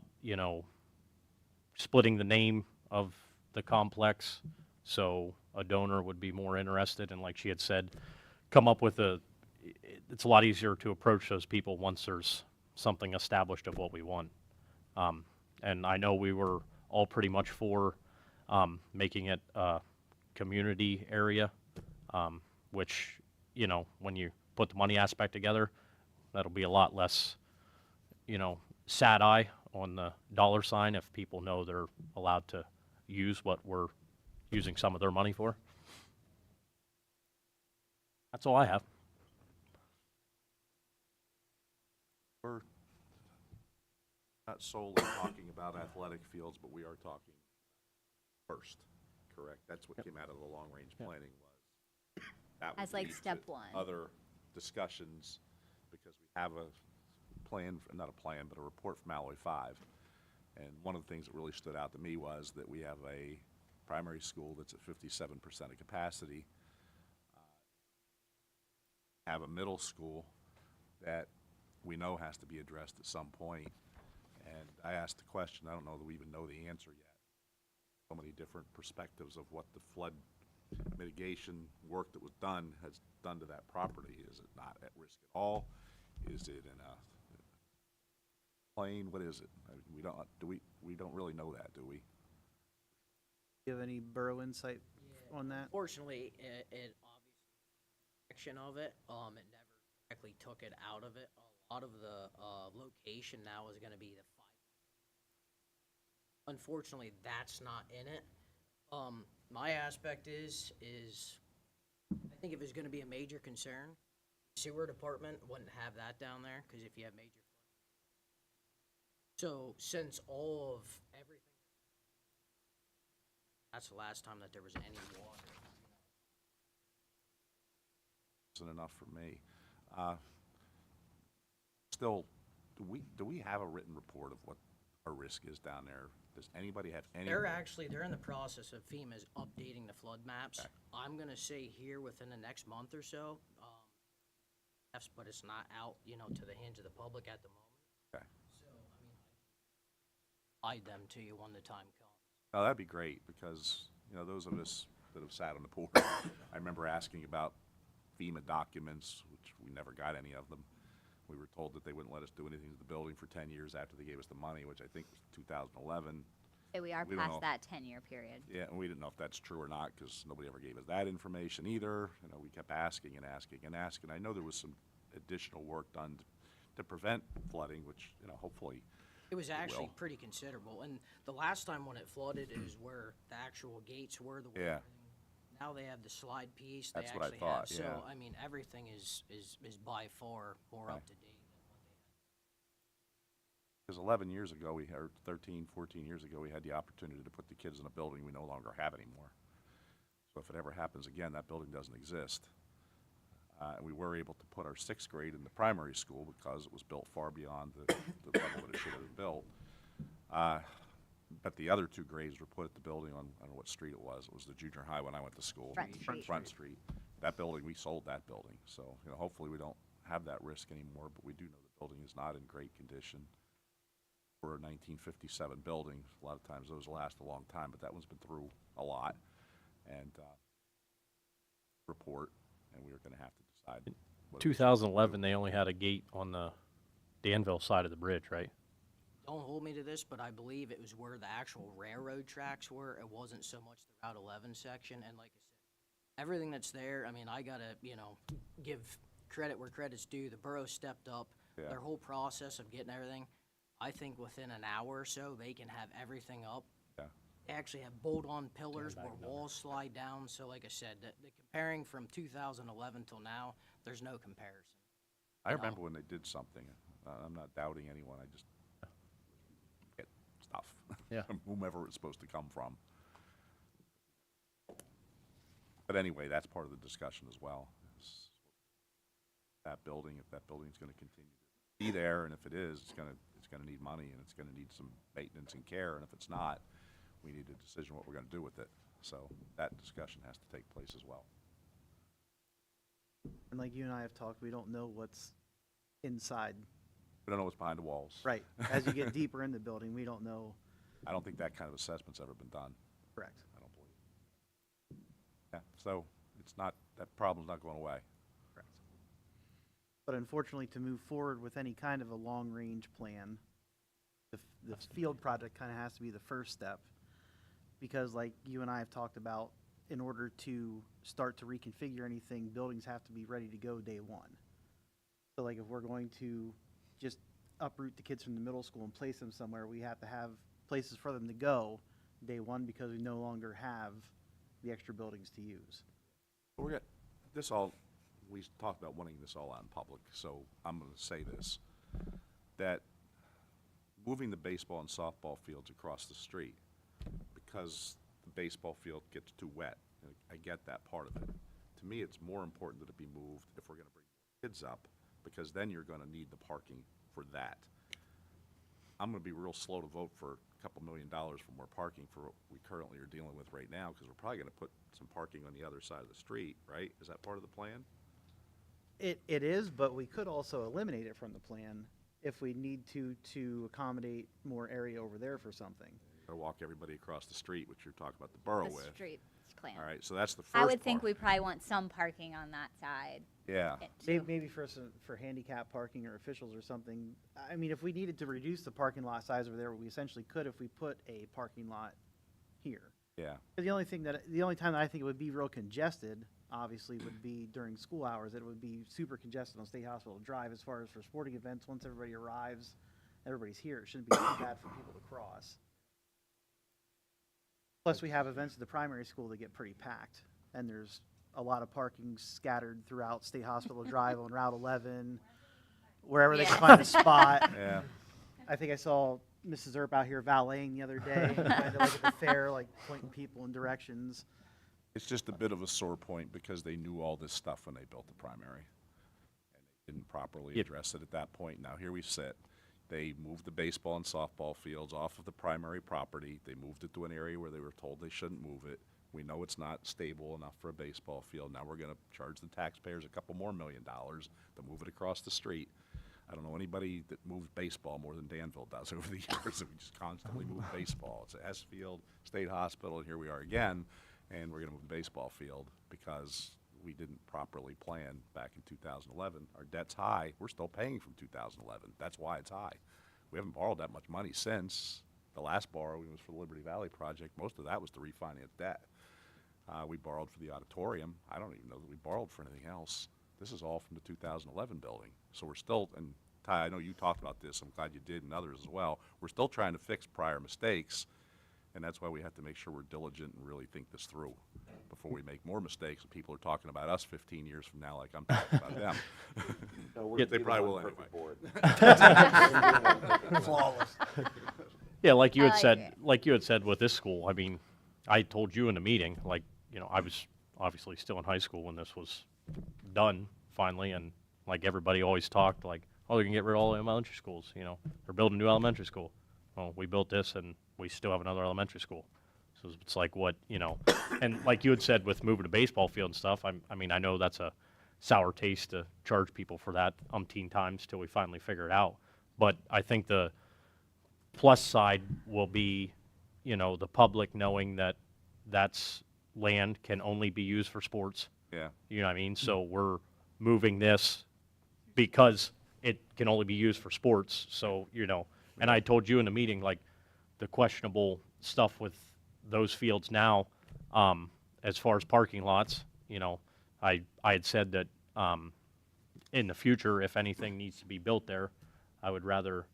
splitting the name of the complex so a donor would be more interested, and like she had said, come up with it's a lot easier to approach those people once there's something established of what we want. And I know we were all pretty much for making it a community area, which, when you put the money aspect together, that'll be a lot less, sad eye on the dollar sign if people know they're allowed to use what we're using some of their money for. That's all I have. We're not solely talking about athletic fields, but we are talking first, correct? That's what came out of the long-range planning was. That As would like lead step to one. Other discussions, because we have a plan, not a plan, but a report from Alloy 5. And one of the things that really stood out to me was that we have a primary school that's at 57% of capacity, have a middle school that we know has to be addressed at some point. And I asked the question, I don't know that we even know the answer yet. So many different perspectives of what the flood mitigation work that was done has done to that property. Is it not at risk at all? Is it in a plain? What is it? We don't really know that, do we? Do you have any borough insight on that? Unfortunately, it obviously section of it, it never directly took it out of it. A lot of the location now is going to be the 5. Unfortunately, that's not in it. My aspect is I think if it's going to be a major concern, sewer department wouldn't have that down there, because if you have major so since all of everything, that's the last time that there was any water. Isn't enough for me. Still, do we have a written report of what our risk is down there? Does anybody have any? They're in the process of FEMA's updating the flood maps. Okay. I'm gonna say here within the next month or so, but it's not out, to the hands of the public at the moment. Okay. So, hide them to you when the time comes. Oh, that'd be great, because, those of us that have sat on the board, I remember asking about FEMA documents, which we never got any of them. We were told that they wouldn't let us do anything to the building for 10 years after they gave us the money, which I think was 2011. So we are We don't past know. that 10-year period. Yeah, and we didn't know if that's true or not, because nobody ever gave us that information either. We kept asking and asking and asking. I know there was some additional work done to prevent flooding, which, hopefully It was actually will. pretty considerable, and the last time when it flooded is where the actual gates were, Yeah. Now they have the slide piece, they That's what I actually thought, have, so, yeah. everything is by far more Okay. up to date. Because 11 years ago, or 13, 14 years ago, we had the opportunity to put the kids in a building we no longer have anymore. So if it ever happens again, that building doesn't exist. And we were able to put our 6th grade in the primary school because it was built far beyond the level that it should have been built. but the other two grades were put at the building on, I don't know what street it was the junior high when I went to school. Front Street. That building, we sold that building, so, you know, hopefully we don't have that risk anymore, but we do know the building is not in great condition. For a 1957 building, a lot of times those last a long time, but that one's been through a lot, and, report, and we are gonna have to decide. whether- 2011, they only had a gate on the Danville side of the bridge, right? Don't hold me to this, but I believe it was where the actual railroad tracks were. It wasn't so much the Route 11 section. And like I said, everything that's there, I mean, I gotta, you know, give credit where credit's due. The borough stepped up. Yeah. Their whole process of getting everything, I think within an hour or so, they can have everything up. Yeah. They actually have bolt-on pillars where walls slide down. So like I said, the comparing from 2011 till now, there's no comparison. I No. remember when they did something. I'm not doubting anyone. I just get stuff. Yeah. Whomever it's supposed to come from. But anyway, that's part of the discussion as well. is That building, if that building's going to continue to be there, and if it is, it's going to need money, and it's going to need some maintenance and care. And if it's not, we need a decision what we're going to do with it. So that discussion has to take place as well. And like you and I have talked, we don't know what's inside. We don't know what's behind the walls. Right. As you get deeper in the building, we don't know. I don't think that kind of assessment's ever been done. Correct. I don't believe. Yeah, so it's not, that problem's not going away. Correct. But unfortunately, to move forward with any kind of a long-range plan, the field project kind of has to be the first step. Because like you and I have talked about, in order to start to reconfigure anything, buildings have to be ready to go day one. So like if we're going to just uproot the kids from the middle school and place them somewhere, we have to have places for them to go day one because we no longer have the extra buildings to use. We're got this all, we talked about wanting this all out in public, so I'm going to say this, that moving the baseball and softball fields across the street because the baseball field gets too wet, and I get that part of it. To me, it's more important that it be moved if we're going to bring kids up, because then you're going to need the parking for that. I'm going to be real slow to vote for a couple $1 million for more parking for what we currently are dealing with right now, because we're probably going to put some parking on the other side of the street, right? Is that part of the plan? It is, but we could also eliminate it from the plan if we need to accommodate more area over there for something. Got to walk everybody across the street, which you're talking about the borough The with. street plan. All right, so that's the first I would think part. we probably want some parking on that side. Yeah. Maybe for handicap parking or officials or something. I mean, if we needed to reduce the parking lot size over there, we essentially could if we put a parking lot here. Yeah. The only time that I think it would be real congested, obviously, would be during school hours. It would be super congested on State Hospital Drive as far as for sporting events. Once everybody arrives, everybody's here. It shouldn't be too bad for people to cross. Plus, we have events at the primary school that get pretty packed, and there's a lot of parking scattered throughout State Hospital Drive on Route 11, wherever they can find a spot. Yeah. I think I saw Mrs. Earp out here valeting the other day, trying to look at the fair, like pointing people in directions. It's just a bit of a sore point because they knew all this stuff when they built the primary. And they didn't properly Yep. address it at that point. Now here we sit. They moved the baseball and softball fields off of the primary property. They moved it to an area where they were told they shouldn't move it. We know it's not stable enough for a baseball field. Now we're going to charge the taxpayers a couple more $1 million to move it across the street. I don't know anybody that moves baseball more than Danville does over the years. We just constantly move baseball. It's a S field, State Hospital, and here we are again, and we're going to move the baseball field because we didn't properly plan back in 2011. Our debt's high. We're still paying from 2011. That's why it's high. We haven't borrowed that much money since. The last borrowing was for the Liberty Valley project. Most of that was to refinance debt. We borrowed for the auditorium. I don't even know that we borrowed for anything else. This is all from the 2011 building. So we're still, and Ty, I know you talked about this. I'm glad you did, and others as well. We're still trying to fix prior mistakes, and that's why we have to make sure we're diligent and really think this through before we make more mistakes. People are talking about us 15 years from now like I'm talking about them. No, They probably will anyway. Flawless. Yeah, like you I had like said, it. like you had said with this school, I mean, I told you in the meeting, like, you know, I was obviously still in high school when this was done finally, and like everybody always talked, like, oh, they're gonna get rid of all the elementary schools, you know, or build a new elementary school. Well, we built this, and we still have another elementary school. So it's like what, you know, and like you had said with moving to baseball field and stuff, I mean, I know that's a sour taste to charge people for that umpteen times till we finally figure it out. But I think the plus side will be, you know, the public knowing that that's land can only be used for sports. Yeah. You know what I mean? So we're moving this because it can only be used for sports. So, you know, and I told you in the meeting, like, the questionable stuff with those fields now, as far as parking lots, you know, I had said that in the future, if anything needs to be built there, I would rather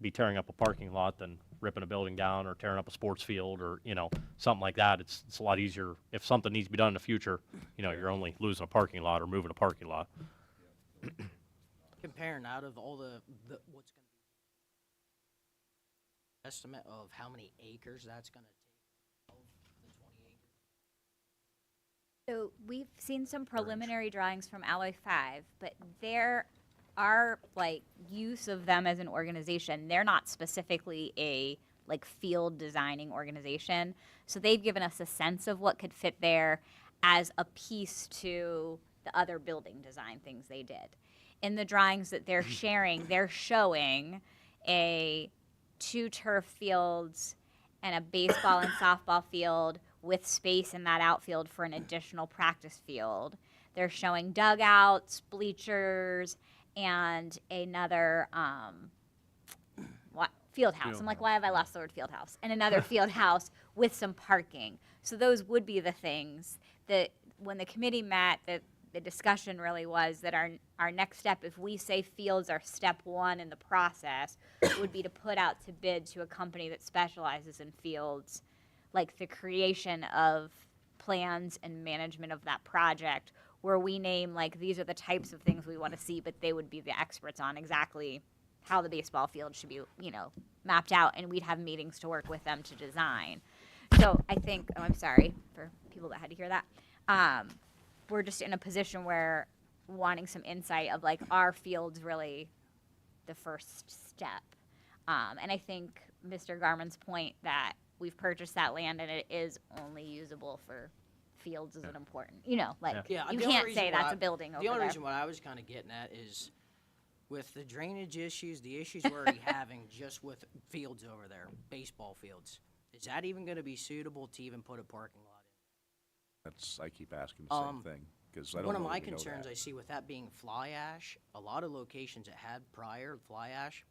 be tearing up a parking lot than ripping a building down or tearing up a sports field or, you know, something like that. It's a lot easier. If something needs to be done in the future, you know, you're only losing a parking lot or moving a parking lot. Comparing out of all the what's going to be estimate of how many acres that's going to take of the 20 acres. So we've seen some preliminary drawings from Alloy 5, but there are like use of them as an organization. They're not specifically a like field designing organization. So they've given us a sense of what could fit there as a piece to the other building design things they did. In the drawings that they're sharing, they're showing a 2 turf fields and a baseball and softball field with space in that outfield for an additional practice field. They're showing dugouts, bleachers, and another field house. I'm like, why have I lost the word field house? And another field house with some parking. So those would be the things that when the committee met, that the discussion really was that our next step, if we say fields are step 1 in the process, would be to put out to bid to a company that specializes in fields, like the creation of plans and management of that project, where we name, like, these are the types of things we want to see, but they would be the experts on exactly how the baseball field should be, you know, mapped out, and we'd have meetings to work with them to design. So I think, I'm sorry for people that had to hear that. We're just in a position where wanting some insight of, like, our field's really the first step. And I think Mr. Garman's point that we've purchased that land and it is only usable for fields isn't important. You know, like, Yeah, you the only can't reason say what that's a building over The only there. reason what I was kind of getting at is with the drainage issues, the issues we're already having just with fields over there, baseball fields, is that even going to be suitable to even put a parking lot in? I keep asking the same thing, because I don't know One of that my we know concerns that. I see with that being fly ash, a lot of locations that had prior fly ash,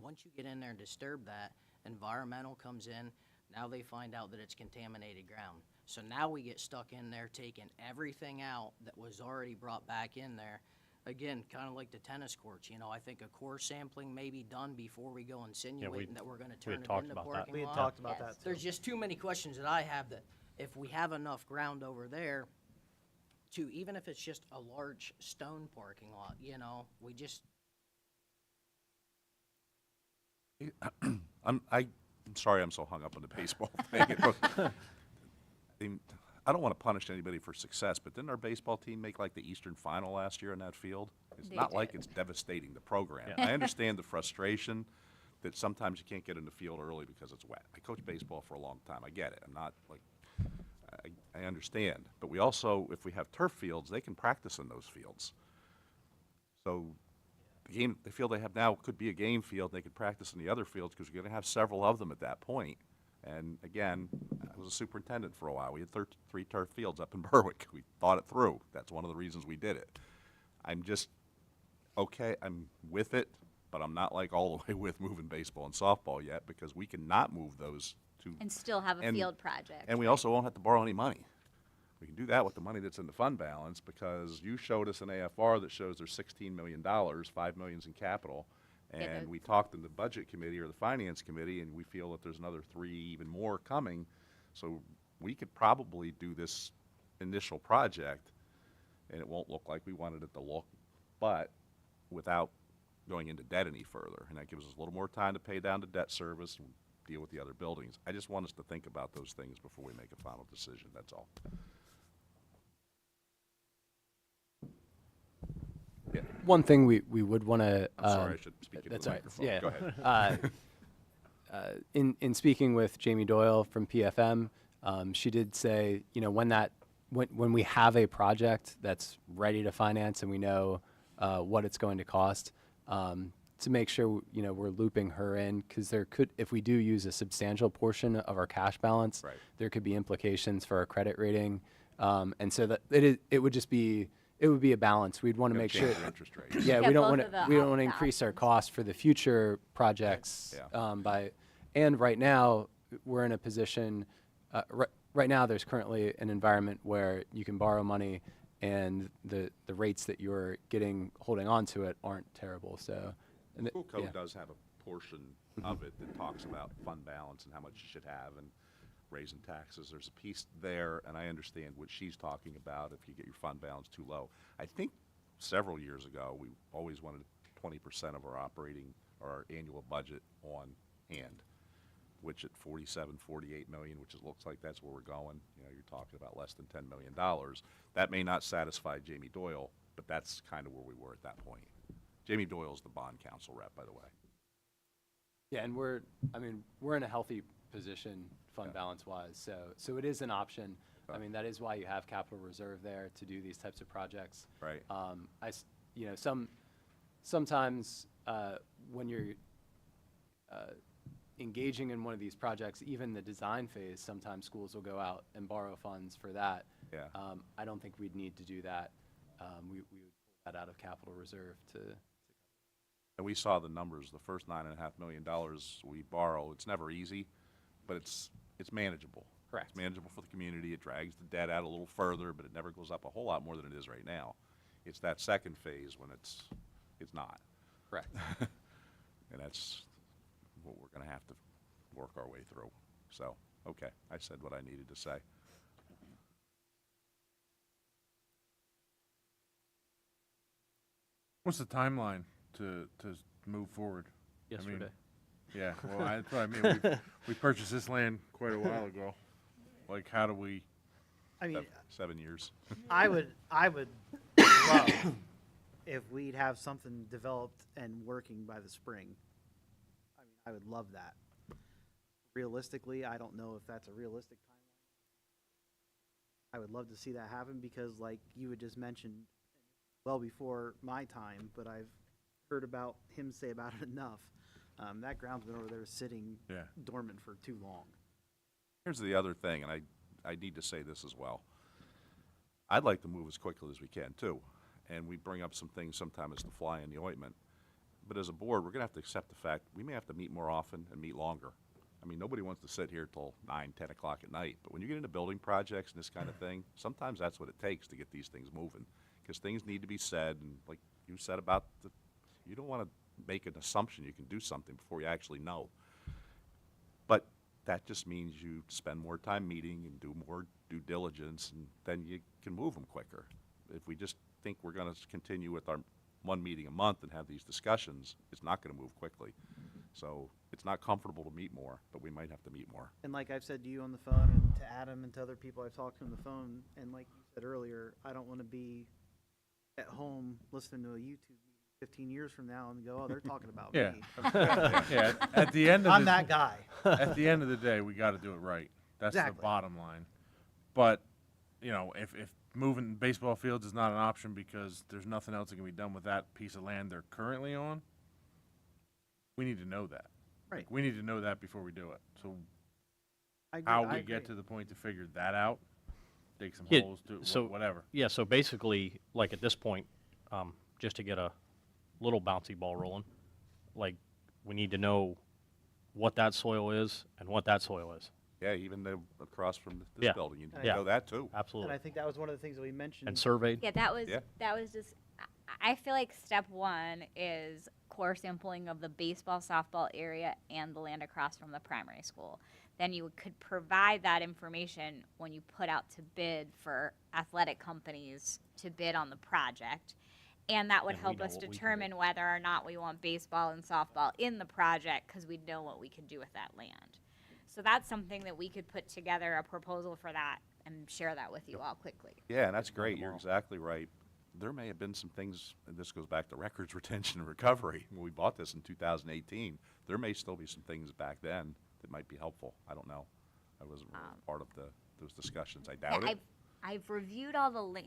once you get in there and disturb that, environmental comes in, now they find out that it's contaminated ground. So now we get stuck in there taking everything out that was already brought back in there. Again, kind of like the tennis courts, you know, I think a core sampling may be done before we go insinuating that we're going to turn it into parking lot. We had talked about that too. There's just too many questions that I have that if we have enough ground over there to, even if it's just a large stone parking lot, you know, we just. I'm sorry I'm so hung up on the baseball thing. I don't want to punish anybody for success, but didn't our baseball team make like the Eastern Final last year in that field? It's They not like did. it's devastating the program. Yeah. I understand the frustration that sometimes you can't get in the field early because it's wet. I coached baseball for a long time. I get it. I'm not like, I understand. But we also, if we have turf fields, they can practice in those fields. So the field they have now could be a game field. They could practice in the other fields because we're going to have several of them at that point. And again, I was a superintendent for a while. We had 3 turf fields up in Berwick. We thought it through. That's one of the reasons we did it. I'm just, okay, I'm with it, but I'm not like all the way with moving baseball and softball yet because we cannot move those to. And still have a field project. And we also won't have to borrow any money. We can do that with the money that's in the fund balance because you showed us an AFR that shows there's $16 million, $5 million's in capital. And we talked in the budget committee or the finance committee, and we feel that there's another 3, even more coming. So we could probably do this initial project, and it won't look like we wanted it to look, but without going into debt any further. And that gives us a little more time to pay down the debt service and deal with the other buildings. I just want us to think about those things before we make a final decision, that's all. One thing we would want to. I'm sorry, I should speak into That's the all right. microphone. Yeah. Go ahead. in speaking with Jamie Doyle from PFM, she did say, you know, when we have a project that's ready to finance and we know what it's going to cost, to make sure, you know, we're looping her in, because if we do use a substantial portion of our cash balance, Right. there could be implications for our credit rating, and so that it would be a balance. We'd want to Gotta make change sure. your interest rates. Yeah, Yeah, we don't both want of the to we don't op- want to the increase our options. costs for the future projects Yeah. and right now we're in a position. Right now, there's currently an environment where you can borrow money, and the rates that you're holding on to it aren't terrible. So, and School code yeah. does have a portion of it that talks about fund balance and how much you should have and raising taxes. There's a piece there, and I understand what she's talking about if you get your fund balance too low. I think several years ago, we always wanted 20% of our operating or our annual budget on hand, which at 47, 48 million, which it looks like that's where we're going. You know, you're talking about less than $10 million. That may not satisfy Jamie Doyle, but that's kind of where we were at that point. Jamie Doyle's the bond counsel rep, by the way. Yeah, and we're in a healthy position fund balance wise, so it is an option. I mean, that is why you have capital reserve there to do these types of projects. Right. You know, sometimes when you're engaging in one of these projects, even the design phase, sometimes schools will go out and borrow funds for that. Yeah. I don't think we'd need to do that. We would pull that out of capital reserve to. And we saw the numbers, the first $9.5 million we borrow. It's never easy, but it's manageable. Correct. It's manageable for the community. It drags the debt out a little further, but it never goes up a whole lot more than it is right now. It's that second phase when it's not. Correct. And that's what we're going to have to work our way through. So, okay, I said what I needed to say. What's the timeline to move forward? Yesterday. Yeah, well, that's what I mean. We purchased this land quite a while ago. Like, how do we? I mean, 7 years. I would love if we'd have something developed and working by the spring. I mean, I would love that. Realistically, I don't know if that's a realistic timeline. I would love to see that happen because, like you had just mentioned, well before my time, but I've heard about him say about it enough. That ground's been over there sitting dormant for too long. Here's the other thing, and I need to say this as well. I'd like to move as quickly as we can, too. And we bring up some things sometimes as the fly in the ointment. But as a board, we're going to have to accept the fact we may have to meet more often and meet longer. I mean, nobody wants to sit here till 9, 10 o'clock at night. But when you get into building projects and this kind of thing, sometimes that's what it takes to get these things moving. Because things need to be said, and like you said about you don't want to make an assumption you can do something before you actually know. But that just means you spend more time meeting and do more due diligence, and then you can move them quicker. If we just think we're going to continue with our one meeting a month and have these discussions, it's not going to move quickly. So it's not comfortable to meet more, but we might have to meet more. And like I've said to you on the phone and to Adam and to other people I've talked to on the phone, and like you said earlier, I don't want to be at home listening to a YouTube meeting 15 years from now and go, oh, they're talking about Yeah. me. Yeah. At the end of I'm the that guy. At the end of the day, we got to do it right. That's the Exactly. bottom line. But you know, if moving baseball fields is not an option because there's nothing else that can be done with that piece of land they're currently on, we need to know that. Right. We need to know that before we do it. So I agree, how I we get agree. to the point to figure that out, dig some Yeah, holes, do so- whatever. Yeah, so basically, like at this point, just to get a little bouncy ball rolling, like we need to know what that soil is and what that soil is. Yeah, even across from this Yeah. building, you need Yeah. to know that too. And Absolutely. I think that was one of the things that we mentioned. And surveyed. Yeah, that was Yeah. just. I feel like step one is core sampling of the baseball, softball area and the land across from the primary school. Then you could provide that information when you put out to bid for athletic companies to bid on the project. And that would And we help know us what we can do. determine whether or not we want baseball and softball in the project because we'd know what we could do with that land. So that's something that we could put together a proposal for that and share that with you all quickly. Yeah, and that's great. You're exactly right. there may have been some things, and this goes back to records retention and recovery. When we bought this in 2018, there may still be some things back then that might be helpful. I don't know. I wasn't really part of those discussions. I doubt it. I've reviewed all the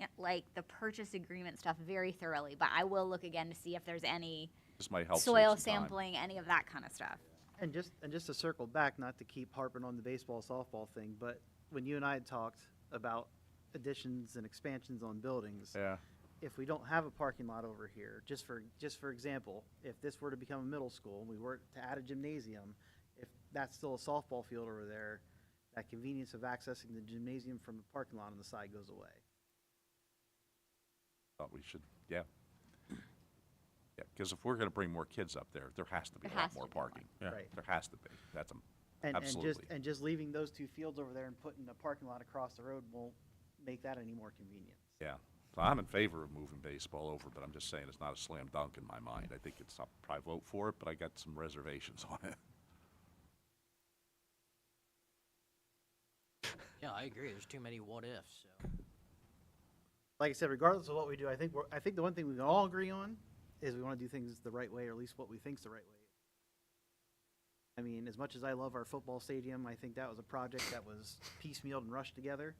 the purchase agreement stuff very thoroughly, but I will look again to see if there's any This might help. soil save some time. sampling, any of that kind of stuff. And just to circle back, not to keep harping on the baseball softball thing, but when you and I had talked about additions and expansions on buildings, Yeah. if we don't have a parking lot over here, just for example, if this were to become a middle school and we were to add a gymnasium, if that's still a softball field over there, that convenience of accessing the gymnasium from a parking lot on the side goes away. Thought we should, yeah. Yeah, because if we're going to bring more kids up there, there has to be There a lot has to more be more. parking. Yeah. Right. There has to be. That's absolutely. And just leaving those two fields over there and putting a parking lot across the road won't make that any more convenient. Yeah. So I'm in favor of moving baseball over, but I'm just saying it's not a slam dunk in my mind. I think I'll probably vote for it, but I got some reservations on it. Yeah, I agree. There's too many what ifs. So. Like I said, regardless of what we do, I think the one thing we can all agree on is we want to do things the right way, or at least what we think's the right way. I mean, as much as I love our football stadium, I think that was a project that was piecemealed and rushed together.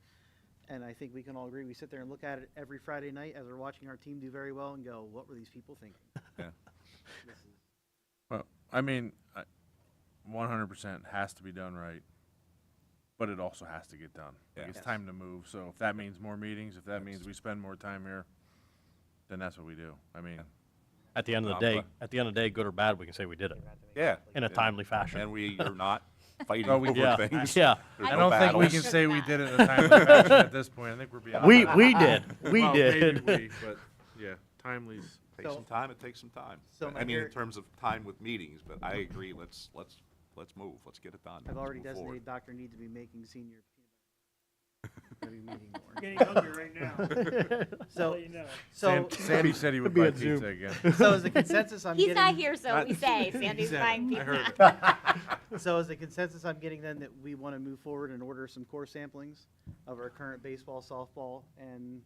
And I think we can all agree, we sit there and look at it every Friday night as we're watching our team do very well and go, what were these people thinking? Yeah. This is- Well, I mean, 100% has to be done right, but it also has to get done. Yeah. Like, it's Yes. time to move. So if that means more meetings, if that means we spend more time here, then that's what we do. I mean, At the end of the day, good or bad, we can say we did it Yeah. in a And- timely fashion. And we are not fighting Well, we- over yeah, things. yeah. There's I no don't think we battles. can say we did it in a timely fashion at this point. I think we're beyond that. We did. We Well, did. Maybe we, but yeah, timely's. Takes some time, it takes some time. So I mean, in here- terms of time with meetings, but I agree, let's move, let's get it done. I've Let's already move forward. designated Dr. Need to be making senior peanut butter. Gonna be meeting more. Getting hungry right now. So, Sandy said he would be buy a Zoom. pizza again. so as a consensus, I'm He's getting. not here, so we say Sandy's said buying it. I heard pizza. So as a consensus, I'm getting then that we want to move forward and order some core samplings of our current baseball, softball, and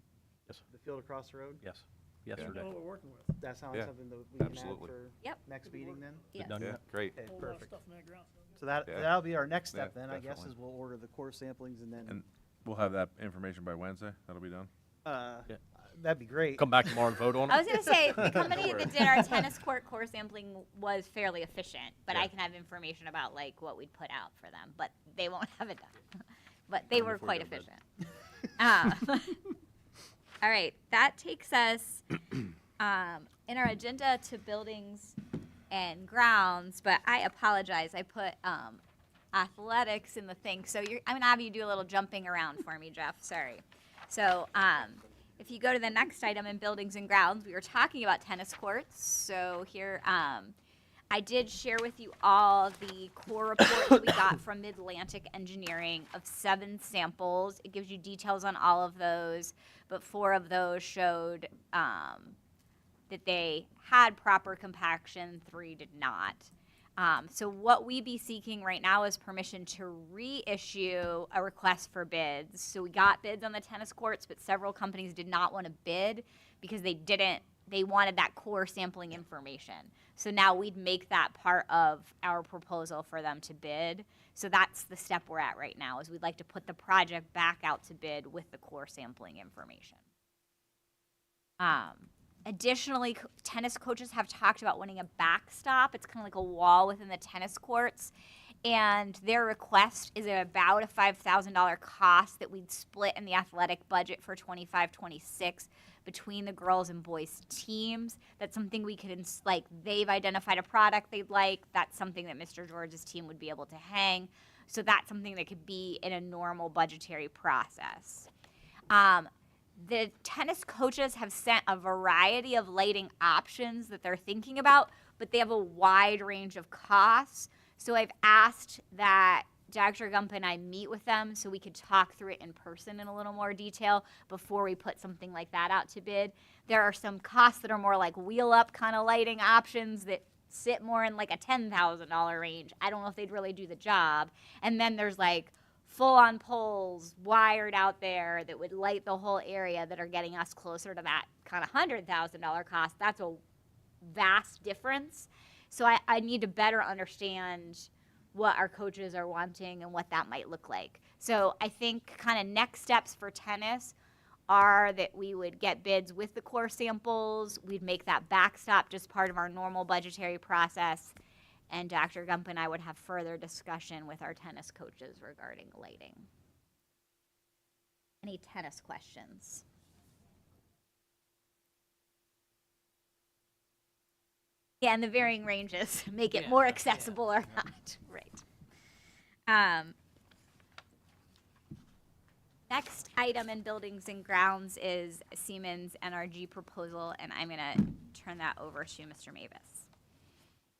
Yes. the field across the road. Yes. Yes, Yeah. sir, Know Dick. what we're working with. That sounds Yeah, something that we can add absolutely. for Yep. next meeting then? Yes. Done Yeah, yet? great. Okay, Whole lot of perfect. stuff in that ground. So that, Yeah. that'll be our next step Yeah, then, I guess, definitely. is we'll order the core samplings and then, And we'll have that information by Wednesday. That'll be done. Yeah. that'd be great. Come back tomorrow and vote on I it. was gonna say the company that did our tennis court core sampling was fairly efficient, but I can have information about like what we'd put out for them, but they won't have it done. But they were before quite you go to efficient. All right, that takes us in our agenda to buildings and grounds, but I apologize. I put athletics in the thing, so I'm gonna have you do a little jumping around for me, Jeff. Sorry. So if you go to the next item in buildings and grounds, we were talking about tennis courts. So here, I did share with you all the core report that we got from Mid-Atlantic Engineering of 7 samples. It gives you details on all of those, but 4 of those showed that they had proper compaction, 3 did not. So what we be seeking right now is permission to reissue a request for bids. So we got bids on the tennis courts, but several companies did not want to bid because they wanted that core sampling information. So now we'd make that part of our proposal for them to bid. So that's the step we're at right now, is we'd like to put the project back out to bid with the core sampling information. Additionally, tennis coaches have talked about wanting a backstop. It's kind of like a wall within the tennis courts. And their request is about a $5,000 cost that we'd split in the athletic budget for 25-26 between the girls and boys teams. That's something we could, they've identified a product they'd like. That's something that Mr. George's team would be able to hang. So that's something that could be in a normal budgetary process. The tennis coaches have sent a variety of lighting options that they're thinking about, but they have a wide range of costs. So I've asked that Dr. Gump and I meet with them so we could talk through it in person in a little more detail before we put something like that out to bid. There are some costs that are more like wheel-up kind of lighting options that sit more in like a $10,000 range. I don't know if they'd really do the job. And then there's like full-on poles wired out there that would light the whole area that are getting us closer to that kind of $100,000 cost. That's a vast difference. So I need to better understand what our coaches are wanting and what that might look like. So I think kind of next steps for tennis are that we would get bids with the core samples. We'd make that backstop just part of our normal budgetary process. And Dr. Gump and I would have further discussion with our tennis coaches regarding lighting. Any tennis questions? Yeah, and the varying ranges make it more accessible or not. Right. Next item in buildings and grounds is Siemens NRG proposal, and I'm going to turn that over to Mr. Mavis.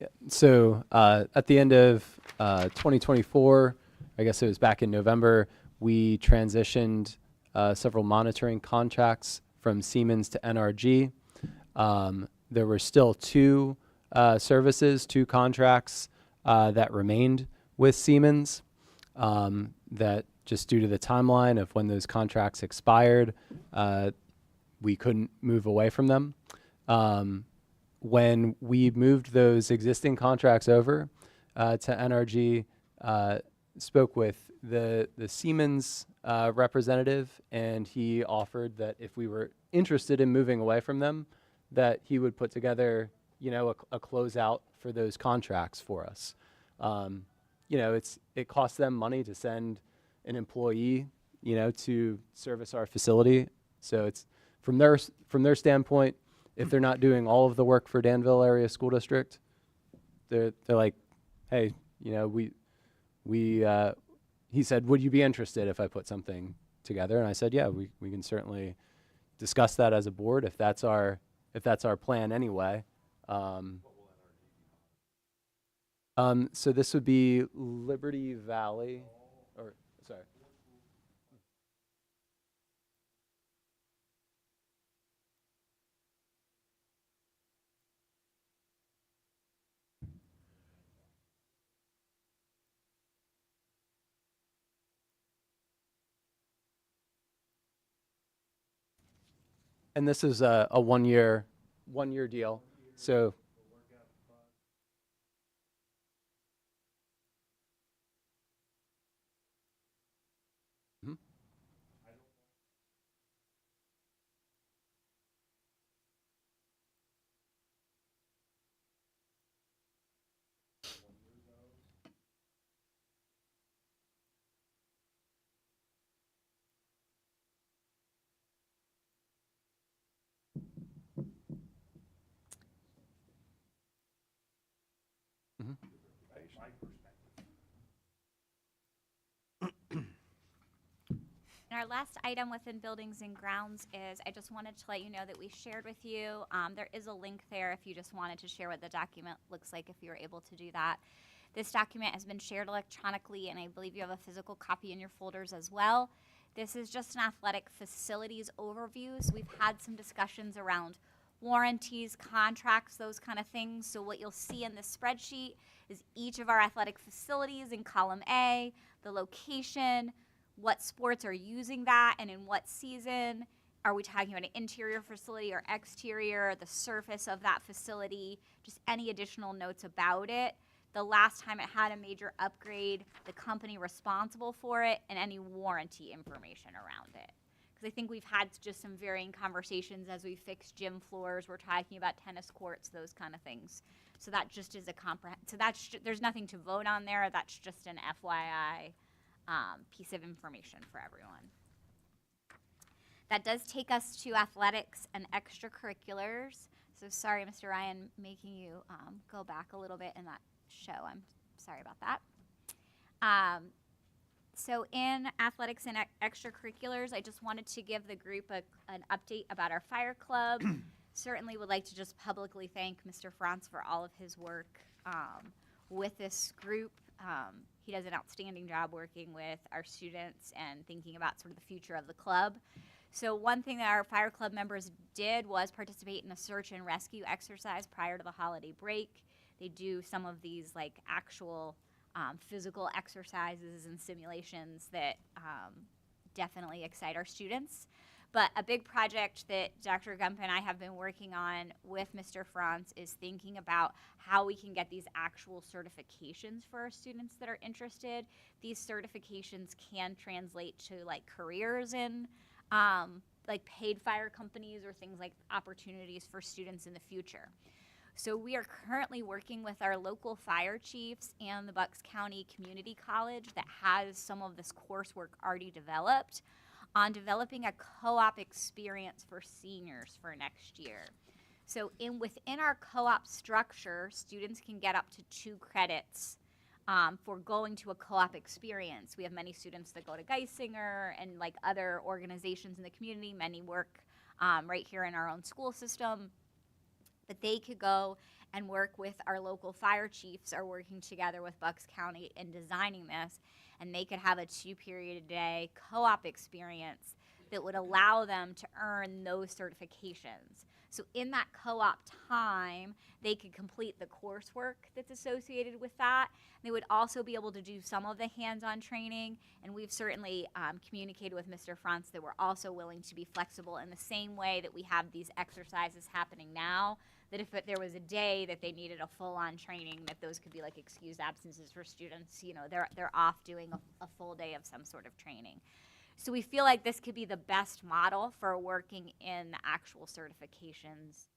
Yeah. So at the end of 2024, I guess it was back in November, we transitioned several monitoring contracts from Siemens to NRG. There were still two services, two contracts that remained with Siemens that just due to the timeline of when those contracts expired, we couldn't move away from them. When we moved those existing contracts over to NRG, spoke with the Siemens representative, and he offered that if we were interested in moving away from them, that he would put together, a closeout for those contracts for us. It costs them money to send an employee, to service our facility. So it's from their standpoint, if they're not doing all of the work for Danville Area School District, they're like, hey, he said, would you be interested if I put something together? And I said, yeah, we can certainly discuss that as a board if that's our plan anyway. So this would be Liberty Valley, or sorry. And this is a one-year deal. So And our last item within buildings and grounds is, I just wanted to let you know that we shared with you, there is a link there if you just wanted to share what the document looks like if you're able to do that. This document has been shared electronically, and I believe you have a physical copy in your folders as well. This is just an athletic facilities overview. So we've had some discussions around warranties, contracts, those kind of things. So what you'll see in this spreadsheet is each of our athletic facilities in column A, the location, what sports are using that and in what season. Are we talking about an interior facility or exterior, the surface of that facility, just any additional notes about it, the last time it had a major upgrade, the company responsible for it, and any warranty information around it. Because I think we've had just some varying conversations as we fix gym floors, we're talking about tennis courts, those kind of things. So that just is a so that's there's nothing to vote on there, that's just an FYI piece of information for everyone. That does take us to athletics and extracurriculars. So sorry, Mr. Ryan, making you go back a little bit in that show. I'm sorry about that. So in athletics and extracurriculars, I just wanted to give the group an update about our fire club. Certainly would like to just publicly thank Mr. Franz for all of his work with this group. He does an outstanding job working with our students and thinking about sort of the future of the club. So one thing that our fire club members did was participate in a search and rescue exercise prior to the holiday break. They do some of these like actual physical exercises and simulations that definitely excite our students. But a big project that Dr. Gump and I have been working on with Mr. Franz is thinking about how we can get these actual certifications for our students that are interested. These certifications can translate to like careers in like paid fire companies or things like opportunities for students in the future. So we are currently working with our local fire chiefs and the Bucks County Community College that has some of this coursework already developed on developing a co-op experience for seniors for next year. So within our co-op structure, students can get up to 2 credits for going to a co-op experience. We have many students that go to Geisinger and like other organizations in the community. Many work right here in our own school system. But they could go and work with our local fire chiefs are working together with Bucks County in designing this, and they could have a 2-period-a-day co-op experience that would allow them to earn those certifications. So in that co-op time, they could complete the coursework that's associated with that. They would also be able to do some of the hands-on training, and we've certainly communicated with Mr. Franz that we're also willing to be flexible in the same way that we have these exercises happening now, that if there was a day that they needed a full-on training, that those could be like excused absences for students. You know, they're off doing a full day of some sort of training. So we feel like this could be the best model for working in the actual certifications,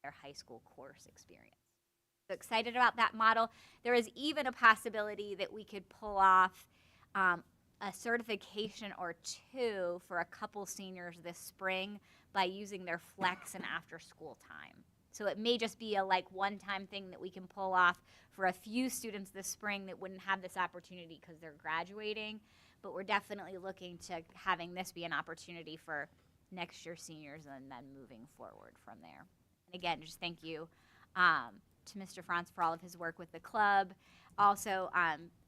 their high school course experience. So excited about that model. There is even a possibility that we could pull off a certification or 2 for a couple seniors this spring by using their flex and after school time. So it may just be a like one-time thing that we can pull off for a few students this spring that wouldn't have this opportunity because they're graduating. But we're definitely looking to having this be an opportunity for next year seniors and then moving forward from there. And again, just thank you to Mr. Franz for all of his work with the club. Also,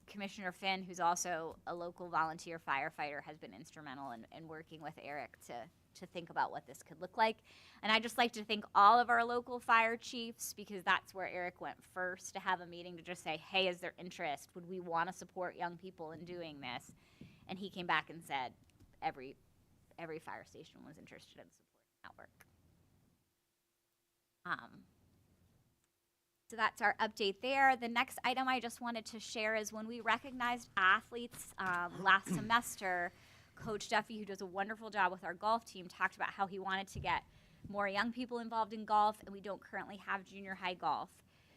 Commissioner Finn, who's also a local volunteer firefighter, has been instrumental in working with Eric to think about what this could look like. And I'd just like to thank all of our local fire chiefs, because that's where Eric went first to have a meeting to just say, hey, is there interest? Would we want to support young people in doing this? And he came back and said every fire station was interested in supporting that work. So that's our update there. The next item I just wanted to share is when we recognized athletes last semester, Coach Duffy, who does a wonderful job with our golf team, talked about how he wanted to get more young people involved in golf, and we don't currently have junior high golf.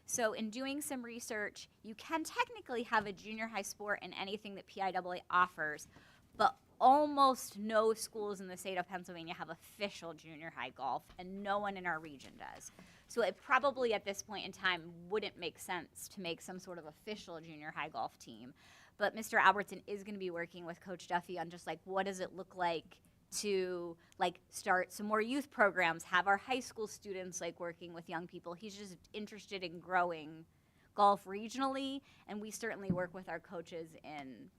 So in doing some research, you can technically have a junior high sport in anything that PIAA offers, but almost no schools in the state of Pennsylvania have official junior high golf, and no one in our region does. So it probably at this point in time wouldn't make sense to make some sort of official junior high golf team. But Mr. Albertson is going to be working with Coach Duffy on just like what does it look like to like start some more youth programs, have our high school students like working with young people. He's just interested in growing golf regionally, and we certainly work with our coaches in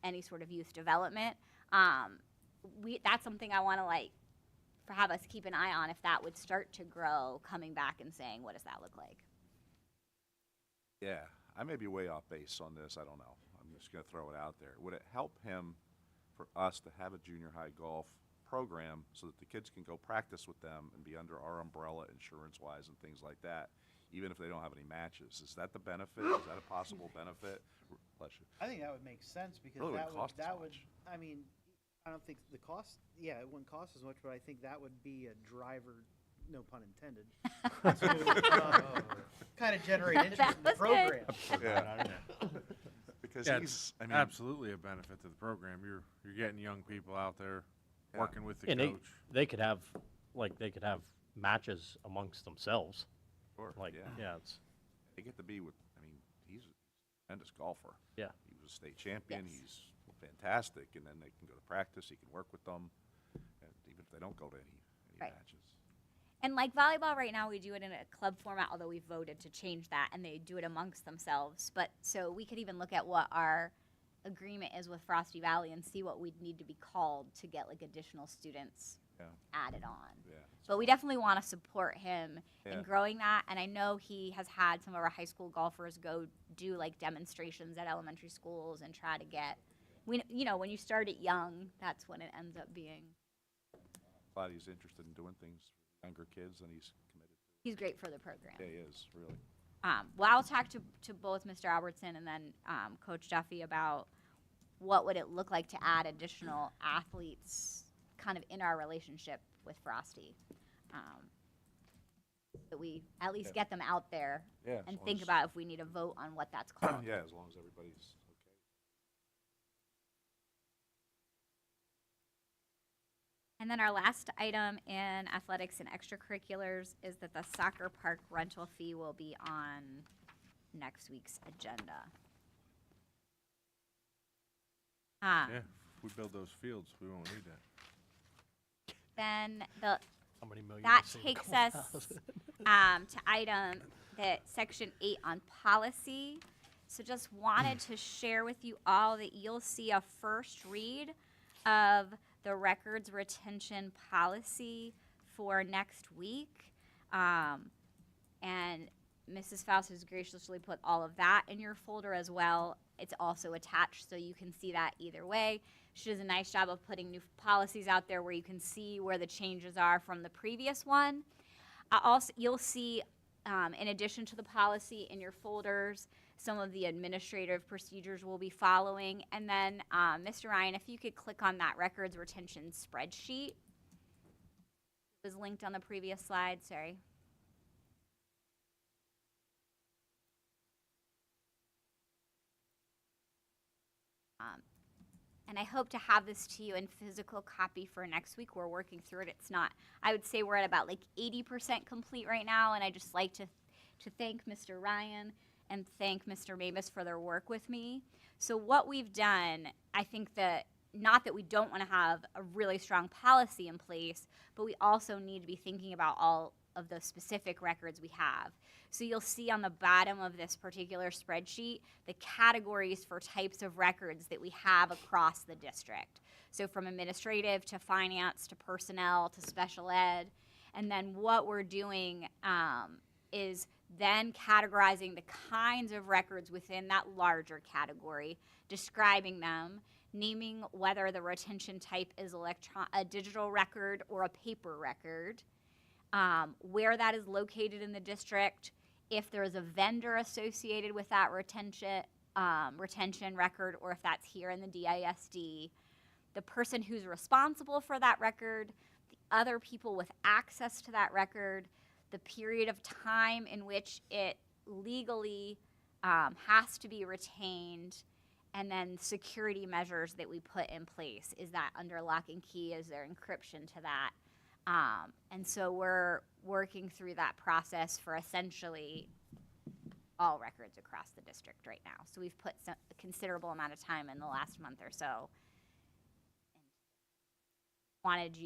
any sort of youth development. That's something I want to like have us keep an eye on if that would start to grow, coming back and saying, what does that look like? Yeah, I may be way off base on this. I don't know. I'm just going to throw it out there. Would it help him for us to have a junior high golf program so that the kids can go practice with them and be under our umbrella insurance-wise and things like that, even if they don't have any matches? Is that the benefit? Is that a possible benefit? Bless you. I think that would make sense because Really that wouldn't would, cost as much. I mean, I don't think the cost, yeah, it wouldn't cost as much, but I think that would be a driver, no pun intended, to kind of generate interest in the program. Yeah. Because Yeah, he's, I mean, absolutely a benefit to the program. You're getting young people out there Yeah. working with the And coach. they could have matches amongst themselves. sure, Like, yeah. it's, They get to be with, I mean, he's a tremendous golfer. yeah. He was a state champion. Yes. He's fantastic. And then they can go to practice. He can work with them, and even if they don't go to any Right. matches. And like volleyball right now, we do it in a club format, although we voted to change that, and they do it amongst themselves. But so we could even look at what our agreement is with Frosty Valley and see what we'd need to be called to get like additional students Yeah. added on. Yeah. But we definitely want to support him Yeah. in growing that. And I know he has had some of our high school golfers go do like demonstrations at elementary schools and try to get, when you start it young, that's when it ends up being. Glad he's interested in doing things for younger kids, and he's committed. He's great for the program. Yeah, he is, really. Well, I'll talk to both Mr. Albertson and then Coach Duffy about what would it look like to add additional athletes kind of in our relationship with Frosty. That we at least Yeah. get them out there Yeah, as and long think as- about if we need a vote on what that's called. Yeah, as long as everybody's okay. And then our last item in athletics and extracurriculars is that the soccer park rental fee will be on next week's agenda. Yeah, if we build those fields, we won't need that. Then How many million that is in a takes couple us thousand? to item that section 8 on policy. So just wanted to share with you all that you'll see a first read of the records retention policy for next week. And Mrs. Faust has graciously put all of that in your folder as well. It's also attached so you can see that either way. She does a nice job of putting new policies out there where you can see where the changes are from the previous one. Also, you'll see, in addition to the policy in your folders, some of the administrative procedures we'll be following. And then, Mr. Ryan, if you could click on that records retention spreadsheet. It was linked on the previous slide, sorry. And I hope to have this to you in physical copy for next week. We're working through it. It's not, I would say we're at about like 80% complete right now, and I just like to thank Mr. Ryan and thank Mr. Mavis for their work with me. So what we've done, I think that, not that we don't want to have a really strong policy in place, but we also need to be thinking about all of the specific records we have. So you'll see on the bottom of this particular spreadsheet the categories for types of records that we have across the district. So from administrative to finance to personnel to special ed. And then what we're doing is then categorizing the kinds of records within that larger category, describing them, naming whether the retention type is a digital record or a paper record, where that is located in the district, if there is a vendor associated with that retention record, or if that's here in the DASD, the person who's responsible for that record, the other people with access to that record, the period of time in which it legally has to be retained, and then security measures that we put in place. Is that under lock and key? Is there encryption to that? And so we're working through that process for essentially all records across the district right now. So we've put a considerable amount of time in the last month or so. And wanted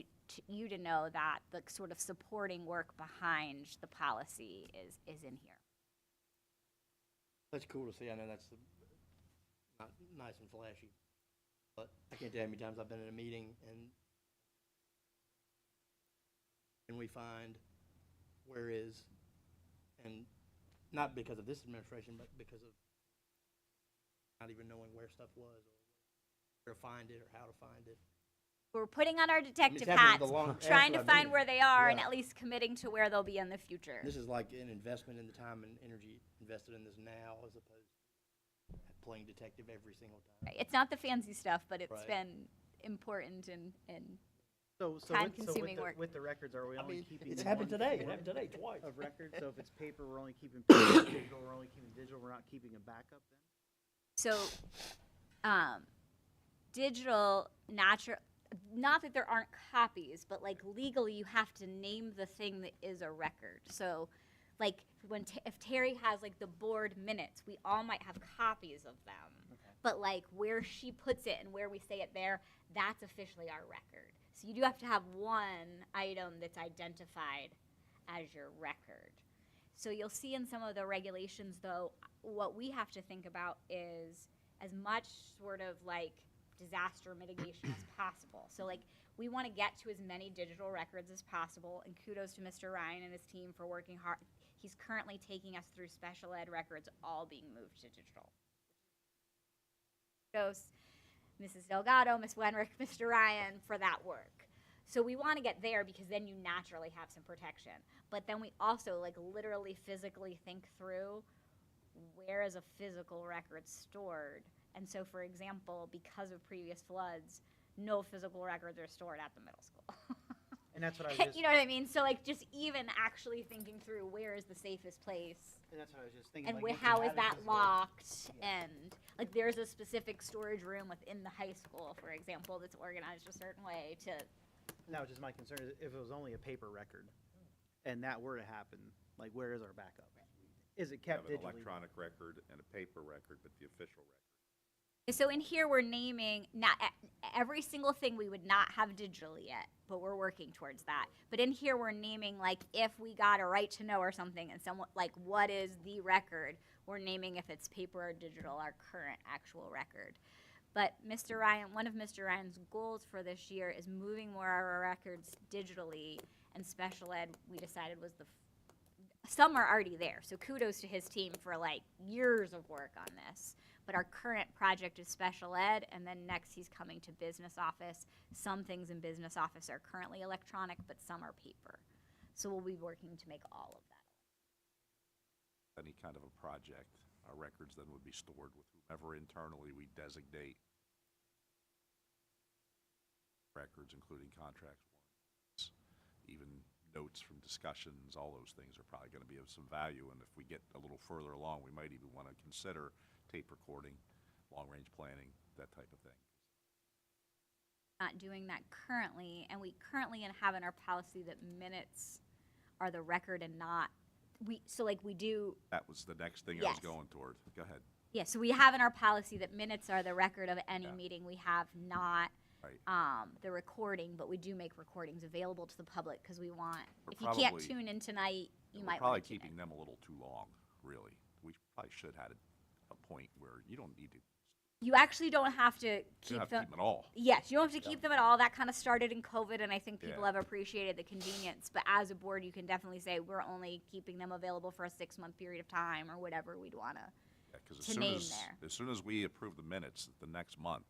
you to know that the sort of supporting work behind the policy is in here. That's cool to see. I know that's not nice and flashy, but I can't tell you how many times I've been in a meeting and we find where is, and not because of this administration, but because of not even knowing where stuff was or where to find it or how to find it. We're putting on our detective happened hats, the trying to after I find mean. where they are and Yeah. at least committing to where they'll be in the future. This is like an investment in the time and energy invested in this now as opposed to playing detective every single time. Right. It's not the fancy stuff, but it's Right. been important and So time-consuming work. with the records, are we I only mean, keeping it's the happened one today. It form happened today twice. of records? So if it's paper, we're only keeping paper. Digital, we're only keeping digital. We're not keeping a backup then? So, digital, not that there aren't copies, but like legally you have to name the thing that is a record. So, like if Terry has like the board minutes, we all might have copies of them. Okay. But like where she puts it and where we say it there, that's officially our record. So you do have to have one item that's identified as your record. So you'll see in some of the regulations, though, what we have to think about is as much sort of like disaster mitigation as possible. So like we want to get to as many digital records as possible, and kudos to Mr. Ryan and his team for working hard. He's currently taking us through special ed records all being moved to digital. Kudos, Mrs. Delgado, Ms. Wenrick, Mr. Ryan for that work. So we want to get there because then you naturally have some protection. But then we also like literally physically think through where is a physical record stored. And so for example, because of previous floods, no physical records are stored at the middle school. And that's what I was just, You know what I mean? So like just even actually thinking through where is the safest place and that's what I was just thinking. and like, where, if you how had is a that physical- locked Yeah. and like there's a specific storage room within the high school, for example, that's organized a certain way to. And that was just my concern, is if it was only a paper record, and that were to happen, like where is our backup? Is it kept Have an digitally? electronic record and a paper record, but the official record. So in here we're naming not every single thing we would not have digitally yet, but we're working towards that. But in here we're naming like if we got a right to know or something, and someone like what is the record? We're naming if it's paper or digital, our current actual record. But Mr. Ryan, one of Mr. Ryan's goals for this year is moving more of our records digitally, and special ed we decided was some are already there. So kudos to his team for like years of work on this. But our current project is special ed, and then next he's coming to business office. Some things in business office are currently electronic, but some are paper. So we'll be working to make all of that. Any kind of a project, our records then would be stored with whomever internally we designate records, including contracts, warrants, even notes from discussions, all those things are probably going to be of some value. And if we get a little further along, we might even want to consider tape recording, long-range planning, that type of thing. Not doing that currently, and we currently have in our policy that minutes are the record and not we do. That was the next thing I was Yes. going toward. Go ahead. Yeah, so we have in our policy that minutes are the record of any Yeah. meeting. We have not Right. the recording, but we do make recordings available to the public because we want. We're If you can't probably- tune in tonight, you We're might probably want to tune keeping in. them a little too long, really. We probably should have had a point where you don't need to, You actually don't have to you keep don't have to them. keep them at all. Yes, you don't have to keep them at all. That kind of started in COVID, and I think people Yeah. have appreciated the convenience. But as a board, you can definitely say we're only keeping them available for a 6-month period of time or whatever we'd want to. Yeah, 'cause To name there. as soon as we approve the minutes the next month,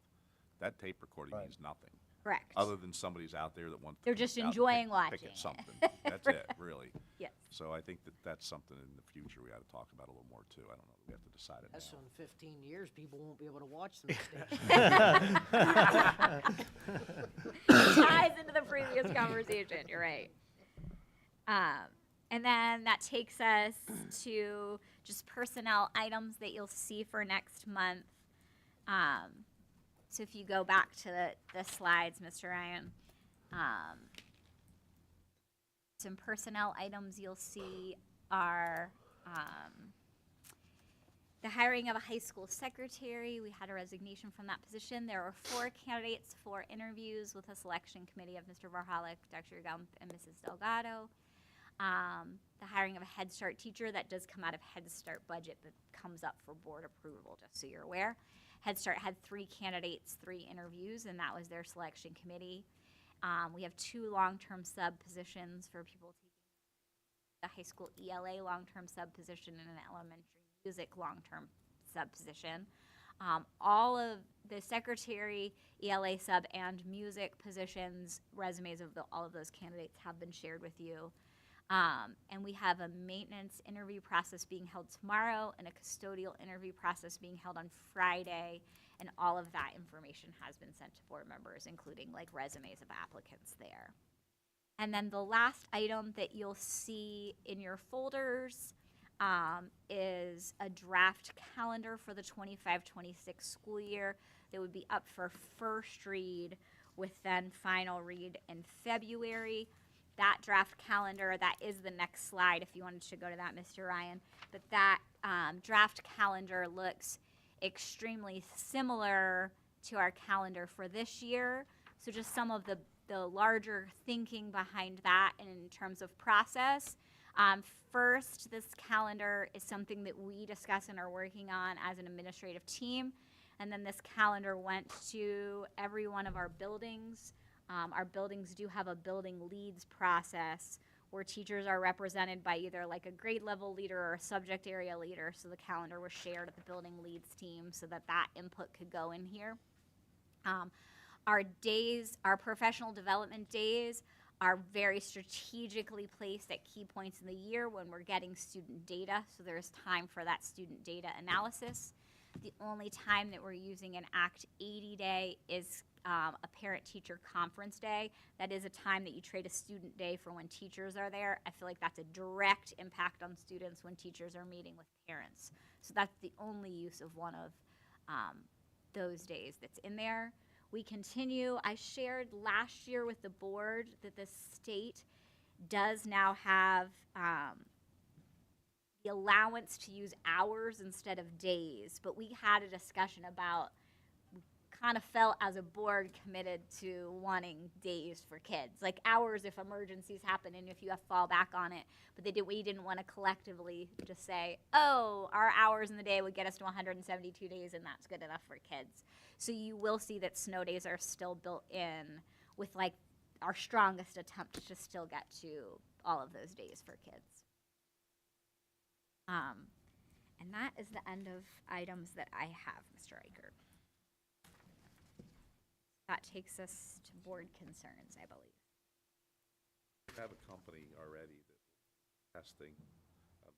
that tape recording means nothing. Correct. Other than somebody's out there that wants to They're come just out and enjoying pick watching at it. something. That's it, really. Yes. So I think that that's something in the future we ought to talk about a little more too. I don't know, we have to decide it now. So in 15 years, people won't be able to watch them. Ties into the previous conversation. You're right. And then that takes us to just personnel items that you'll see for next month. So if you go back to the slides, Mr. Ryan, some personnel items you'll see are the hiring of a high school secretary. We had a resignation from that position. There were 4 candidates for interviews with a selection committee of Mr. Varhalik, Dr. Gump, and Mrs. Delgado. The hiring of a Head Start teacher, that does come out of Head Start budget, but comes up for board approval, just so you're aware. Head Start had 3 candidates, 3 interviews, and that was their selection committee. We have 2 long-term sub positions for people taking a high school ELA long-term sub position and an elementary music long-term sub position. All of the secretary, ELA sub, and music positions, resumes of all of those candidates have been shared with you. And we have a maintenance interview process being held tomorrow and a custodial interview process being held on Friday. And all of that information has been sent to board members, including like resumes of applicants there. And then the last item that you'll see in your folders is a draft calendar for the 25-26 school year that would be up for first read with then final read in February. That draft calendar, that is the next slide if you wanted to go to that, Mr. Ryan. But that draft calendar looks extremely similar to our calendar for this year. So just some of the larger thinking behind that in terms of process. First, this calendar is something that we discuss and are working on as an administrative team. And then this calendar went to every one of our buildings. Our buildings do have a building leads process where teachers are represented by either like a grade level leader or a subject area leader. So the calendar was shared at the building leads team so that that input could go in here. Our days, our professional development days are very strategically placed at key points in the year when we're getting student data. So there's time for that student data analysis. The only time that we're using an Act 80 day is a parent-teacher conference day. That is a time that you trade a student day for when teachers are there. I feel like that's a direct impact on students when teachers are meeting with parents. So that's the only use of one of those days that's in there. We continue. I shared last year with the board that the state does now have the allowance to use hours instead of days, but we had a discussion about, we kind of felt as a board committed to wanting days for kids, like hours if emergencies happen and if you have fall back on it, but we didn't want to collectively just say, oh, our hours in the day would get us to 172 days and that's good enough for kids. So you will see that snow days are still built in with like our strongest attempt to still get to all of those days for kids. And that is the end of items that I have, Mr. Eichert. That takes us to board concerns, I believe. We have a company already that testing of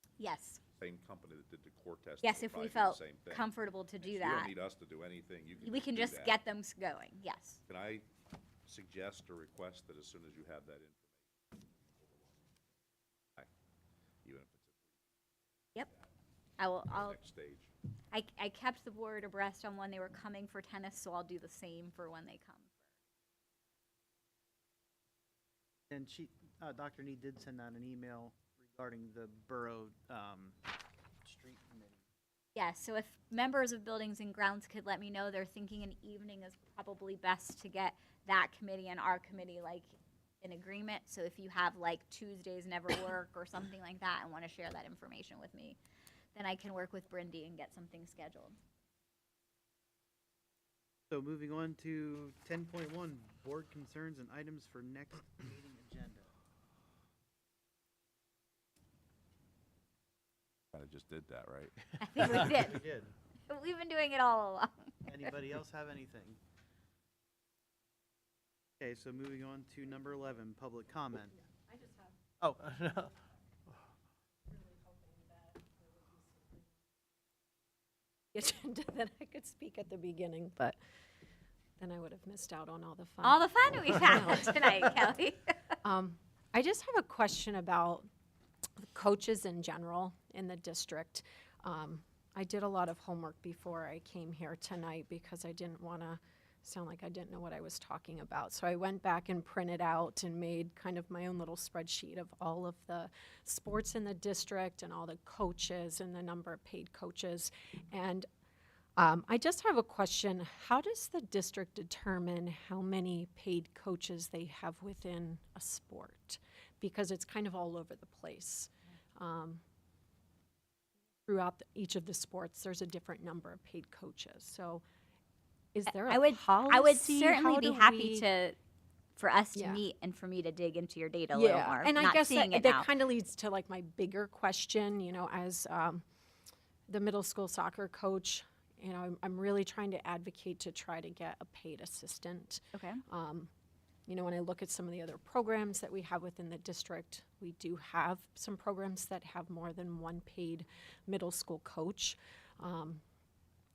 the Yes. same company that did the core testing. Yes, will if we probably do the felt same thing. comfortable to And do so that. You don't need us to do anything. We can do just that. get them going, yes. Can I suggest or request that as soon as you have that information, even if it's Yep. the I'll next stage? I kept the board abreast on when they were coming for tennis, so I'll do the same for when they come. And Dr. Nee did send out an email regarding the borough street committee. Yeah, so if members of Buildings and Grounds could let me know, they're thinking an evening is probably best to get that committee and our committee like in agreement. So if you have like Tuesdays never work or something like that and want to share that information with me, then I can work with Brindy and get something scheduled. So moving on to 10.1, board concerns and items for next meeting agenda. Kind of just did that, right? I think we did. We did. We've been doing it all along. Anybody else have anything? Okay, so moving on to number 11, public comment. I just have. Oh, Agenda that I could speak at the beginning, but then I would have missed out on all the fun. All the fun we've had tonight, Kelly. I just have a question about coaches in general in the district. I did a lot of homework before I came here tonight because I didn't want to sound like I didn't know what I was talking about. So I went back and printed out and made kind of my own little spreadsheet of all of the sports in the district and all the coaches and the number of paid coaches. And I just have a question. How does the district determine how many paid coaches they have within a sport? Because it's kind of all over the place. Throughout each of the sports, there's a different number of paid coaches. So is there a policy? I would certainly How be do happy for us to Yeah. meet and for me to dig into your data a little more. And I not guess seeing that, it now. that kind of leads to like my bigger question, you know, as the middle school soccer coach, you know, I'm really trying to advocate to try to get a paid assistant. Okay. You know, when I look at some of the other programs that we have within the district, we do have some programs that have more than one paid middle school coach.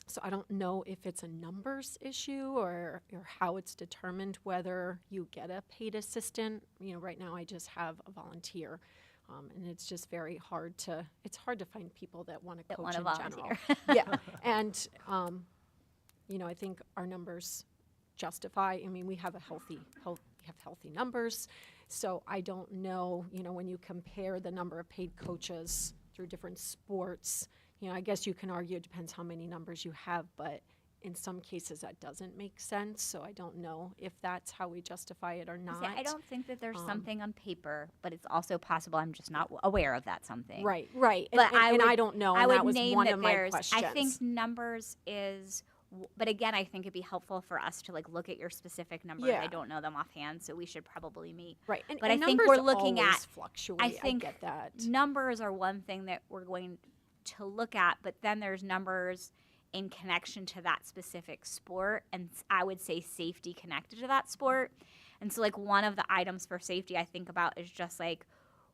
So I don't know if it's a numbers issue or how it's determined whether you get a paid assistant. You know, right now I just have a volunteer. And it's just very hard to find people that want to coach in volunteer. general. Yeah, and you know, I think our numbers justify. I mean, we have healthy numbers. So I don't know, you know, when you compare the number of paid coaches through different sports, you know, I guess you can argue it depends how many numbers you have, but in some cases that doesn't make sense. So I don't know if that's how we justify it or not. I don't think that there's something on paper, but it's also possible I'm just not aware of that something. Right. But And I don't know. I and would that was name one that of my there's. questions. I think numbers is But again, I think it'd be helpful for us to like look at your specific numbers. I Yeah. don't know them offhand, so we should probably meet. Right, But and I think numbers we're looking always at. fluctuate. I think get that. numbers are one thing that we're going to look at, but then there's numbers in connection to that specific sport, and I would say safety connected to that sport. And so, like, one of the items for safety I think about is just like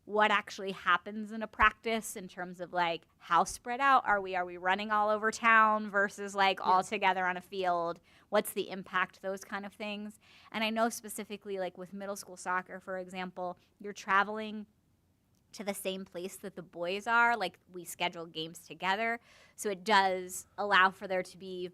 what actually happens in a practice in terms of like how spread out are we? Are we running all over town versus like all together on a field? What's the impact? Those kind of things. And I know specifically like with middle school soccer, for example, you're traveling to the same place that the boys are. Like we schedule games together. So it does allow for there to be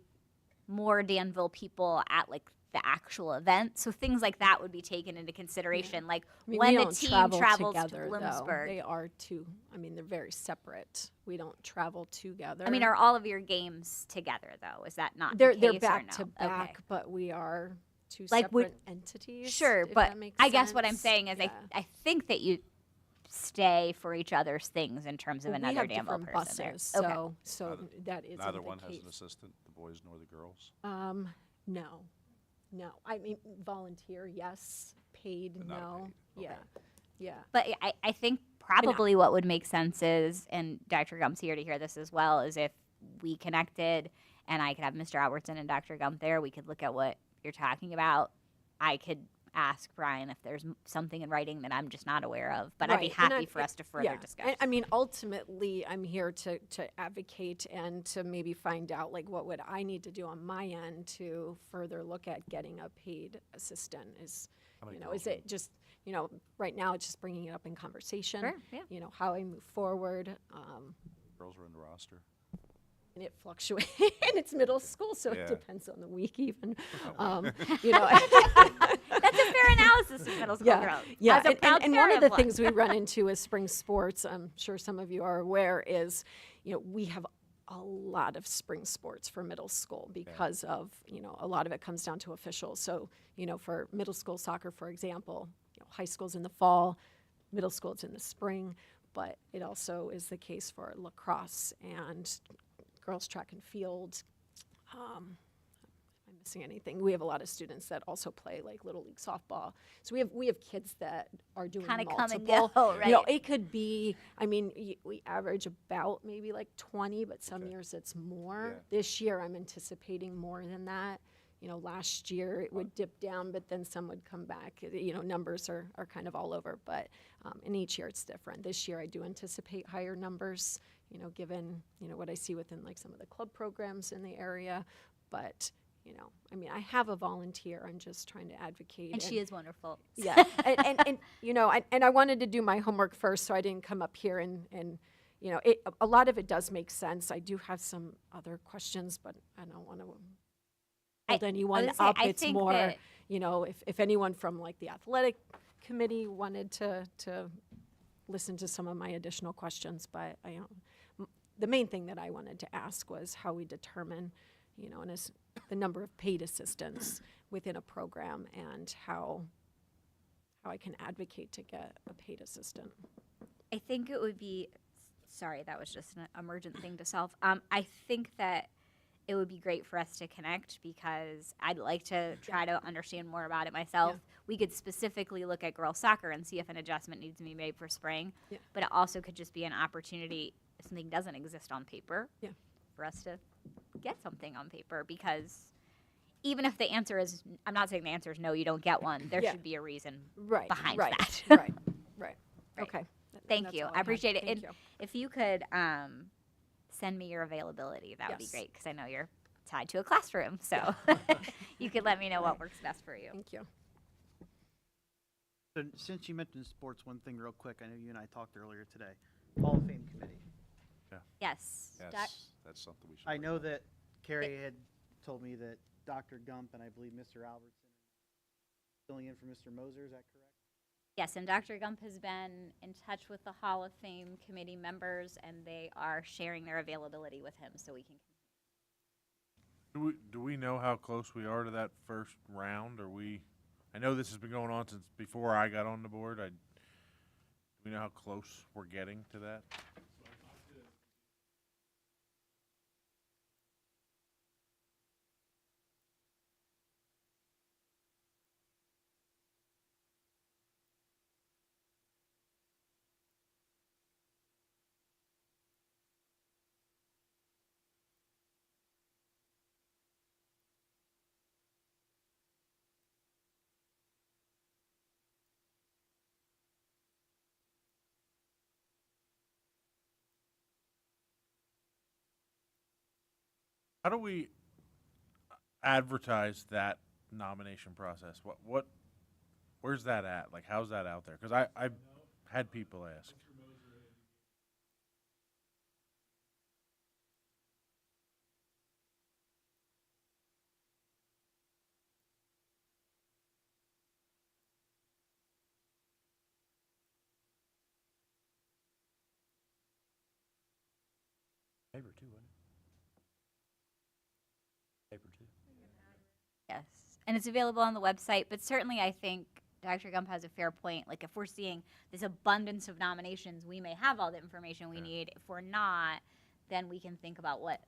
more Danville people at like the actual event. So things like that would be taken into consideration. Like I mean, when we the don't team travel travels together, to though. Bloomsburg. They are two. I mean, they're very separate. We don't travel together. I mean, are all of your games together though? Is that not they're the they're case back or no? to back, Okay. but we are two Like, would- separate entities. Sure, if but that makes I guess what I'm sense. saying is Yeah. I think that you stay for each other's things in terms of Well, another we have Danville different person there. buses, so Okay. so Neither- that is Neither the one case. has an assistant, the boys nor the girls. No, no. I mean, volunteer, yes. Paid, But not no. paid. Yeah, yeah. But I think probably what would make sense is, and Dr. Gump's here to hear this as well, is if we connected and I could have Mr. Albertson and Dr. Gump there, we could look at what you're talking about. I could ask Brian if there's something in writing that I'm just not aware of, but I'd be Right, and happy for us to further yeah. discuss. I mean, ultimately, I'm here to advocate and to maybe find out like what would I need to do on my end to further look at getting a paid assistant. Is How many you know, girls is are it just right now it's just bringing it up in conversation. Sure, yeah. How I move forward. Girls are in the roster. And it fluctuates. And it's middle school, so Yeah. it depends on the week, even. That's a fair analysis of middle school girls. Yeah, As a proud and one parent of the one. things we run into with spring sports, I'm sure some of you are aware, is we have a lot of spring sports for middle school because of a lot of it comes down to officials. So for middle school soccer, for example, high school's in the fall, middle school it's in the spring, but it also is the case for lacrosse and girls track and field. Am I missing anything? We have a lot of students that also play like little league softball. So we have kids that are doing Kinda come and multiple. go, right. It could be. I mean, we average about maybe like 20, but some years it's more. Yeah. This year I'm anticipating more than that. Last year it would dip down, but then some would come back. Numbers are kind of all over, but and each year it's different. This year I do anticipate higher numbers. Given what I see within like some of the club programs in the area, but I mean, I have a volunteer. I'm just trying to advocate. And she is wonderful. Yeah, and I wanted to do my homework first, so I didn't come up here and a lot of it does make sense. I do have some other questions, but I don't want to hold anyone would say, up. I It's think more, that- if anyone from like the athletic committee wanted to listen to some of my additional questions, but the main thing that I wanted to ask was how we determine, and is the number of paid assistants within a program and how I can advocate to get a paid assistant. I think it would be, sorry, that was just an emergent thing to solve. I think that it would be great for us to connect because I'd like to try to understand more about it myself. Yeah. We could specifically look at girls soccer and see if an adjustment needs to be made for spring. Yeah. But it also could just be an opportunity if something doesn't exist on paper for us to get something on paper because even if the answer is, I'm not saying the answer is no, you don't get one. There Yeah. should be a reason Right. behind right, that. right. Right. Okay. Thank That's you. all I had. appreciate it. Thank And you. if you could send me your availability, that would be Yes. great because I know you're tied to a classroom. So you could let me know what works best for you. Thank you. So since you mentioned sports, one thing real quick, I know you and I talked earlier today, Hall of Fame committee. Yes. That's something we should. I bring know up. that Carrie had told me that Dr. Gump and I believe Mr. Albertson filling in for Mr. Moser, is that correct? Yes, and Dr. Gump has been in touch with the Hall of Fame committee members, and they are sharing their availability with him so we can. Do we know how close we are to that first round? I know this has been going on since before I got on the board. Do we know how close we're getting to that? How do we advertise that nomination process? Where's that at? Like, how's that out there? Because I've had people ask. Paper too, wasn't it? Paper too. Yes, and it's available on the website, but certainly I think Dr. Gump has a fair point. Like, if we're seeing this abundance of nominations, we may have all the information we need. If we're not, then we can think about what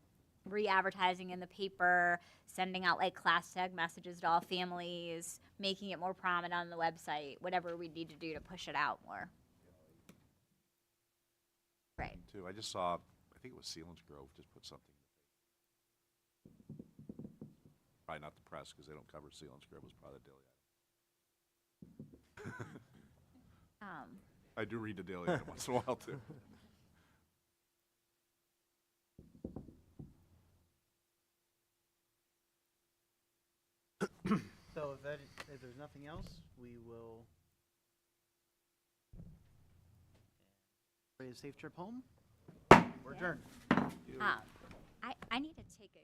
re-advertising in the paper, sending out like class tag messages to all families, making it more prominent on the website, whatever we need to do to push it out more. Right. Too. I just saw, I think it was Sealands Grove just put something. Probably not the press because they don't cover Sealands Grove. Was probably the Daily Item. I do read the Daily Item once in a while too. So if there's nothing else, we will pray a safe trip home. We're adjourned. I need to take a